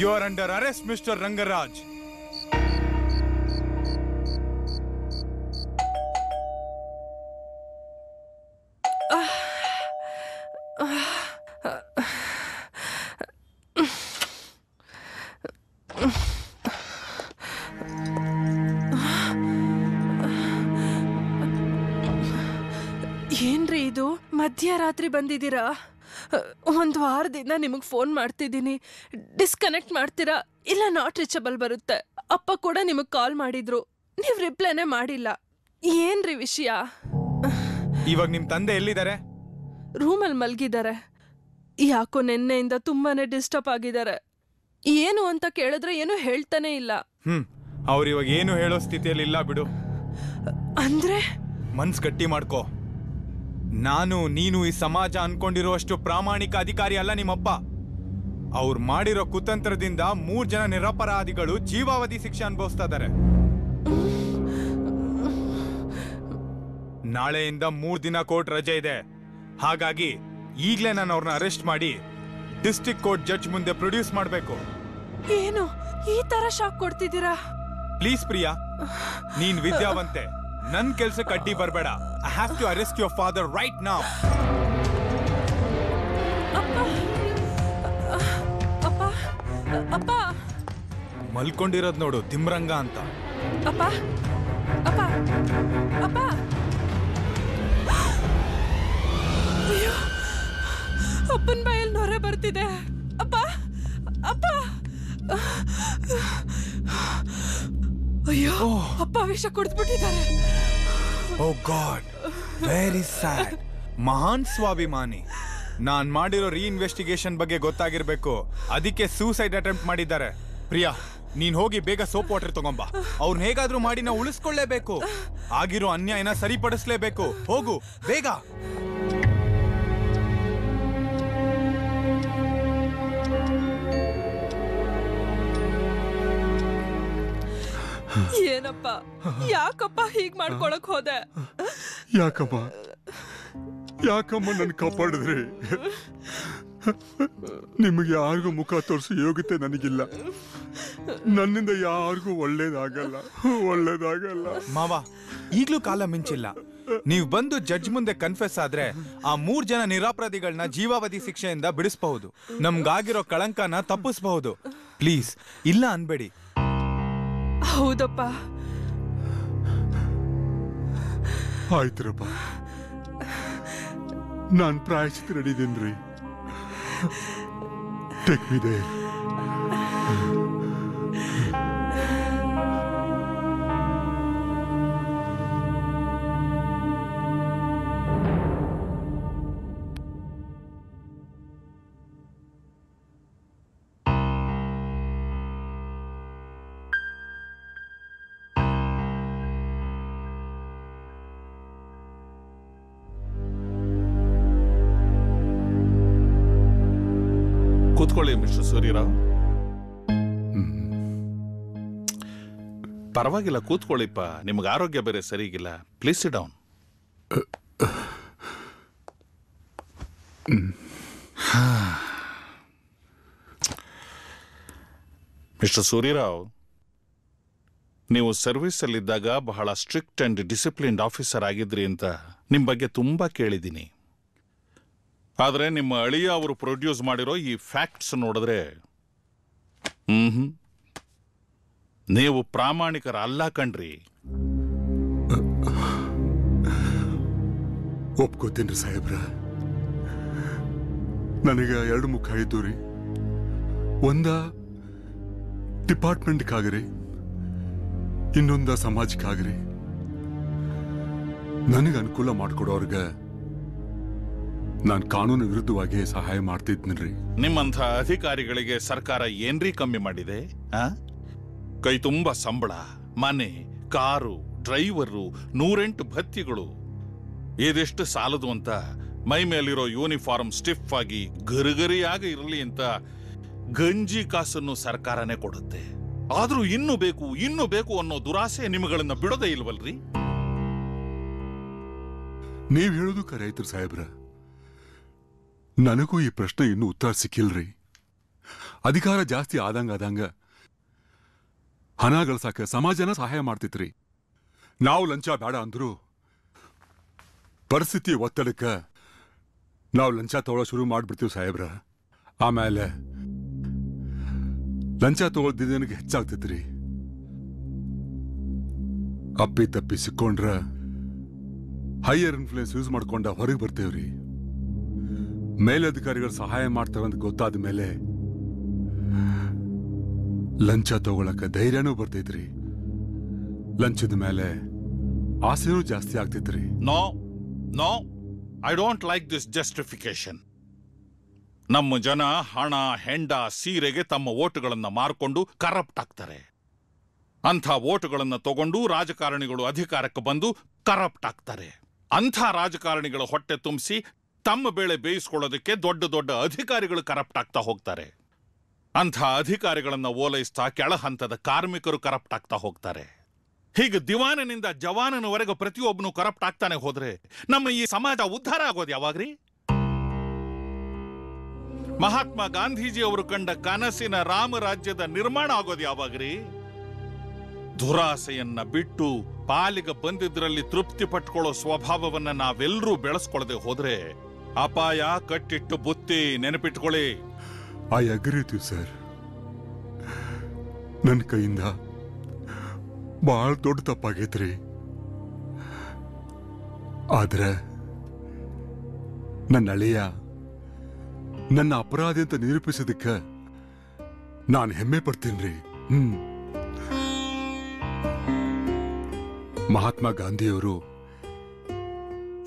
You are under arrest mister Rangaraj. ಏನ್ರಿ ಇದು, ಮಧ್ಯರಾತ್ರಿ ಬಂದಿದ್ದೀರಾ? 1 ವಾರದಿಂದ ನಿಮಗೆ ಫೋನ್ ಮಾಡ್ತಿದ್ದೀನಿ, ಡಿಸ್ಕನೆಕ್ಟ್ ಮಾಡ್ತೀರಾ ಇಲ್ಲ ನಾಟ್ ರೀಚಬಲ್ ಬರುತ್ತೆ. ಅಪ್ಪ ಕೂಡ ನಿಮಗೆ ಕಾಲ್ ಮಾಡಿದ್ರು, ನೀವು ರಿಪ್ಲೈನೇ ಮಾಡಿಲ್ಲ. ಏನ್ರಿ ವಿಷಯ? ಇವಾಗ ನಿಮ್ ತಂದೆ ಎಲ್ಲಿದ್ದಾರೆ? ರೂಮಲ್ಲಿ ಮಲ್ಗಿದ್ದಾರೆ. ಯಾಕೋ ನಿನ್ನೆಯಿಂದ ತುಂಬಾನೇ ಡಿಸ್ಟರ್ಬ್ ಆಗಿದ್ದಾರೆ. ಏನು ಅಂತ ಕೇಳಿದ್ರೆ ಏನು ಹೇಳ್ತಾನೆ ಇಲ್ಲ. ಅವ್ರು ಇವಾಗ ಏನು ಹೇಳೋ ಸ್ಥಿತಿಯಲ್ಲಿ ಇಲ್ಲ ಬಿಡು. ಅಂದ್ರೆ ಮನ್ಸ್ ಗಟ್ಟಿ ಮಾಡ್ಕೋ. ನಾನು ನೀನು ಈ ಸಮಾಜ ಅನ್ಕೊಂಡಿರುವಷ್ಟು ಪ್ರಾಮಾಣಿಕ ಅಧಿಕಾರಿ ಅಲ್ಲ ನಿಮ್ಮಪ್ಪ. ಅವ್ರು ಮಾಡಿರೋ ಕುತಂತ್ರದಿಂದ 3 ಜನ ನಿರಪರಾಧಿಗಳು ಜೀವಾವಧಿ ಶಿಕ್ಷೆ ಅನುಭವಿಸ್ತಾ ಇದ್ದಾರೆ. ನಾಳೆಯಿಂದ 3 ದಿನ ಕೋರ್ಟ್ ರಜೆ ಇದೆ. ಹಾಗಾಗಿ ಈಗ್ಲೇ ನಾನು ಅವ್ರನ್ನ ಅರೆಸ್ಟ್ ಮಾಡಿ ಡಿಸ್ಟ್ರಿಕ್ಟ್ ಕೋರ್ಟ್ ಜಡ್ಜ್ ಮುಂದೆ ಪ್ರೊಡ್ಯೂಸ್ ಮಾಡಬೇಕು. ಏನು ಈ ತರ ಶಾಕ್ ಕೊಡ್ತಿದ್ದೀರಾ? ಪ್ಲೀಸ್ ಪ್ರಿಯಾ, ನೀನ್ ವಿದ್ಯಾವಂತೆ, ನನ್ ಕೆಲ್ಸಕ್ಕೆ ಅಡ್ಡಿ ಬರ್ಬೇಡ. I have to arrest your father right now. ಅಪ್ಪ ಅಪ್ಪ ಮಲ್ಕೊಂಡಿರೋದ್ ನೋಡು, ತಿಮ್ರಂಗ ಅಂತ. ಅಪ್ಪ ಅಪ್ಪ ಅಪ್ಪ, ಅಯ್ಯೋ ಅಪ್ಪನ ಬಾಯಲ್ಲಿ ನೊರೆ ಬರ್ತಿದೆ. ಅಪ್ಪ ಅಪ್ಪ, ಅಯ್ಯೋ ಅಪ್ಪ ವಿಷ ಕುಡಿದ್ಬಿಟ್ಟಿದ್ದಾರೆ. ಓ ಗಾಡ್, ವೆರಿ ಸ್ಯಾಡ್. ಮಹಾನ್ ಸ್ವಾಭಿಮಾನಿ. ನಾನ್ ಮಾಡಿರೋ ರೀಇನ್ವೆಸ್ಟಿಗೇಷನ್ ಬಗ್ಗೆ ಗೊತ್ತಾಗಿರ್ಬೇಕು, ಅದಕ್ಕೆ ಸೂಸೈಡ್ ಅಟೆಂಪ್ಟ್ ಮಾಡಿದ್ದಾರೆ. ಪ್ರಿಯಾ, ನೀನ್ ಹೋಗಿ ಬೇಗ ಸೋಪ್ ವಾಟರ್ ತಗೊಂಬ. ಅವ್ರನ್ನ ಹೇಗಾದ್ರೂ ಮಾಡಿ ನಾವು ಉಳಿಸ್ಕೊಳ್ಳೇಬೇಕು. ಆಗಿರೋ ಅನ್ಯಾಯನ ಸರಿಪಡಿಸ್ಲೇಬೇಕು. ಹೋಗು ಬೇಗ. ಏನಪ್ಪ, ಯಾಕಪ್ಪ ಹೀಗ್ ಮಾಡ್ಕೊಳಕ್ ಹೋದೆ? ಯಾಕಮ್ಮ ನನ್ ಕಾಪಾಡಿದ್ರಿ? ನಿಮಗೆ ಯಾರಿಗೂ ಮುಖ ತೋರಿಸೋ ಯೋಗ್ಯತೆ ನನಗಿಲ್ಲ. ನನ್ನಿಂದ ಯಾರಿಗೂ ಒಳ್ಳೇದಾಗಲ್ಲ. ಮಾವ, ಈಗ್ಲೂ ಕಾಲ ಮಿಂಚಿಲ್ಲ. ನೀವು ಬಂದು ಜಡ್ಜ್ ಮುಂದೆ ಕನ್ಫೆಸ್ ಆದ್ರೆ ಆ 3 ಜನ ನಿರಪರಾಧಿಗಳನ್ನ ಜೀವಾವಧಿ ಶಿಕ್ಷೆಯಿಂದ ಬಿಡಿಸಬಹುದು. ನಮ್ಗಾಗಿರೋ ಕಳಂಕನ ತಪ್ಪಿಸಬಹುದು. ಪ್ಲೀಸ್ ಇಲ್ಲ ಅನ್ಬೇಡಿ. ಹೌದಪ್ಪ. ಆಯ್ತ್ರಪ್ಪ, ನಾನ್ ಪ್ರಾಯಶ್ಚಿತ್ತ ನಡೀದೇನ್ರಿ. Take me there. ಕೂತ್ಕೊಳ್ಳಿ ಮಿಸ್ಟರ್ ಸೂರ್ಯರಾವ್. ಪರವಾಗಿಲ್ಲ, ಕೂತ್ಕೊಳ್ಳಿಪ್ಪ. ನಿಮ್ಗೆ ಆರೋಗ್ಯ ಬೇರೆ ಸರಿಗಿಲ್ಲ. Please sit down. Mister Surya Rao, ನೀವು ಸರ್ವಿಸಲ್ಲಿದ್ದಾಗ ಬಹಳ ಸ್ಟ್ರಿಕ್ಟ್ ಅಂಡ್ ಡಿಸಿಪ್ಲಿನ್ಡ್ ಆಫೀಸರ್ ಆಗಿದ್ರಿ ಅಂತ ನಿಮ್ಮ ಬಗ್ಗೆ ತುಂಬಾ ಕೇಳಿದ್ದೀನಿ. ಆದರೆ ನಿಮ್ಮ ಅಳಿಯ ಅವರು ಪ್ರೊಡ್ಯೂಸ್ ಮಾಡಿರೋ ಈ ಫ್ಯಾಕ್ಟ್ಸ್ ನೋಡಿದ್ರೆ ನೀವು ಪ್ರಾಮಾಣಿಕರ ಅಲ್ಲ ಕಣ್ರಿ. ಒಪ್ಕೋತೀನಿ ಸಾಹೇಬ್ರ. ನನಗ 2 ಮುಖ ಇದ್ದು ರೀ. ಒಂದ ಡಿಪಾರ್ಟ್ಮೆಂಟ್ಗಾಗ್ರಿ, ಇನ್ನೊಂದ ಸಮಾಜಕ್ಕಾಗ್ರಿ. ನನಗೆ ಅನುಕೂಲ ಮಾಡಿಕೊಡೋರ್ಗ ನಾನು ಕಾನೂನು ವಿರುದ್ಧವಾಗಿ ಸಹಾಯ ಮಾಡ್ತಿದ್ನರಿ. ನಿಮ್ಮಂಥ ಅಧಿಕಾರಿಗಳಿಗೆ ಸರ್ಕಾರ ಏನ್ರಿ ಕಮ್ಮಿ ಮಾಡಿದೆ? ಕೈ ತುಂಬ ಸಂಬಳ, ಮನೆ, ಕಾರು, ಡ್ರೈವರು, 108 ಭತ್ಯೆಗಳು. ಇದಿಷ್ಟು ಸಾಲದು ಅಂತ ಮೈ ಮೇಲಿರೋ ಯೂನಿಫಾರ್ಮ್ ಸ್ಟಿಫ್ ಆಗಿ ಗರಿಗರಿಯಾಗಿ ಇರಲಿ ಅಂತ ಗಂಜಿ ಕಾಸನ್ನು ಸರ್ಕಾರನೇ ಕೊಡುತ್ತೆ. ಆದ್ರೂ ಇನ್ನೂ ಬೇಕು ಅನ್ನೋ ದುರಾಸೆ ನಿಮಗಳನ್ನ ಬಿಡೋದೇ ಇಲ್ವಲ್ರಿ? ನೀವ್ ಹೇಳೋದು ಕರೆ ಐತ್ರಿ ಸಾಹೇಬ್ರ. ನನಗೂ ಈ ಪ್ರಶ್ನೆ ಇನ್ನೂ ಉತ್ತರ ಸಿಕ್ಕಿಲ್ರಿ. ಅಧಿಕಾರ ಜಾಸ್ತಿ ಆದಂಗ ಹಣ ಗಳಸಾಕ ಸಮಾಜನ ಸಹಾಯ ಮಾಡ್ತಿತ್ರಿ. ನಾವು ಲಂಚ ಬೇಡ ಅಂದ್ರು ಪರಿಸ್ಥಿತಿ ಒತ್ತಡಕ್ಕ ನಾವು ಲಂಚ ತಗೊಳ್ಳೋ ಶುರು ಮಾಡ್ಬಿಡ್ತೀವಿ ಸಾಹೇಬ್ರ. ಆಮೇಲೆ ಲಂಚ ತಗೊಳ್ದಿದ್ದನಿಗೆ ಹೆಚ್ಚಾಗ್ತಿದ್ರಿ. ಅಪ್ಪಿ ತಪ್ಪಿ ಸಿಕ್ಕೊಂಡ್ರ ಹೈಯರ್ ಇನ್ಫ್ಲೂಯೆನ್ಸ್ ಯೂಸ್ ಮಾಡ್ಕೊಂಡ ಹೊರಗೆ ಬರ್ತೇವ್ರಿ. ಮೇಲಧಿಕಾರಿಗಳು ಸಹಾಯ ಮಾಡ್ತಾರಂತ ಗೊತ್ತಾದ ಮೇಲೆ ಲಂಚ ತಗೊಳಕ ಧೈರ್ಯನೂ ಬರ್ತೈತ್ರಿ. ಲಂಚದ ಮೇಲೆ ಆಸೆನೂ ಜಾಸ್ತಿ ಆಗ್ತೈತ್ರಿ. No no, I don't like this justification. ನಮ್ಮ ಜನ ಹಣ, ಹೆಂಡ, ಸೀರೆಗೆ ತಮ್ಮ ಓಟುಗಳನ್ನ ಮಾರ್ಕೊಂಡು ಕರಪ್ಟ್ ಆಗ್ತಾರೆ. ಅಂಥ ಓಟುಗಳನ್ನ ತಗೊಂಡು ರಾಜಕಾರಣಿಗಳು ಅಧಿಕಾರಕ್ಕೆ ಬಂದು ಕರಪ್ಟ್ ಆಗ್ತಾರೆ. ಅಂಥ ರಾಜಕಾರಣಿಗಳ ಹೊಟ್ಟೆ ತುಂಬಿಸಿ ತಮ್ಮ ಬೇಳೆ ಬೇಯಿಸ್ಕೊಳ್ಳೋದಕ್ಕೆ ದೊಡ್ಡ ದೊಡ್ಡ ಅಧಿಕಾರಿಗಳು ಕರಪ್ಟ್ ಆಗ್ತಾ ಹೋಗ್ತಾರೆ. ಅಂಥ ಅಧಿಕಾರಿಗಳನ್ನ ಓಲೈಸ್ತಾ ಕೆಳ ಹಂತದ ಕಾರ್ಮಿಕರು ಕರಪ್ಟ್ ಆಗ್ತಾ ಹೋಗ್ತಾರೆ. ಹೀಗೆ ದಿವಾನನಿಂದ ಜವಾನನವರೆಗೂ ಪ್ರತಿಯೊಬ್ಬನು ಕರಪ್ಟ್ ಆಗ್ತಾನೆ ಹೋದ್ರೆ ನಮ್ಮ ಈ ಸಮಾಜ ಉದ್ಧಾರ ಆಗೋದು ಯಾವಾಗ್ರಿ? ಮಹಾತ್ಮ ಗಾಂಧೀಜಿ ಅವರು ಕಂಡ ಕನಸಿನ ರಾಮರಾಜ್ಯದ ನಿರ್ಮಾಣ ಆಗೋದು ಯಾವಾಗ್ರಿ? ದುರಾಸೆಯನ್ನ ಬಿಟ್ಟು ಪಾಲಿಗೆ ಬಂದಿದ್ರಲ್ಲಿ ತೃಪ್ತಿ ಪಟ್ಕೊಳ್ಳೋ ಸ್ವಭಾವವನ್ನ ನಾವೆಲ್ಲರೂ ಬೆಳೆಸ್ಕೊಳ್ಳದೆ ಹೋದ್ರೆ ಅಪಾಯ ಕಟ್ಟಿಟ್ಟು ಬುತ್ತಿ. ನೆನಪಿಟ್ಕೊಳ್ಳಿ. I agree with you sir. ನನ್ನ ಕೈಯಿಂದ ಬಹಳ ದೊಡ್ಡ ತಪ್ಪಾಗೈತ್ರಿ. ಆದ್ರೆ ನನ್ನ ಅಳಿಯ ನನ್ನ ಅಪರಾಧಿ ಅಂತ ನಿರೂಪಿಸೋದಕ್ಕೆ ನಾನು ಹೆಮ್ಮೆ ಪಡ್ತೀನಿ. ಮಹಾತ್ಮ ಗಾಂಧಿಯವರು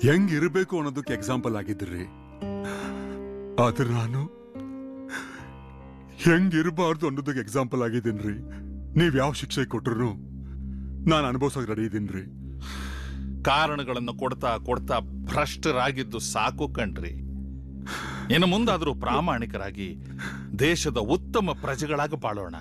ಹೆಂಗಿರಬೇಕು ಅನ್ನೋದಕ್ಕೆ ಎಕ್ಸಾಂಪಲ್ ಆಗಿದ್ರಿ. ಆದ್ರೆ ನಾನು ಹೆಂಗಿರಬಾರ್ದು ಅನ್ನೋದಕ್ಕೆ ಎಕ್ಸಾಂಪಲ್ ಆಗಿದ್ದೀನ್ರಿ. ನೀವ್ ಯಾವ ಶಿಕ್ಷೆ ಕೊಟ್ರು ನಾನು ಅನುಭವಿಸೋಕೆ ರೆಡಿ ಇದ್ದೀನ್ರಿ. ಕಾರಣಗಳನ್ನು ಕೊಡ್ತಾ ಕೊಡ್ತಾ ಭ್ರಷ್ಟರಾಗಿದ್ದು ಸಾಕು ಕಣ್ರಿ. ಇನ್ನು ಮುಂದಾದ್ರೂ ಪ್ರಾಮಾಣಿಕರಾಗಿ ದೇಶದ ಉತ್ತಮ ಪ್ರಜೆಗಳಾಗಿ ಬಾಳೋಣ.